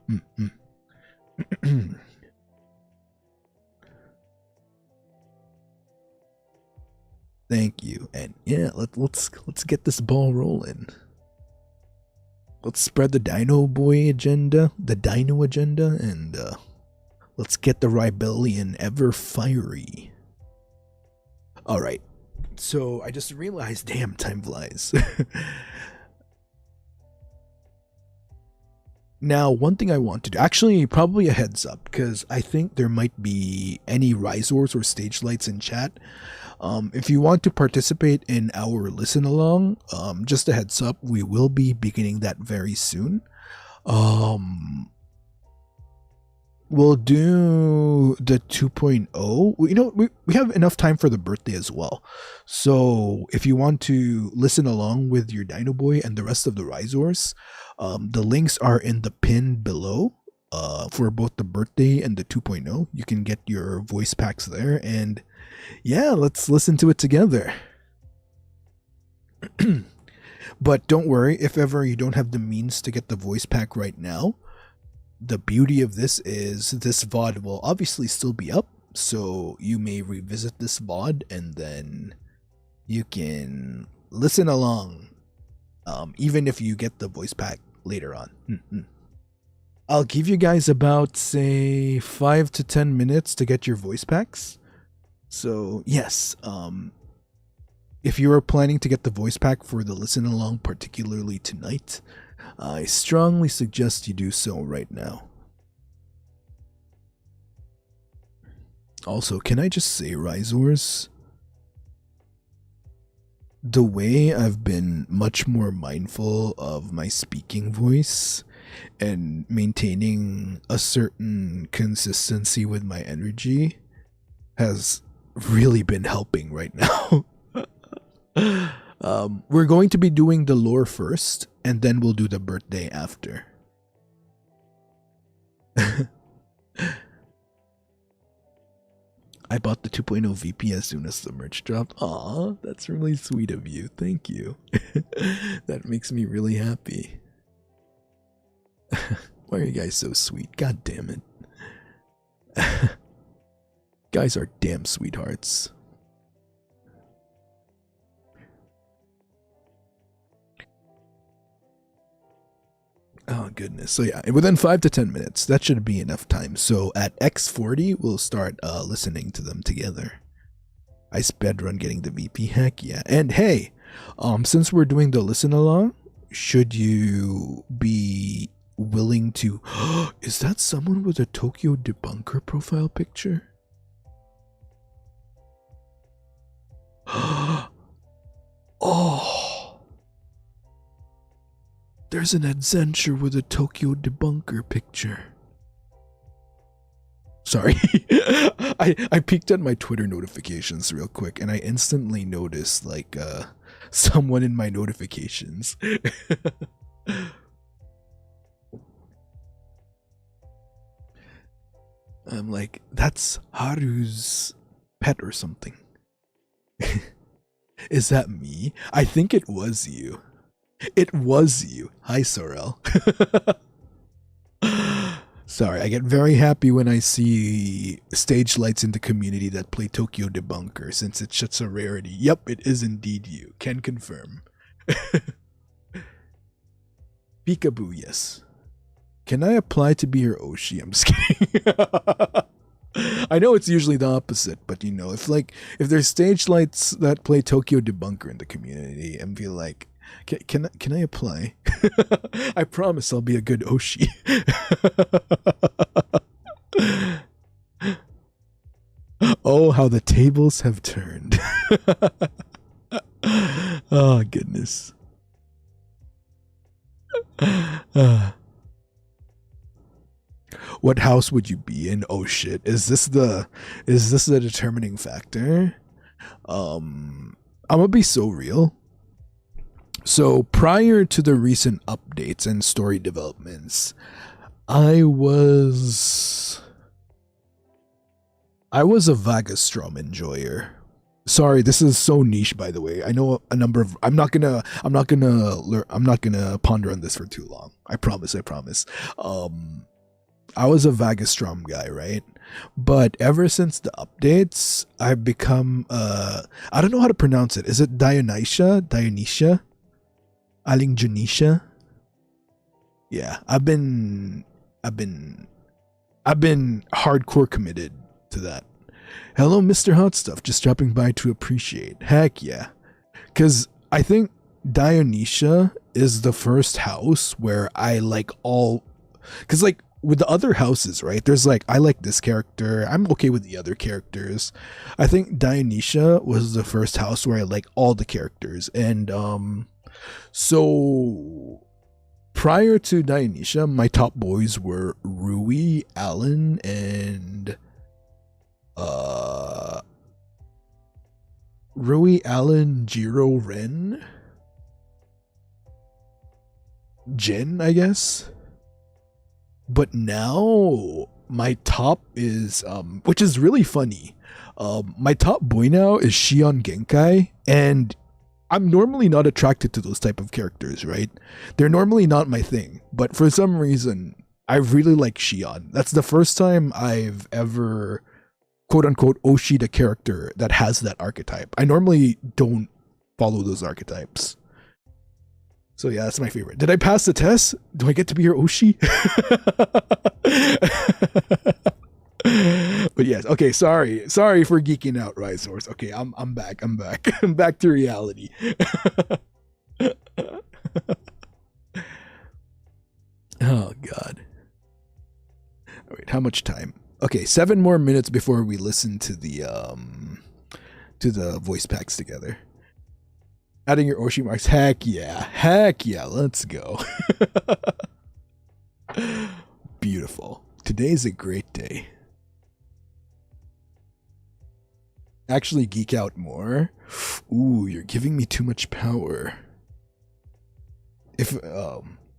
thank you, and yeah, let's get this ball rolling. Let's spread the Dinoboi agenda, the Dino agenda, and let's get the rebellion ever fiery. Alright, so I just realized, damn, time flies. Now, one thing I want to do, actually, probably a heads up, because I think there might be any Risors or stage lights in chat. If you want to participate in our listen along, just a heads up, we will be beginning that very soon. We'll do the 2.0. We have enough time for the birthday as well. So if you want to listen along with your Dinoboi and the rest of the Risors, the links are in the pin below for both the birthday and the 2.0. You can get your voice packs there. And yeah, let's listen to it together. But don't worry, if ever you don't have the means to get the voice pack right now, the beauty of this is this VOD will obviously still be up, so you may revisit this VOD and then you can listen along, even if you get the voice pack later on. I'll give you guys about, say, 5 to 10 minutes to get your voice packs. So, yes, if you are planning to get the voice pack for the listen along, particularly tonight, I strongly suggest you do so right now. Also, can I just say, Risors, the way I've been much more mindful of my speaking voice and maintaining a certain consistency with my energy has really been helping right now. We're going to be doing the lore first, and then we'll do the birthday after. I bought the 2.0 VP as soon as the merch dropped. Aw, that's really sweet of you. Thank you. That makes me really happy. Why are you guys so sweet? God damn it. Guys are damn sweethearts. Oh goodness. So yeah, within 5 to 10 minutes, that should be enough time. So at X40, we'll start listening to them together. I sped run getting the VP. Heck yeah. And hey, since we're doing the listen along, should you be willing to is that someone with a Tokyo debunker profile picture? Oh, there's an adventure with a Tokyo debunker picture. Sorry. I peeked at my Twitter notifications real quick and I instantly noticed like someone in my notifications. I'm like, that's Haru's pet or something. Is that me? I think it was you. It was you. Hi, Sorel. Sorry, I get very happy when I see stage lights in the community that play Tokyo Debunker, since it's such a rarity. Yep, it is indeed you. Can confirm. Peekaboo, yes. Can I apply to be your Oshi? I'm just kidding. I know it's usually the opposite, but you know, if there's stage lights that play Tokyo Debunker in the community, and feel like, can I apply? I promise I'll be a good Oshi. Oh, how the tables have turned. Oh goodness. What house would you be in? Oh shit. Is this the determining factor? I'm gonna be so real. So prior to the recent updates and story developments, I was a Vagastrom enjoyer. Sorry, this is so niche, by the way. I know a number of. I'm not gonna ponder on this for too long. I promise. I was a Vagastrom guy, right? But ever since the updates, I've become I don't know how to pronounce it. Is it Dionysia? Aling Janisha? Yeah, I've been hardcore committed to that. Hello, Mr. Hot Stuff, just dropping by to appreciate. Heck yeah. Cause I think Dionysia is the first house where I like all, cause like with the other houses, right? There's like, I like this character. I'm okay with the other characters. I think Dionysia was the first house where I like all the characters. And so prior to Dionysia, my top boys were Rui, Alan, and Rui, Alan, Jiro, Ren, Jin, I guess. But now my top is which is really funny. My top boy now is Shion Genkai, and I'm normally not attracted to those type of characters, right? They're normally not my thing, but for some reason I really like Shion. That's the first time I've ever quote unquote Oshi'd a character that has that archetype. I normally don't follow those archetypes. So yeah, that's my favorite. Did I pass the test? Do I get to be your Oshi? But yes, okay, sorry for geeking out, Risors. Okay, I'm back. I'm back to reality. Oh god. Wait, how much time? Okay, 7 more minutes before we listen to the voice packs together. Adding your Oshi marks. Heck yeah, let's go. Beautiful. Today's a great day. Actually geek out more? Ooh, you're giving me too much power. If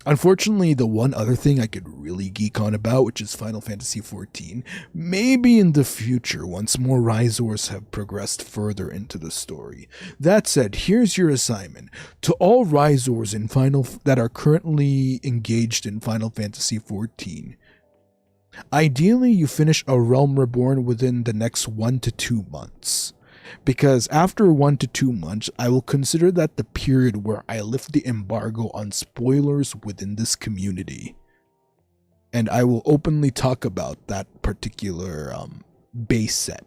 unfortunately, the one other thing I could really geek on about, which is Final Fantasy XIV, maybe in the future once more Risors have progressed further into the story. That said, here's your assignment to all Risors in Final that are currently engaged in Final Fantasy XIV. Ideally, you finish A Realm Reborn within the next 1 to 2 months. Because after 1 to 2 months, I will consider that the period where I lift the embargo on spoilers within this community. And I will openly talk about that particular base set.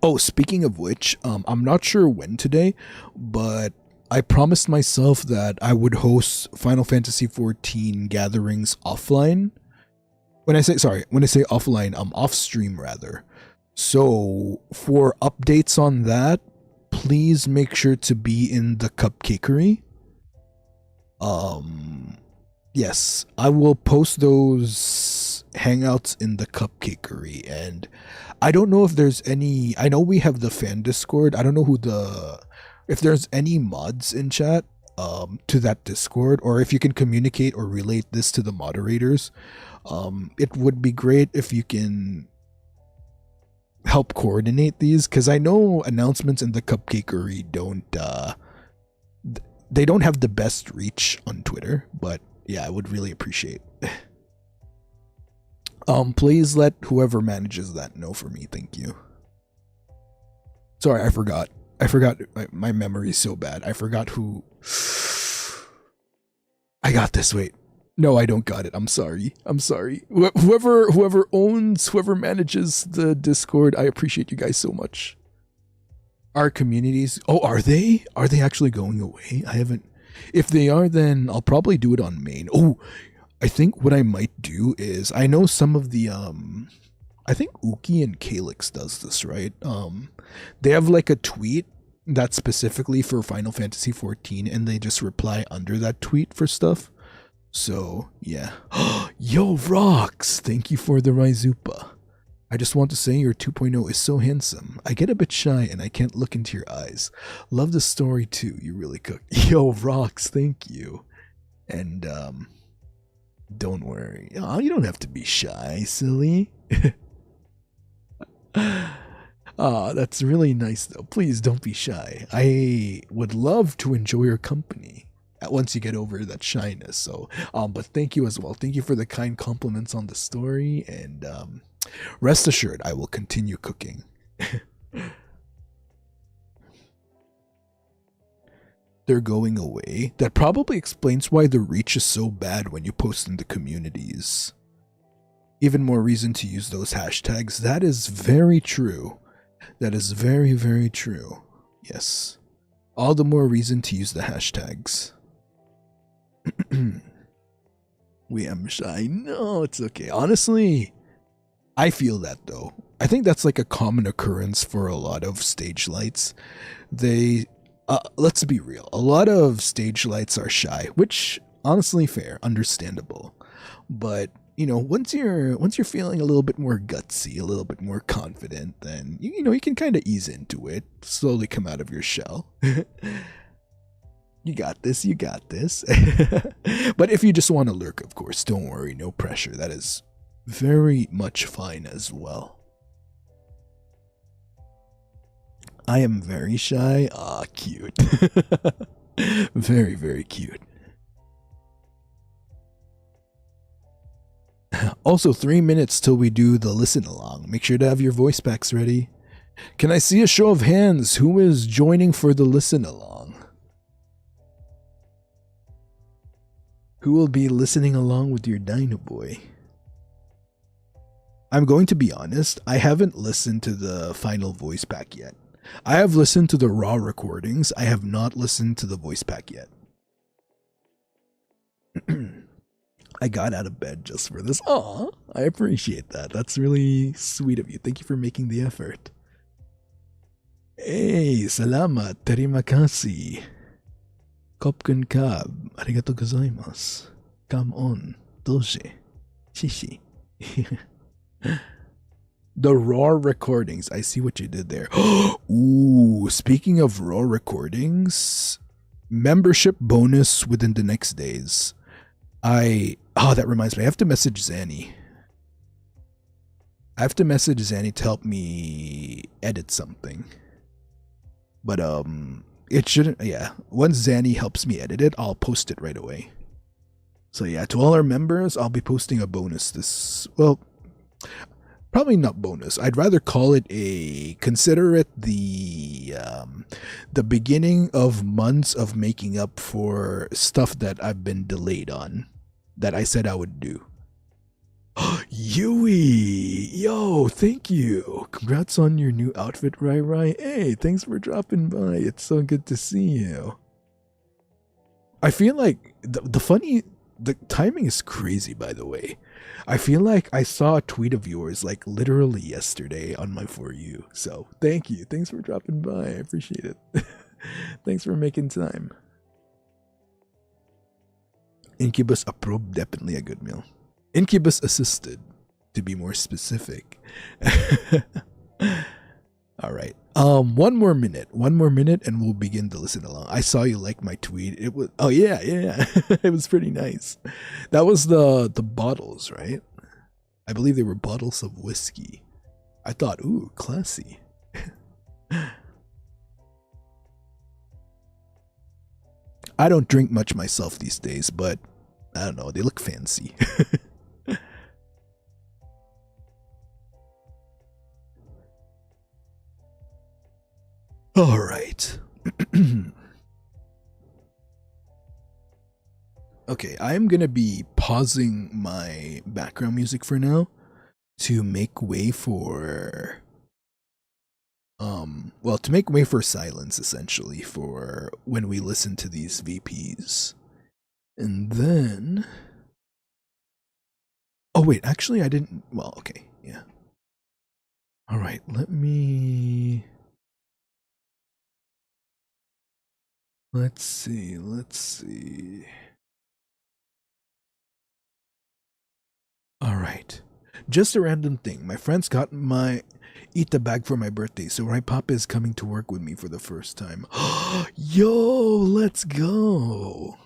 Oh, speaking of which, I'm not sure when today, but I promised myself that I would host Final Fantasy XIV gatherings offline. When I say offline, off stream rather. So for updates on that, please make sure to be in the cupcakery. Yes, I will post those hangouts in the cupcakery, and I don't know if there's any. I know we have the fan Discord. I don't know if there's any mods in chat to that Discord, or if you can communicate or relate this to the moderators. It would be great if you can help coordinate these, because I know announcements in the cupcakery don't have the best reach on Twitter, but yeah, I would really appreciate. Please let whoever manages that know for me. Thank you. Sorry, I forgot. My memory is so bad. I forgot who. I got this. Wait. No, I don't got it. I'm sorry. Whoever manages the Discord, I appreciate you guys so much. Our communities. Oh, are they? Are they actually going away? I haven't. If they are, then I'll probably do it on main. Oh, I think what I might do is, I know some of the I think Uki and Calyx does this, right? They have like a tweet that's specifically for Final Fantasy XIV, and they just reply under that tweet for stuff. So, yeah. Yo, Rocks! Thank you for the Raizupa. I just want to say your 2.0 is so handsome. I get a bit shy and I can't look into your eyes. Love the story too, you really cook. Yo, Rocks, thank you. And, don't worry. Oh, you don't have to be shy, silly. That's really nice though. Please don't be shy. I would love to enjoy your company once you get over that shyness. So, but thank you as well. Thank you for the kind compliments on the story, and rest assured I will continue cooking. They're going away. That probably explains why the reach is so bad when you post in the communities. Even more reason to use those hashtags. That is very true. That is very, very true. Yes. All the more reason to use the hashtags. We am shy. No, it's okay. Honestly, I feel that though. I think that's like a common occurrence for a lot of stage lights. Let's be real. A lot of stage lights are shy, which honestly fair, understandable. But you know, once you're feeling a little bit more gutsy, a little bit more confident, then you know you can kind of ease into it, slowly come out of your shell. You got this, you got this. But if you just want to lurk, of course, don't worry, no pressure. That is very much fine as well. I am very shy. Ah, cute. Very, very cute. Also, 3 minutes till we do the listen along. Make sure to have your voice packs ready. Can I see a show of hands? Who is joining for the listen along? Who will be listening along with your Dinoboi? I'm going to be honest, I haven't listened to the final voice pack yet. I have listened to the raw recordings. I have not listened to the voice pack yet. I got out of bed just for this. Aw, I appreciate that. That's really sweet of you. Thank you for making the effort. Hey, salamat, terima kasih. Kopken kab, arigatou gozaimasu. Come on, doje, shishi. The raw recordings. I see what you did there. Ooh, speaking of raw recordings, membership bonus within the next days. That reminds me. I have to message Zanny. I have to message Zanny to help me edit something. But it shouldn't. Yeah, once Zanny helps me edit it, I'll post it right away. So yeah, to all our members, I'll be posting a bonus this. Well, probably not bonus. I'd rather call it a consider it the beginning of months of making up for stuff that I've been delayed on that I said I would do. Yui, yo, thank you. Congrats on your new outfit, Rai Rai. Hey, thanks for dropping by. It's so good to see you. I feel like the timing is crazy, by the way. I feel like I saw a tweet of yours like literally yesterday on my For You. So thank you. Thanks for dropping by. I appreciate it. Thanks for making time. Incubus approved, definitely a good meal. Incubus assisted, to be more specific. All right. One more minute, and we'll begin to listen along. I saw you like my tweet. It was, oh yeah. It was pretty nice. That was the bottles, right? I believe they were bottles of whiskey. I thought, ooh, classy. I don't drink much myself these days, but I don't know, they look fancy. All right. Okay, I am going to be pausing my background music for now to make way for to make way for silence essentially for when we listen to these VPs. And then oh wait, actually I didn't, well, okay, yeah. All right, let's see. All right. Just a random thing. My friends got my eat the bag for my birthday, so my papa is coming to work with me for the first time. Yo, let's go.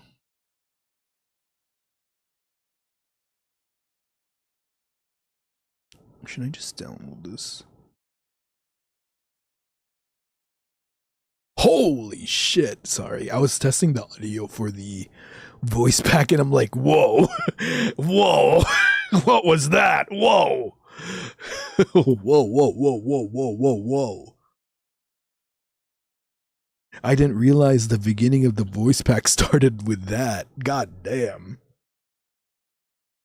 Should I just download this? Holy shit. Sorry. I was testing the audio for the voice pack and I'm like, whoa. Whoa. What was that? Whoa. Whoa. I didn't realize the beginning of the voice pack started with that. God damn.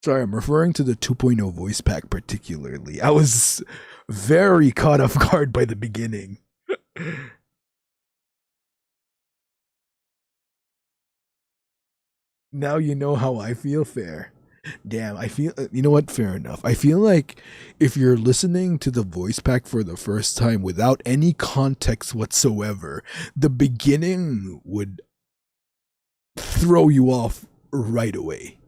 Sorry, I'm referring to the 2.0 voice pack particularly. I was very caught off guard by the beginning. Now you know how I feel. Fair. Damn, I feel, you know what? Fair enough. I feel like if you're listening to the voice pack for the first time without any context whatsoever, the beginning would throw you off right away.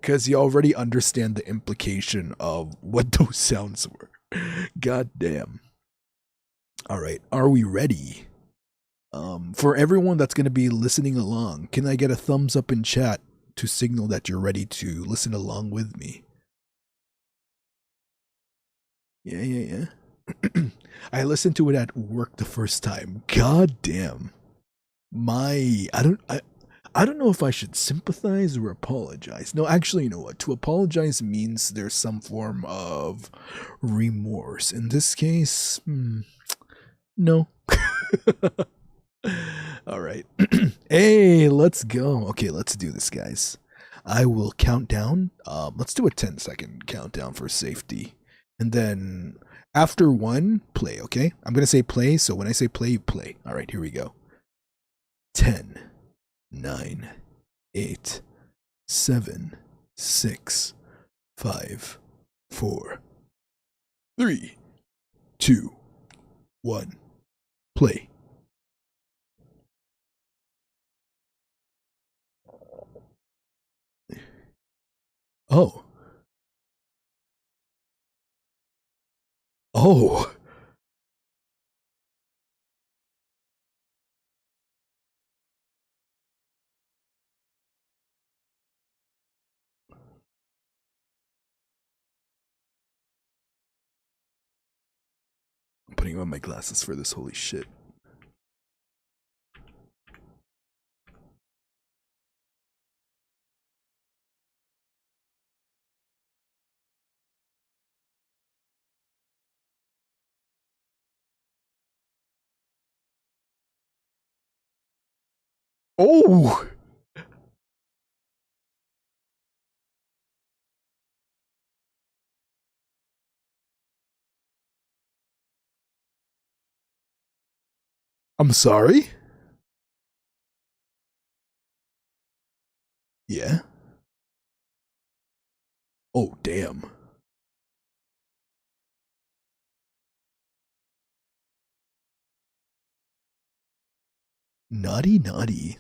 Because you already understand the implication of what those sounds were. God damn. All right, are we ready? For everyone that's going to be listening along, can I get a thumbs up in chat to signal that you're ready to listen along with me? Yeah. I listened to it at work the first time. God damn. I don't know if I should sympathize or apologize. No, actually, you know what? To apologize means there's some form of remorse. In this case, no. All right. Hey, let's go. Okay, let's do this, guys. I will count down. Let's do a 10-second countdown for safety. And then after one, play, okay? I'm going to say play, so when I say play, you play. All right, here we go. 10, 9, 8, 7, 6, 5, 4, 3, 2, 1, play. Oh. Oh. I'm putting on my glasses for this. Holy shit. Oh. I'm sorry? Yeah. Oh, damn. Naughty, naughty.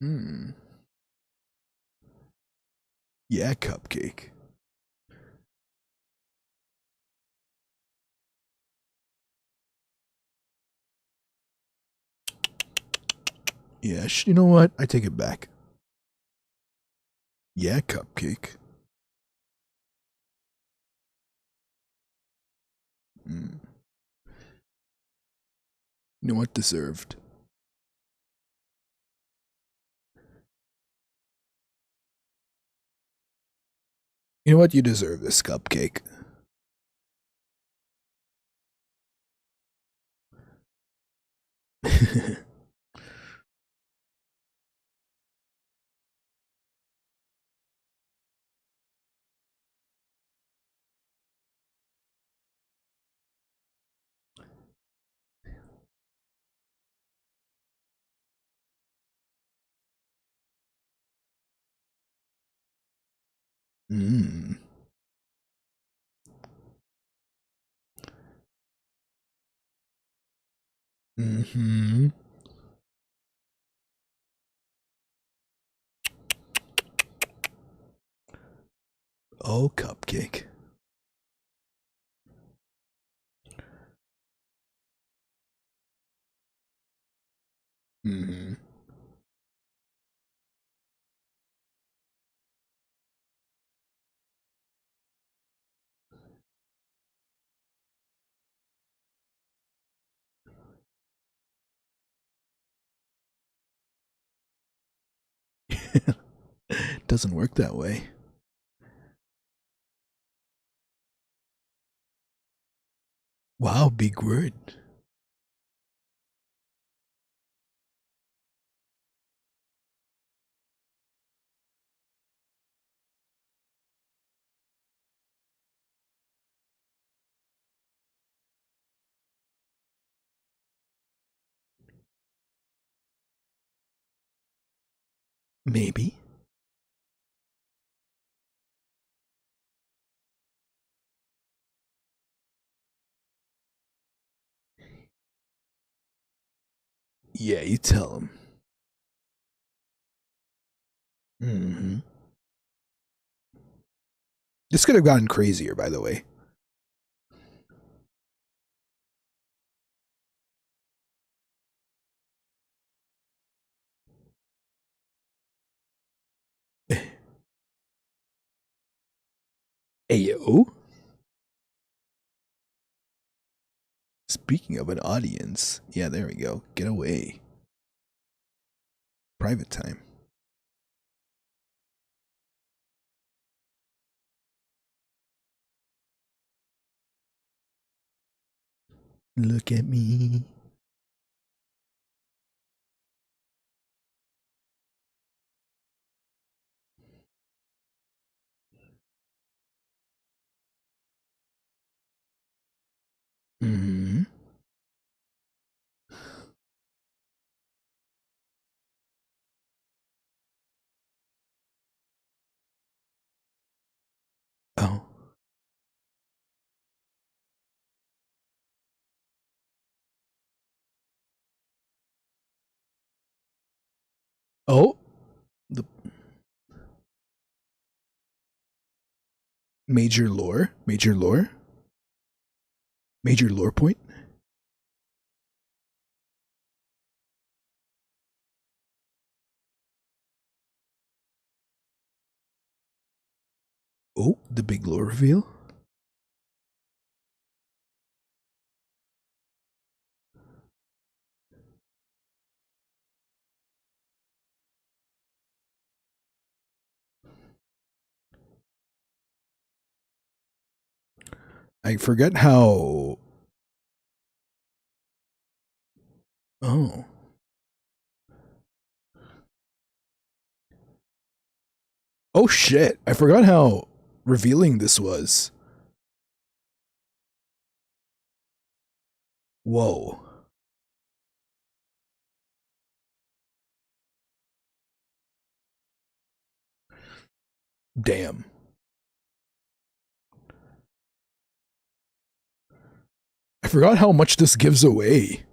Hmm. Yeah, cupcake. Yeah, you know what? I take it back. Yeah, cupcake. Mm. You know what? Deserved. You know what? You deserve this cupcake. Mm. Mm-hmm. Oh, cupcake. Mm-hmm. Doesn't work that way. Wow, big word. Maybe. Yeah, you tell him. Mm-hmm. This could have gotten crazier, by the way. Ayo. Speaking of an audience, yeah, there we go. Get away. Private time. Look at me. Mm-hmm. Oh. Oh, the major lore point. Oh, the big lore reveal. I forget how. Oh. Oh shit. I forgot how revealing this was. Whoa. Damn. I forgot how much this gives away.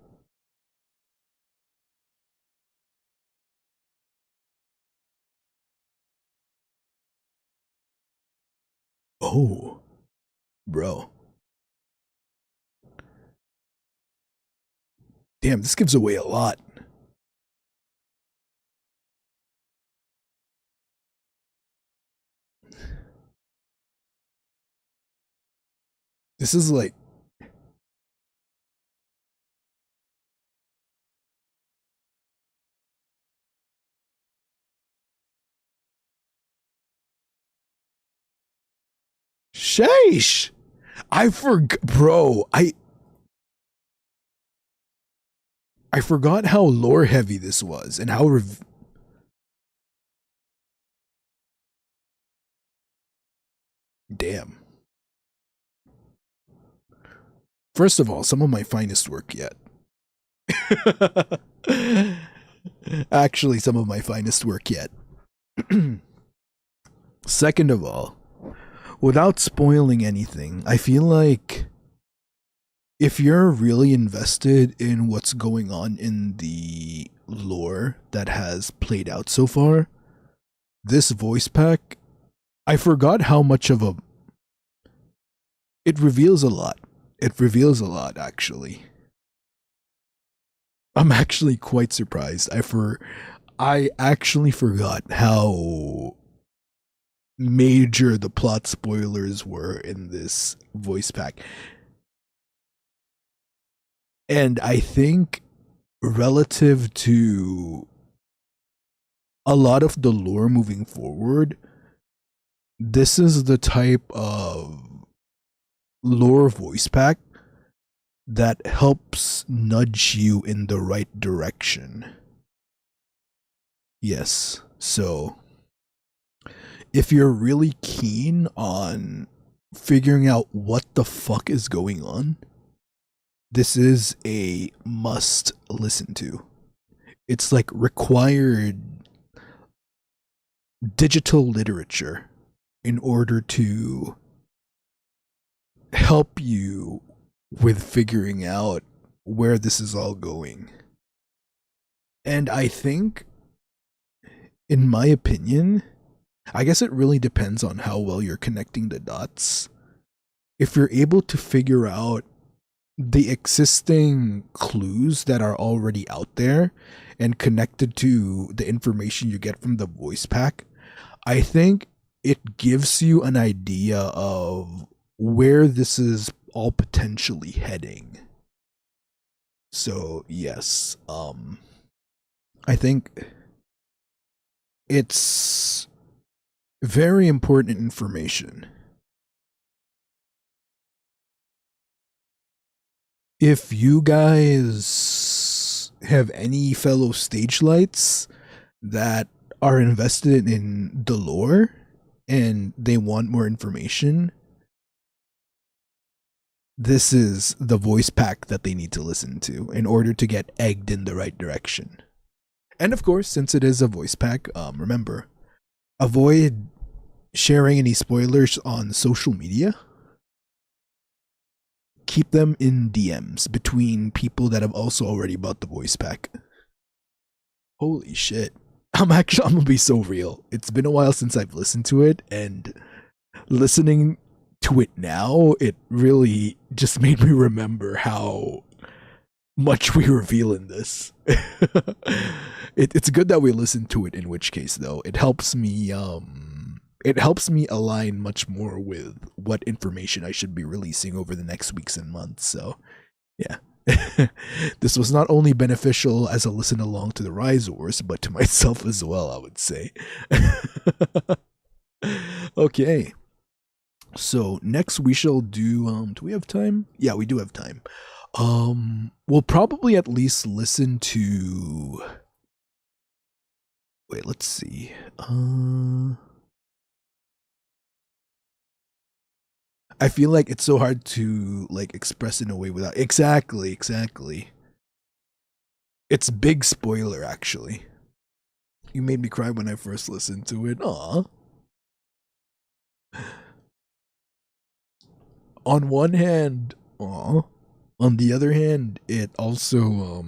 Oh, bro. Damn, this gives away a lot. This is like. Sheesh. I forgot. Bro, I forgot how lore heavy this was and how. Damn. First of all, some of my finest work yet. Actually, some of my finest work yet. Second of all, without spoiling anything, I feel like if you're really invested in what's going on in the lore that has played out so far, this voice pack, I forgot how much of a. It reveals a lot. It reveals a lot, actually. I'm actually quite surprised. I actually forgot how major the plot spoilers were in this voice pack. And I think relative to a lot of the lore moving forward, this is the type of lore voice pack that helps nudge you in the right direction. Yes. So if you're really keen on figuring out what the fuck is going on, this is a must listen to. It's like required digital literature in order to help you with figuring out where this is all going. And I think, in my opinion, I guess it really depends on how well you're connecting the dots. If you're able to figure out the existing clues that are already out there and connected to the information you get from the voice pack, I think it gives you an idea of where this is all potentially heading. So, yes, I think it's very important information. If you guys have any fellow stage lights that are invested in the lore and they want more information, this is the voice pack that they need to listen to in order to get egged in the right direction. And of course, since it is a voice pack, remember, avoid sharing any spoilers on social media. Keep them in DMs between people that have also already bought the voice pack. Holy shit. I'm gonna be so real. It's been a while since I've listened to it, and listening to it now, it really just made me remember how much we reveal in this. It's good that we listen to it. In which case, though, it helps me align much more with what information I should be releasing over the next weeks and months. So, yeah. This was not only beneficial as a listen along to the Risors, but to myself as well, I would say. Okay. So next we shall do we have time? Yeah, we do have time. We'll probably at least listen to wait, let's see. I feel like it's so hard to like express in a way without exactly. It's big spoiler actually. You made me cry when I first listened to it. Aw. On one hand, aw. On the other hand, it also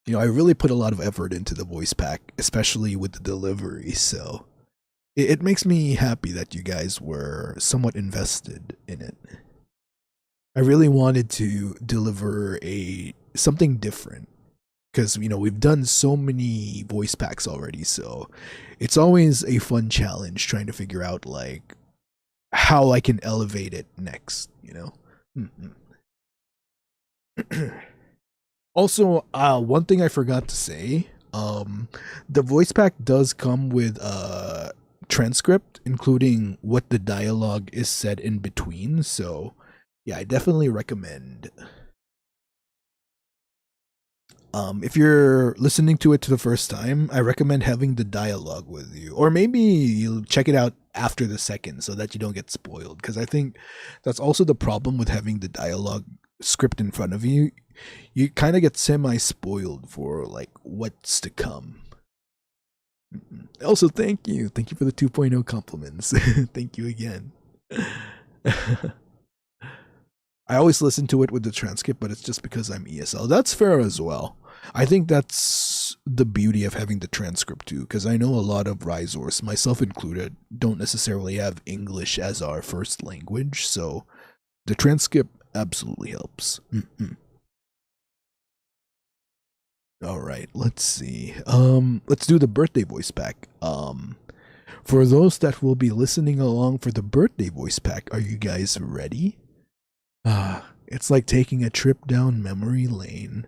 I really put a lot of effort into the voice pack, especially with the delivery, so it makes me happy that you guys were somewhat invested in it. I really wanted to deliver a something different because we've done so many voice packs already, so it's always a fun challenge trying to figure out like how I can elevate it next. Also, one thing I forgot to say, the voice pack does come with a transcript, including what the dialogue is said in between. So, yeah, I definitely recommend. If you're listening to it to the first time, I recommend having the dialogue with you, or maybe you'll check it out after the second so that you don't get spoiled. Because I think that's also the problem with having the dialogue script in front of you. You kind of get semi spoiled for like what's to come. Also, thank you for the 2.0 compliments. Thank you again. I always listen to it with the transcript, but it's just because I'm ESL. That's fair as well. I think that's the beauty of having the transcript too, because I know a lot of Risors, myself included, don't necessarily have English as our first language, so the transcript absolutely helps. All right, let's see. Let's do the birthday voice pack. For those that will be listening along for the birthday voice pack, are you guys ready? It's like taking a trip down memory lane.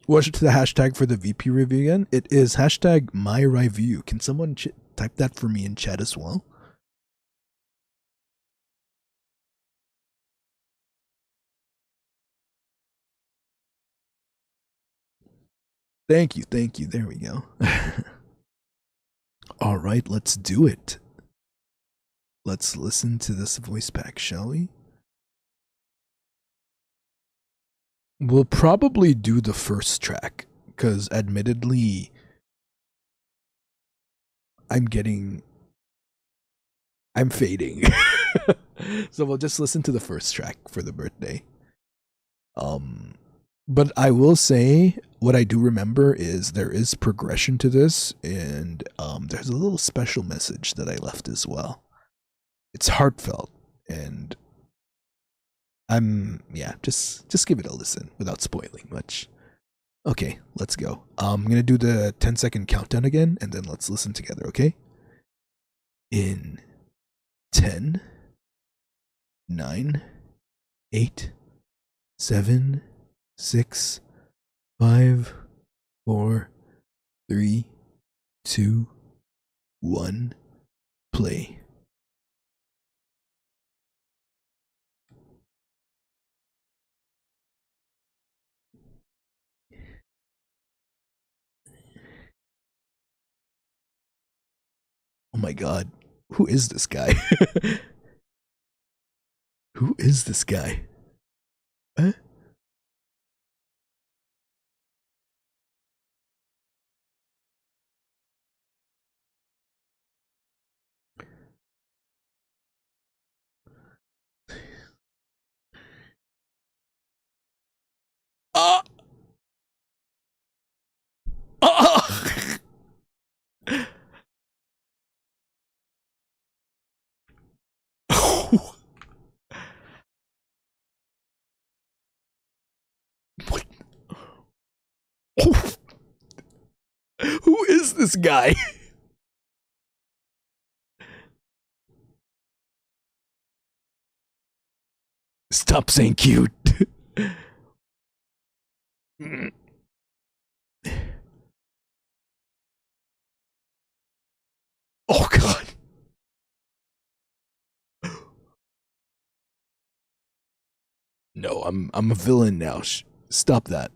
What's the hashtag for the VP review again? It is hashtag my review. Can someone type that for me in chat as well? Thank you, thank you. There we go. All right, let's do it. Let's listen to this voice pack, shall we? We'll probably do the first track, because admittedly, I'm fading. So we'll just listen to the first track for the birthday. Um, but I will say what I do remember is there is progression to this, and there's a little special message that I left as well. It's heartfelt, and just give it a listen without spoiling much. Okay, let's go. I'm gonna do the 10-second countdown again, and then let's listen together. Okay, in 10, 9, 8, 7, 6, 5, 4, 3, 2, 1, play. Oh my god. Who is this guy? Who is this guy? Huh? Uh, uh, what? Who is this guy? Stop saying cute. Oh god. No, I'm a villain now. Stop that.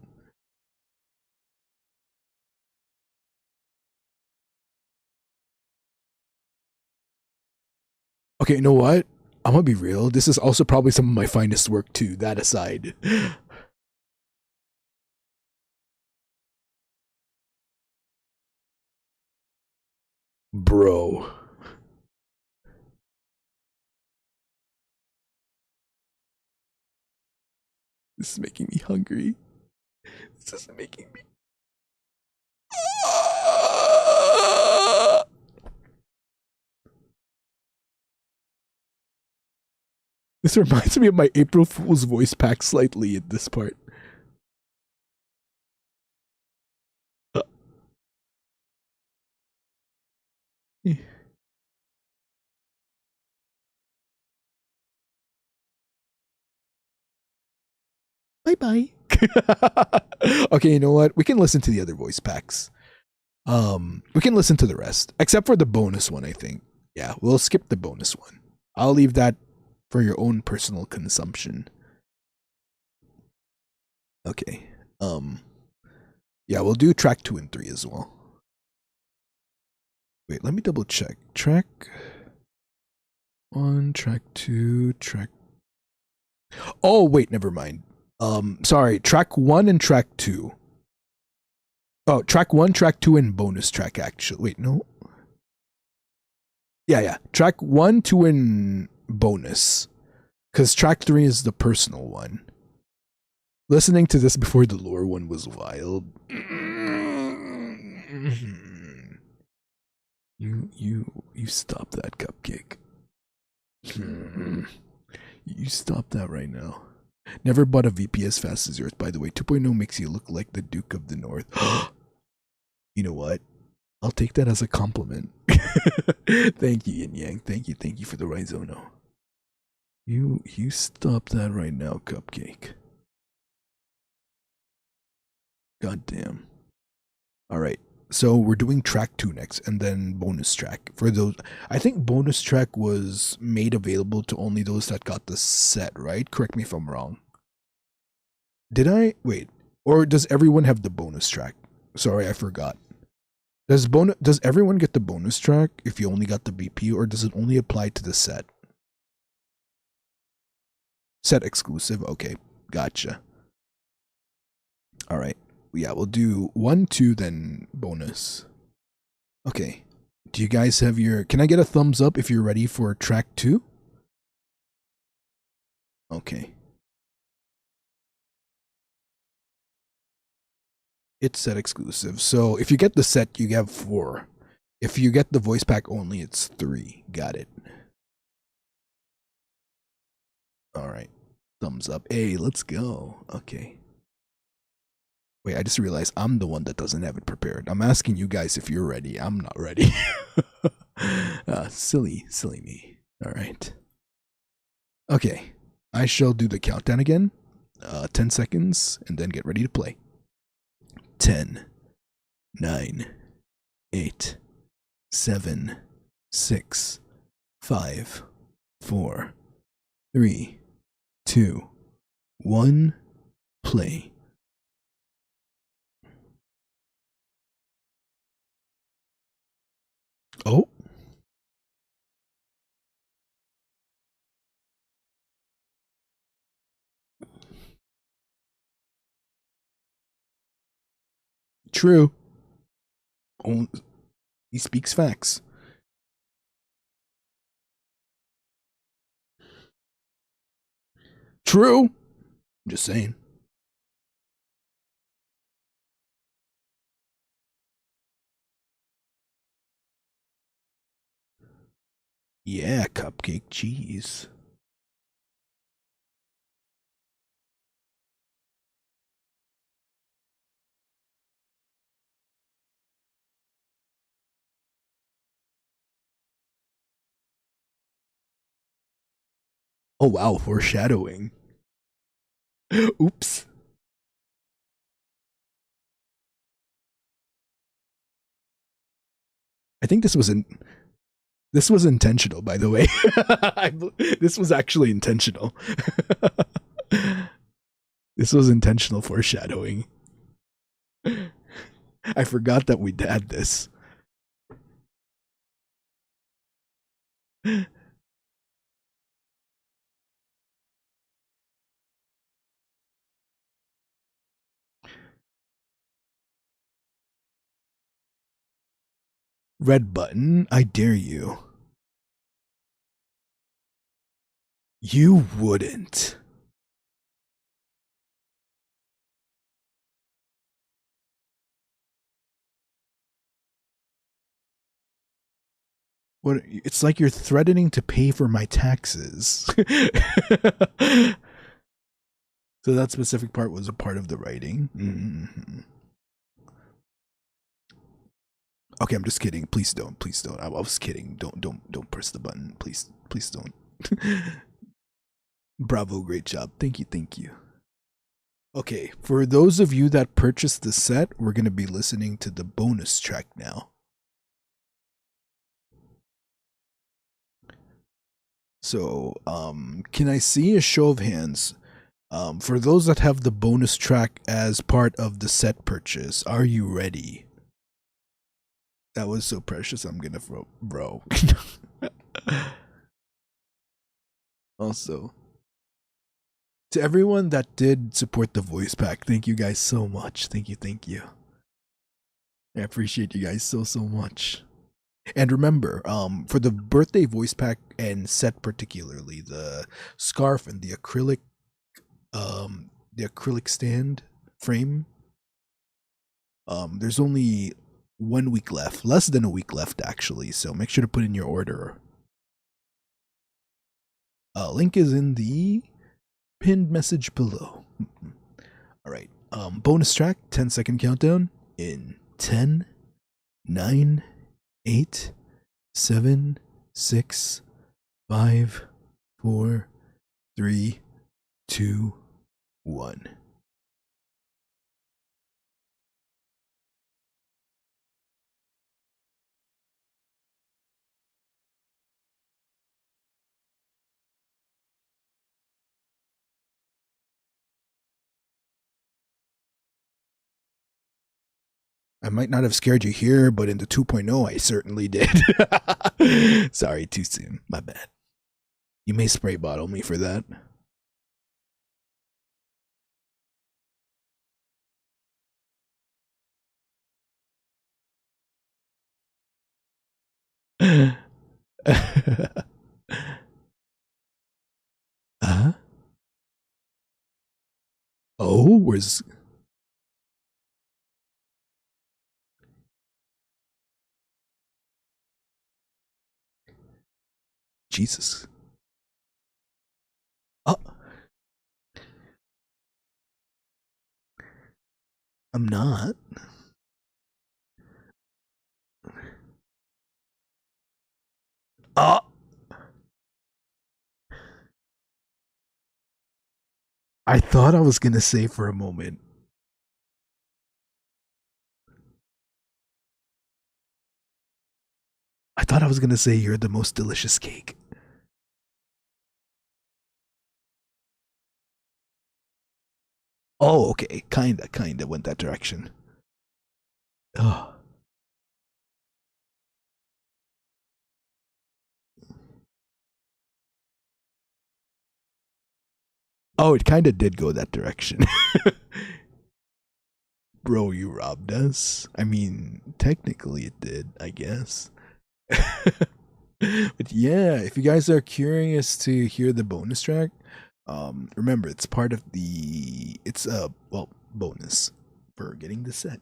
Okay, you know what? I'm gonna be real. This is also probably some of my finest work too. That aside. Bro. This is making me hungry. This is making me. This reminds me of my April Fool's voice pack slightly at this part. Bye bye. Okay, you know what? We can listen to the other voice packs. We can listen to the rest, except for the bonus one, I think. Yeah, we'll skip the bonus one. I'll leave that for your own personal consumption. Okay. Yeah, we'll do track 2 and 3 as well. Wait, let me double check. Track 1, track 2, track. Oh, wait, never mind. Sorry, track 1 and track 2. Oh, track 1, track 2, and bonus track, actually. Wait, no. Yeah. Track 1, 2, and bonus. Because track 3 is the personal one. Listening to this before the lore one was wild. You stop that, Cupcake. You stop that right now. Never bought a VP as fast as yours, by the way. 2.0 makes you look like the Duke of the North. You know what? I'll take that as a compliment. Thank you, Yin Yang. Thank you for the Rhizono. You stop that right now, Cupcake. God damn. Alright. So we're doing track 2 next, and then bonus track. For those, I think bonus track was made available to only those that got the set, right? Correct me if I'm wrong. Did I? Wait. Or does everyone have the bonus track? Sorry, I forgot. Does everyone get the bonus track if you only got the BP, or does it only apply to the set? Set exclusive. Okay, gotcha. All right. Yeah, we'll do 1, 2, then bonus. Okay. Do you guys have your... Can I get a thumbs up if you're ready for track 2? Okay. It's set exclusive. So if you get the set, you have 4. If you get the voice pack only, it's 3. Got it. All right. Thumbs up. Hey, let's go. Okay. Wait, I just realized I'm the one that doesn't have it prepared. I'm asking you guys if you're ready. I'm not ready. Silly me. All right. Okay. I shall do the countdown again. 10 seconds, and then get ready to play. 10, 9, 8, 7, 6, 5, 4, 3, 2, 1, play. Oh. True. Oh, he speaks facts. True. Just saying. Yeah, cupcake cheese. Oh wow, foreshadowing. Oops. I think this was intentional, by the way. This was actually intentional. This was intentional foreshadowing. I forgot that we had this. Red button, I dare you. You wouldn't. What? It's like you're threatening to pay for my taxes. So that specific part was a part of the writing. Mm-hmm. Okay, I'm just kidding. Please don't. Please don't. I was kidding. Don't press the button. Please don't. Bravo, great job. Thank you, thank you. Okay, for those of you that purchased the set, we're gonna be listening to the bonus track now. So, can I see a show of hands? For those that have the bonus track as part of the set purchase, are you ready? That was so precious. I'm gonna throw, bro. Also, to everyone that did support the voice pack, thank you guys so much. Thank you. I appreciate you guys so much. And remember, for the birthday voice pack and set particularly, the scarf and the acrylic stand frame, there's only 1 week left, less than a week left actually. So make sure to put in your order. Link is in the pinned message below. All right. Bonus track, 10-second countdown in 10, 9, 8, 7, 6, 5, 4, 3, 2, 1. I might not have scared you here, but in the 2.0, I certainly did. Sorry, too soon. My bad. You may spray bottle me for that. Huh? Oh, where's Jesus? Oh, I'm not. Oh, I thought I was gonna say for a moment. I thought I was gonna say you're the most delicious cake. Oh, okay. Kinda went that direction. Oh. Oh, it kinda did go that direction. Bro, you robbed us. I mean, technically it did, I guess. But yeah, if you guys are curious to hear the bonus track, remember it's part of the it's a bonus for getting the set.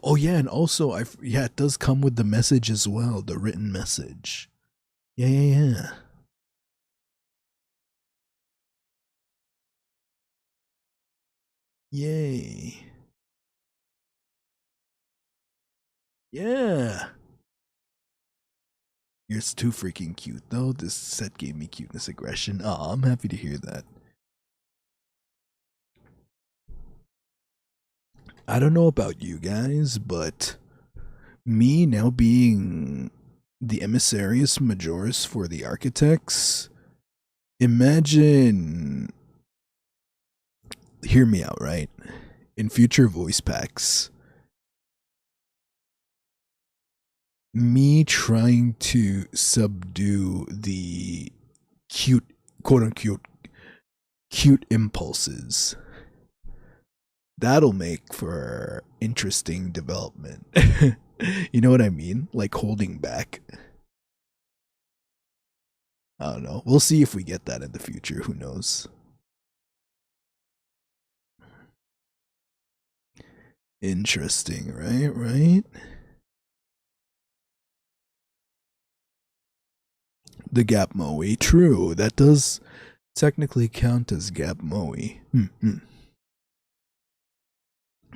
Oh yeah, and also yeah, it does come with the message as well, the written message. Yeah, yeah, yeah. Yay. Yeah. You're too freaking cute though. This set gave me cuteness aggression. Oh, I'm happy to hear that. I don't know about you guys, but me now being the emissarius majoris for the architects, imagine, hear me out, right? In future voice packs, me trying to subdue the cute, quote unquote, cute impulses. That'll make for interesting development. You know what I mean? Like holding back. I don't know. We'll see if we get that in the future. Who knows? Interesting, right? Right? The Gap Moe. True. That does technically count as Gap Moe.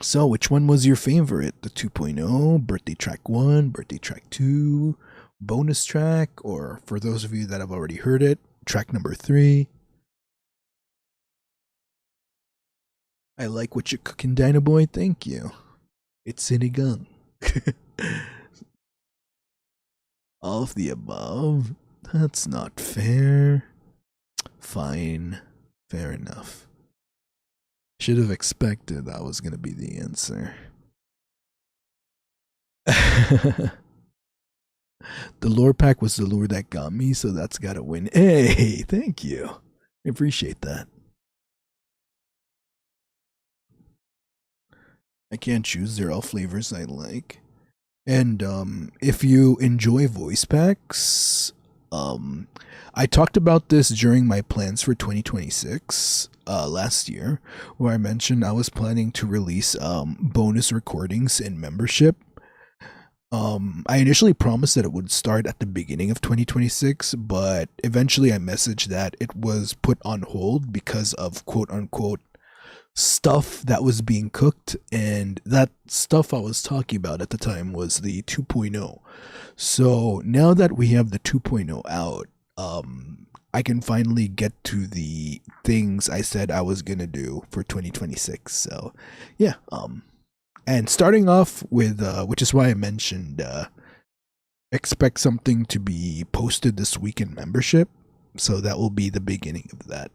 So, which one was your favorite? The 2.0, birthday track 1, birthday track 2, bonus track, or for those of you that have already heard it, track number 3? I like what you're cooking, Dinoboi. Thank you. It's sinigang. All of the above? That's not fair. Fine. Fair enough. Should have expected that was going to be the answer. The lore pack was the lure that got me, so that's got to win. Hey, thank you. I appreciate that. I can't choose, they're all flavors I like. And if you enjoy voice packs, I talked about this during my plans for 2026 last year, where I mentioned I was planning to release bonus recordings in membership. I initially promised that it would start at the beginning of 2026, but eventually I messaged that it was put on hold because of quote unquote stuff that was being cooked, and that stuff I was talking about at the time was the 2.0. So now that we have the 2.0 out, I can finally get to the things I said I was gonna do for 2026. So yeah, and starting off with which is why I mentioned expect something to be posted this week in membership, so that will be the beginning of that.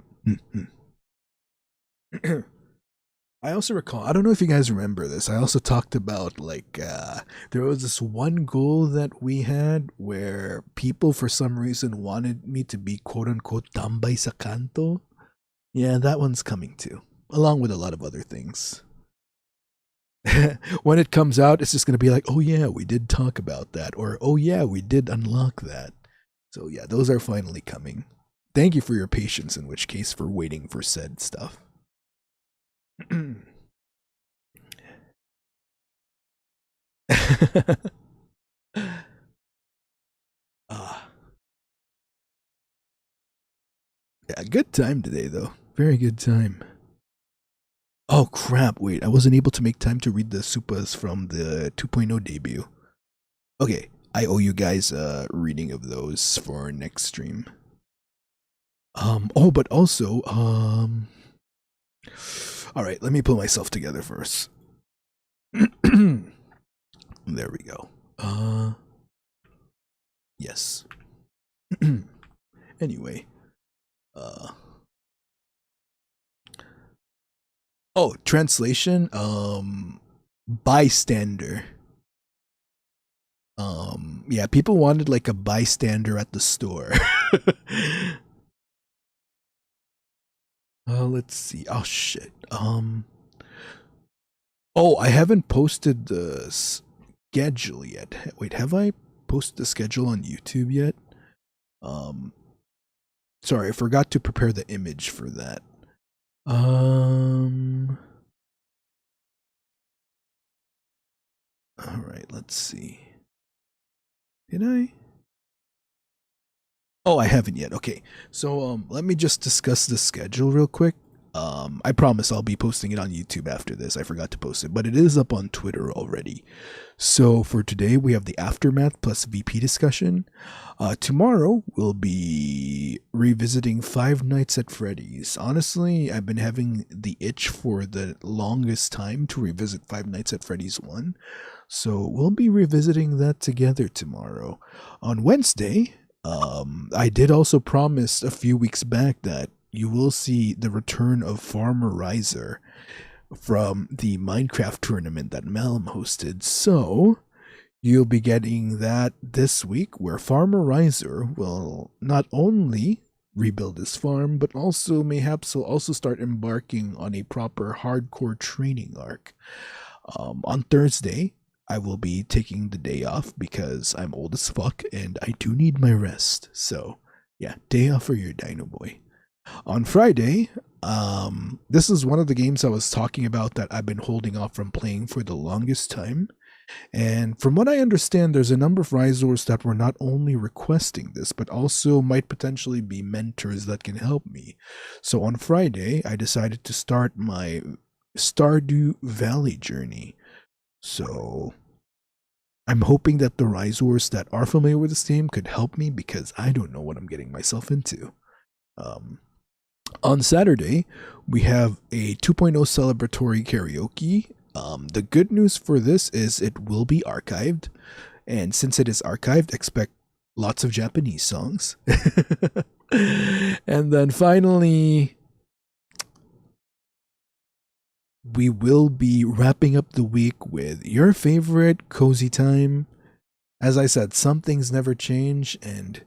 I also recall, I don't know if you guys remember this, I also talked about like there was this one goal that we had where people for some reason wanted me to be quote unquote tambay sa kanto. Yeah, that one's coming too, along with a lot of other things. When it comes out, it's just going to be like, oh yeah, we did talk about that, or oh yeah, we did unlock that. So yeah, those are finally coming. Thank you for your patience, in which case, for waiting for said stuff. Ah, yeah, good time today though. Very good time. Oh crap! Wait, I wasn't able to make time to read the supas from the 2.0 debut. Okay, I owe you guys a reading of those for next stream. Oh, but also, all right, let me put myself together first. There we go. Yes. Anyway, uh, oh, translation, bystander. Yeah, people wanted like a bystander at the store. Let's see. Oh shit. Oh, I haven't posted the schedule yet. Wait, have I posted the schedule on YouTube yet? Um, sorry, I forgot to prepare the image for that. Um, All right, let's see. Did I? Oh, I haven't yet. Okay. So let me just discuss the schedule real quick. I promise I'll be posting it on YouTube after this. I forgot to post it, but it is up on Twitter already. So for today, we have the aftermath plus VP discussion. Tomorrow, we'll be revisiting Five Nights at Freddy's. Honestly, I've been having the itch for the longest time to revisit Five Nights at Freddy's 1. So we'll be revisiting that together tomorrow. On Wednesday, I did also promise a few weeks back that you will see the return of Farmer Riser from the Minecraft tournament that Malum hosted. So you'll be getting that this week, where Farmer Riser will not only rebuild his farm, but also mayhaps will also start embarking on a proper hardcore training arc. On Thursday, I will be taking the day off because I'm old as fuck and I do need my rest. So, yeah, day off for your Dinoboi. On Friday, this is one of the games I was talking about that I've been holding off from playing for the longest time. And from what I understand, there's a number of Risors that were not only requesting this, but also might potentially be mentors that can help me. So on Friday, I decided to start my Stardew Valley journey. So I'm hoping that the Risors that are familiar with this game could help me because I don't know what I'm getting myself into. On Saturday, we have a 2.0 celebratory karaoke. The good news for this is it will be archived. And since it is archived, expect lots of Japanese songs. And then finally, we will be wrapping up the week with your favorite cozy time. As I said, some things never change, and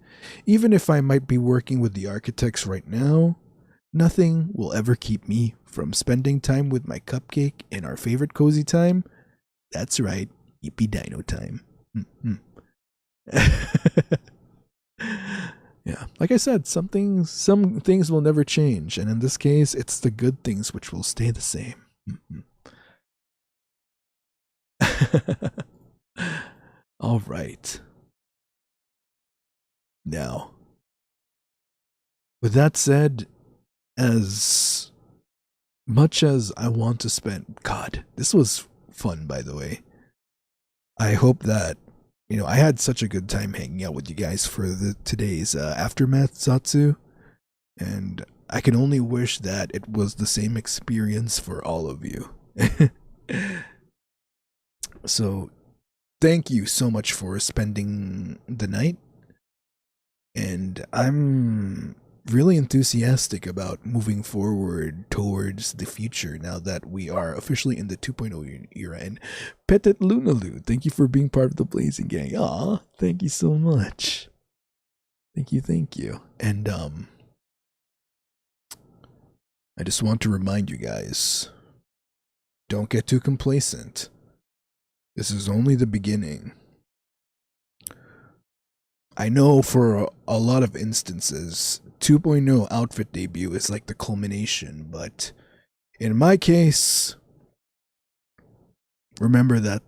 even if I might be working with the architects right now, nothing will ever keep me from spending time with my cupcake in our favorite cozy time. That's right, Yippee Dino time. Yeah, like I said, some things will never change, and in this case, it's the good things which will stay the same. All right. Now, with that said, as much as I want to spend, God, this was fun, by the way. I hope that, I had such a good time hanging out with you guys for today's Aftermath Satsu, and I can only wish that it was the same experience for all of you. So, thank you so much for spending the night, and I'm really enthusiastic about moving forward towards the future now that we are officially in the 2.0 era. And Petit Lunalu, thank you for being part of the Blazing Gang. Aw, thank you so much. Thank you. And I just want to remind you guys, don't get too complacent. This is only the beginning. I know for a lot of instances, 2.0 outfit debut is like the culmination, but in my case, remember that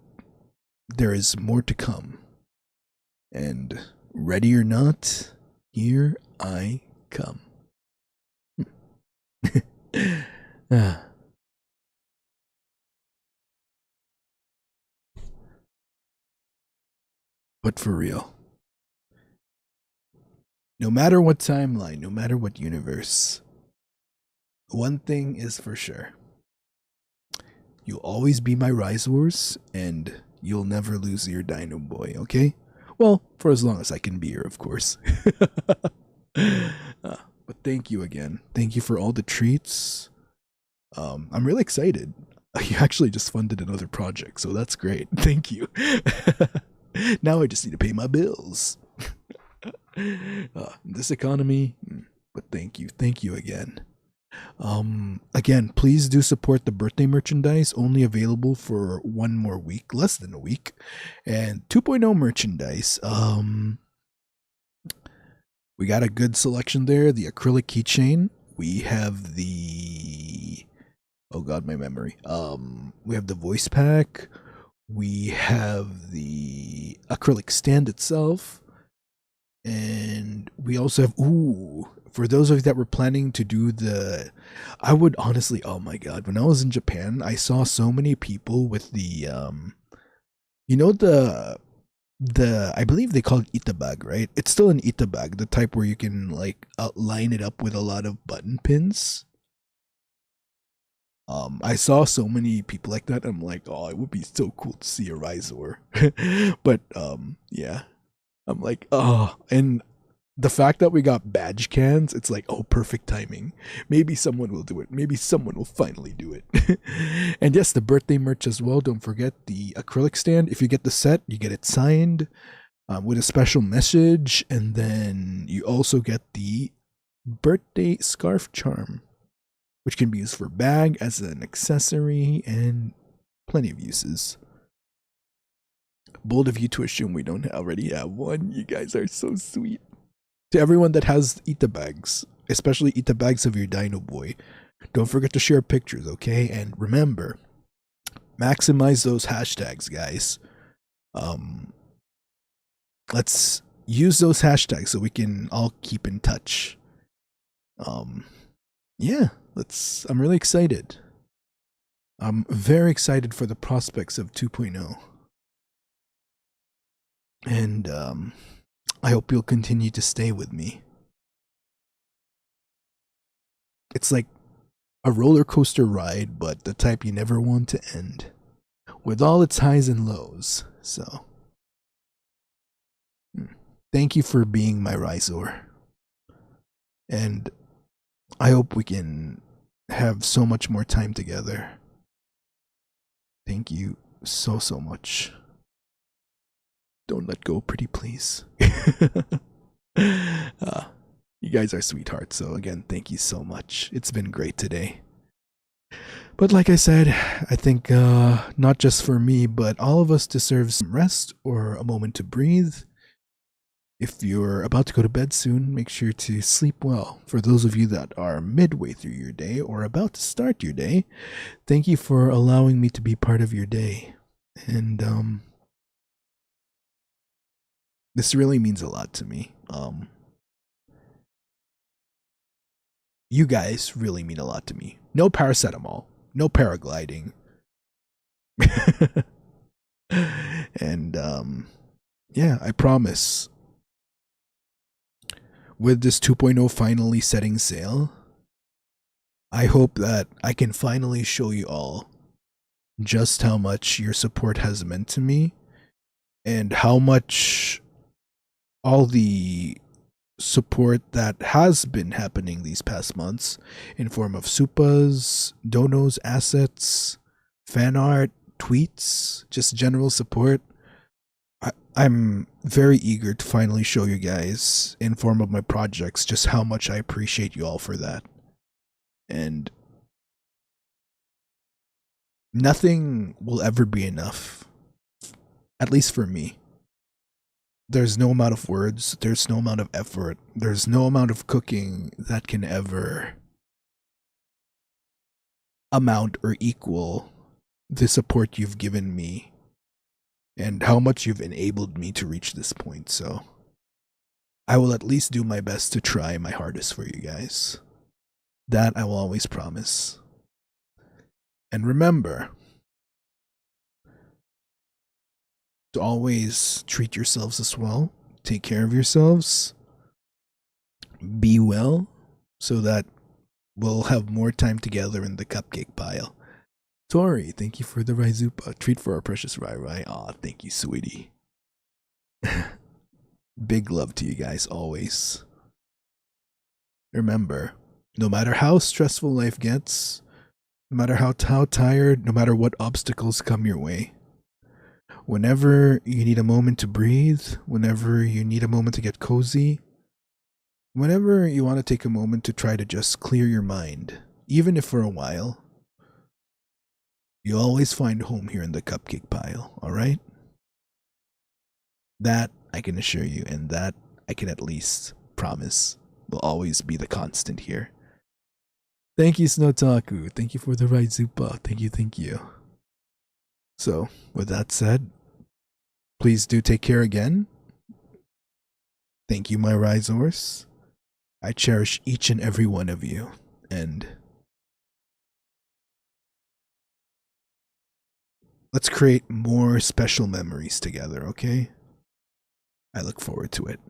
there is more to come. And ready or not, here I come. But for real, no matter what timeline, no matter what universe, one thing is for sure. You'll always be my Rise Wars, and you'll never lose your Dinoboi, okay? Well, for as long as I can be here, of course. But thank you again. Thank you for all the treats. I'm really excited. You actually just funded another project, so that's great. Thank you. Now I just need to pay my bills. This economy, but thank you again. Again, please do support the birthday merchandise, only available for one more week, less than a week. And 2.0 merchandise, we got a good selection there. The acrylic keychain, we have the, oh god, my memory. We have the voice pack, We have the acrylic stand itself. And we also have, ooh, for those of you that were planning to do the, I would honestly, oh my god, when I was in Japan, I saw so many people with the, you know, I believe they call it itabag, right? It's still an itabag, the type where you can like line it up with a lot of button pins. I saw so many people like that. I'm like, oh, it would be so cool to see a Rhizor. But yeah, I'm like, oh, and the fact that we got badge cans, it's like, oh, perfect timing. Maybe someone will do it. Maybe someone will finally do it. And yes, the birthday merch as well. Don't forget the acrylic stand. If you get the set, you get it signed with a special message. And then you also get the birthday scarf charm, which can be used for bag, as an accessory, and plenty of uses. Bold of you to assume we don't already have one. You guys are so sweet. To everyone that has itabags, especially itabags of your Dinoboi, don't forget to share pictures, okay? And remember, maximize those hashtags, guys. Let's use those hashtags so we can all keep in touch. Yeah, I'm really excited. I'm very excited for the prospects of 2.0. And I hope you'll continue to stay with me. It's like a roller coaster ride, but the type you never want to end, with all its highs and lows. So, thank you for being my Rhizor. And I hope we can have so much more time together. Thank you so, so much. Don't let go, pretty please. You guys are sweethearts, so again, thank you so much. It's been great today. But like I said, I think not just for me, but all of us deserve some rest or a moment to breathe. If you're about to go to bed soon, make sure to sleep well. For those of you that are midway through your day or about to start your day, thank you for allowing me to be part of your day. And this really means a lot to me. You guys really mean a lot to me. No paracetamol, no paragliding. And yeah, I promise, with this 2.0 finally setting sail, I hope that I can finally show you all just how much your support has meant to me, and how much all the support that has been happening these past months in form of supas, donos, assets, fan art, tweets, just general support. I'm very eager to finally show you guys in form of my projects just how much I appreciate you all for that. And nothing will ever be enough, at least for me. There's no amount of words, there's no amount of effort, there's no amount of cooking that can ever amount or equal the support you've given me and how much you've enabled me to reach this point. So I will at least do my best to try my hardest for you guys. That I will always promise. And remember to always treat yourselves as well. Take care of yourselves. Be well, so that we'll have more time together in the cupcake pile. Tori, thank you for the Raizupa. Treat for our precious Rai Rai. Aw, thank you, sweetie. Big love to you guys always. Remember, no matter how stressful life gets, no matter how tired, no matter what obstacles come your way, whenever you need a moment to breathe, whenever you need a moment to get cozy, whenever you want to take a moment to try to just clear your mind, even if for a while, you'll always find home here in the cupcake pile, alright? That I can assure you, and that I can at least promise will always be the constant here. Thank you, Snowtaku. Thank you for the Raizupa. Thank you, thank you. So, with that said, please do take care again. Thank you, my Rhizors. I cherish each and every one of you. And let's create more special memories together, okay? I look forward to it.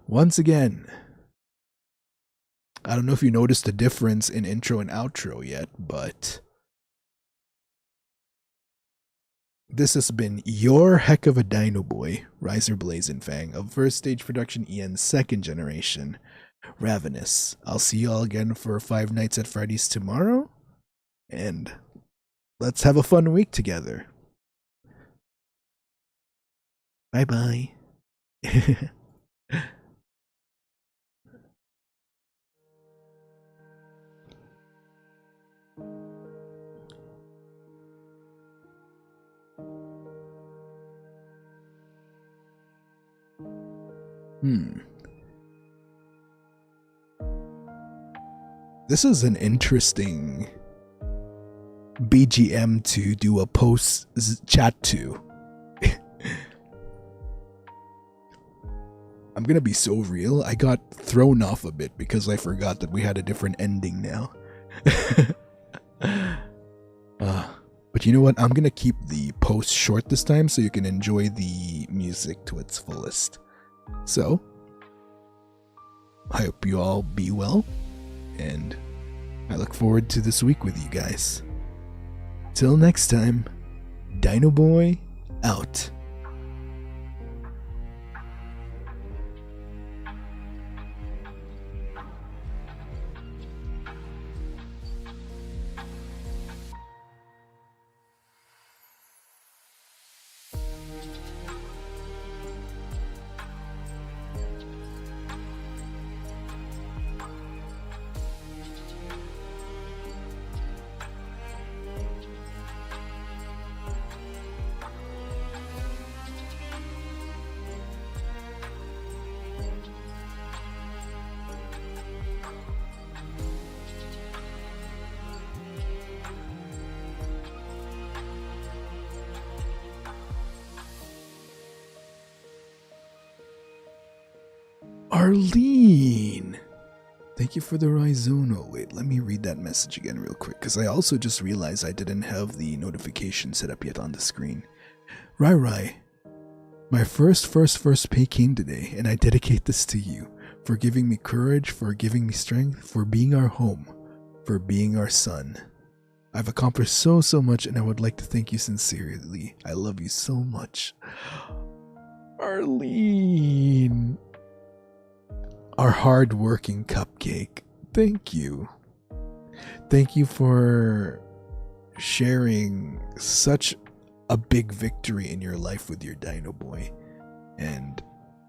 Once again, I don't know if you noticed the difference in intro and outro yet, but this has been your heck of a Dinoboi, Riser Blazing Fang of First Stage Production EN's second generation, Ravenous. I'll see you all again for Five Nights at Freddy's tomorrow, and let's have a fun week together. Bye bye. This is an interesting BGM to do a post chat to. I'm gonna be so real. I got thrown off a bit because I forgot that we had a different ending now. But you know what? I'm gonna keep the post short this time so you can enjoy the music to its fullest. So, I hope you all be well, and I look forward to this week with you guys. Till next time, Dinoboi out. Arlene! Thank you for the Rhizono. Wait, let me read that message again real quick, because I also just realized I didn't have the notification set up yet on the screen. Rai, my first pay came today, and I dedicate this to you, for giving me courage, for giving me strength, for being our home, for being our son. I've accomplished so much, and I would like to thank you sincerely. I love you so much. Arlene! Our hard-working cupcake. Thank you. Thank you for sharing such a big victory in your life with your Dinoboi. And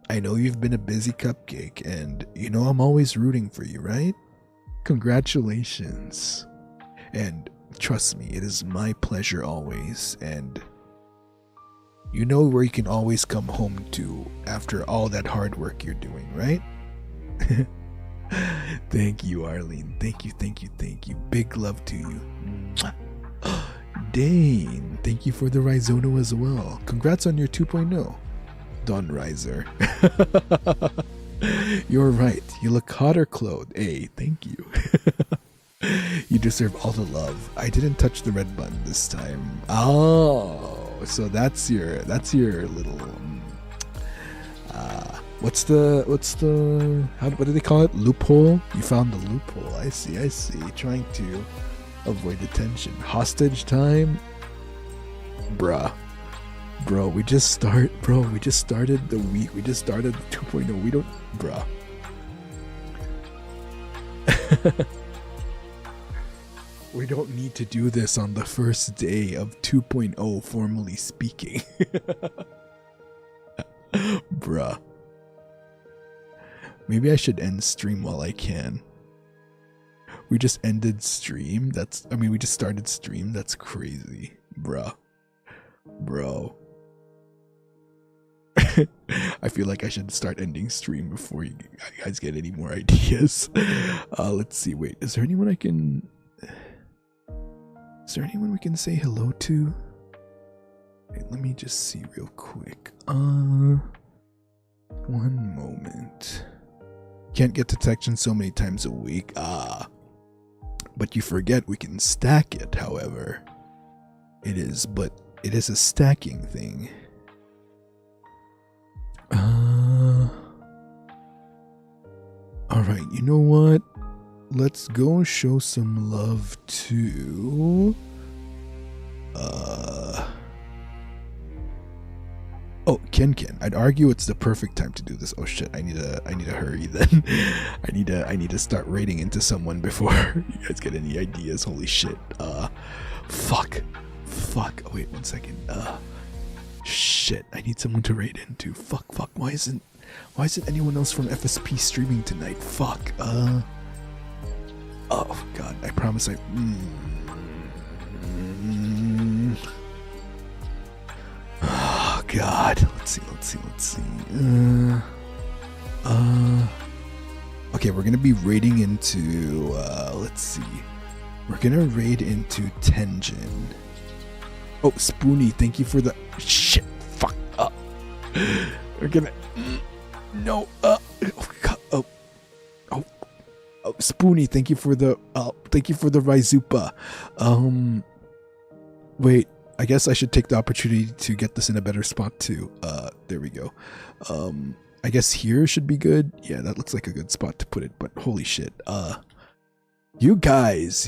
I know you've been a busy cupcake, and you know I'm always rooting for you, right? Congratulations. And trust me, it is my pleasure always, and you know where you can always come home to after all that hard work you're doing, right? Thank you, Arlene. Thank you. Big love to you. Dane, thank you for the Rhizono as well. Congrats on your 2.0. Don Riser. You're right. You look hotter, Claude. Hey, thank you. You deserve all the love. I didn't touch the red button this time. Oh, so that's your little what do they call it? Loophole? You found the loophole. I see. Trying to avoid detention. Hostage time? Bro, we just started the week. We just started the 2.0. We don't, bruh. We don't need to do this on the first day of 2.0, formally speaking. Bruh. Maybe I should end stream while I can. We just ended stream? We just started stream? That's crazy. Bruh. Bro. I feel like I should start ending stream before you guys get any more ideas. Let's see. Wait, is there anyone we can say hello to? Wait, let me just see real quick. One moment. Can't get detection so many times a week. But you forget we can stack it, however. It is a stacking thing. Alright, you know what? Let's go show some love to oh, Ken. I'd argue it's the perfect time to do this. Oh shit, I need to hurry then. I need to start raiding into someone before you guys get any ideas. Holy shit. Fuck. Oh, wait 1 second. Shit, I need someone to raid into. Fuck. Why isn't anyone else from FSP streaming tonight? Fuck. Oh god, I promise Oh god, let's see. Okay, we're gonna be raiding into let's see. We're gonna raid into Tenjin. Oh, Spoony, thank you for the shit. Fuck up. We're gonna no. Oh god. Oh, Spoony, thank you for the Raizupa. Wait, I guess I should take the opportunity to get this in a better spot too. There we go. I guess here should be good. Yeah, that looks like a good spot to put it. But holy shit. You guys.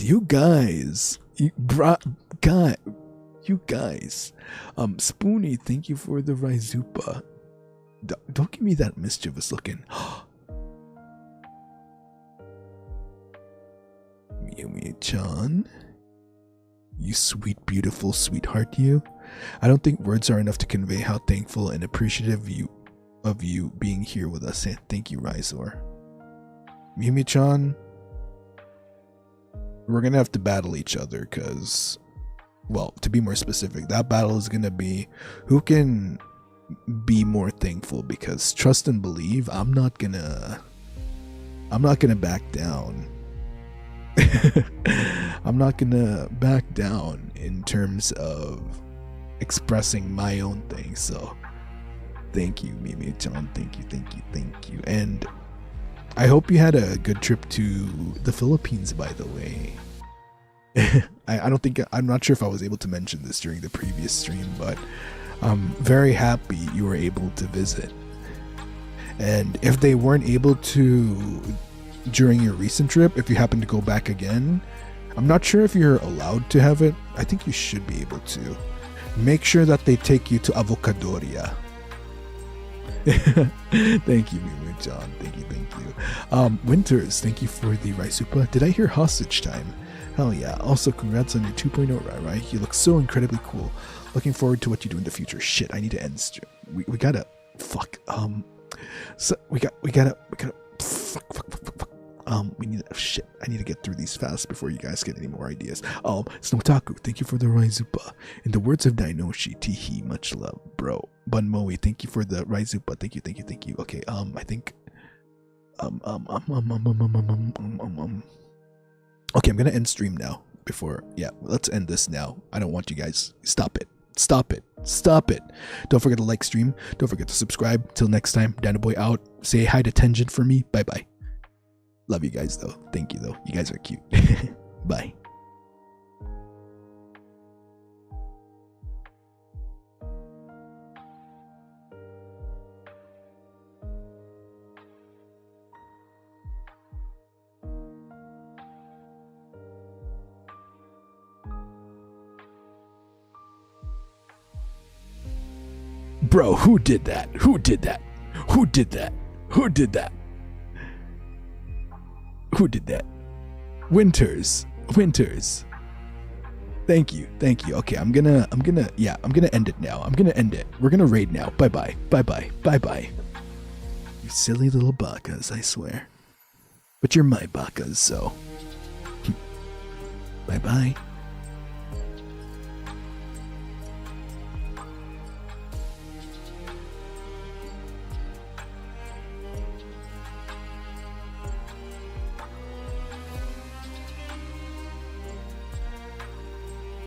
Spoony, thank you for the Raizupa. Don't give me that mischievous looking. Miumi-chan. You sweet, beautiful sweetheart, you. I don't think words are enough to convey how thankful and appreciative of you being here with us. Thank you, Rizor. Miumi-chan, we're gonna have to battle each other because, well, to be more specific, that battle is gonna be who can be more thankful, because trust and believe, I'm not gonna back down. I'm not gonna back down in terms of expressing my own thing. So thank you, Mimi-chan. Thank you. And I hope you had a good trip to the Philippines, by the way. I'm not sure if I was able to mention this during the previous stream, but I'm very happy you were able to visit. And if they weren't able to during your recent trip, if you happen to go back again, I'm not sure if you're allowed to have it. I think you should be able to. Make sure that they take you to Avocadoria. Thank you, Mimu-chan. Thank you. Winters, thank you for the Raisupa. Did I hear hostage time? Hell yeah. Also, congrats on your 2.0, right? You look so incredibly cool. Looking forward to what you do in the future. Shit, I need to end stream. We gotta fuck. So we gotta fuck. We need shit. I need to get through these fast before you guys get any more ideas. Snotaku, thank you for the Raizupa. In the words of Dainoshi, Tihi, much love, bro. Bunmoe, thank you for the Raizupa. Thank you. Okay, I think okay, I'm gonna end stream now. Let's end this now. I don't want you guys. Stop it. Don't forget to like stream. Don't forget to subscribe. Till next time, Dinoboi out. Say hi to Tenjin for me. Bye. Love you guys though. Thank you though. You guys are cute. Bye. Bro, who did that? Winters. Thank you. Okay, I'm gonna end it now. We're gonna raid now. Bye. You silly little bakas, I swear. But you're my bakas, so. Bye.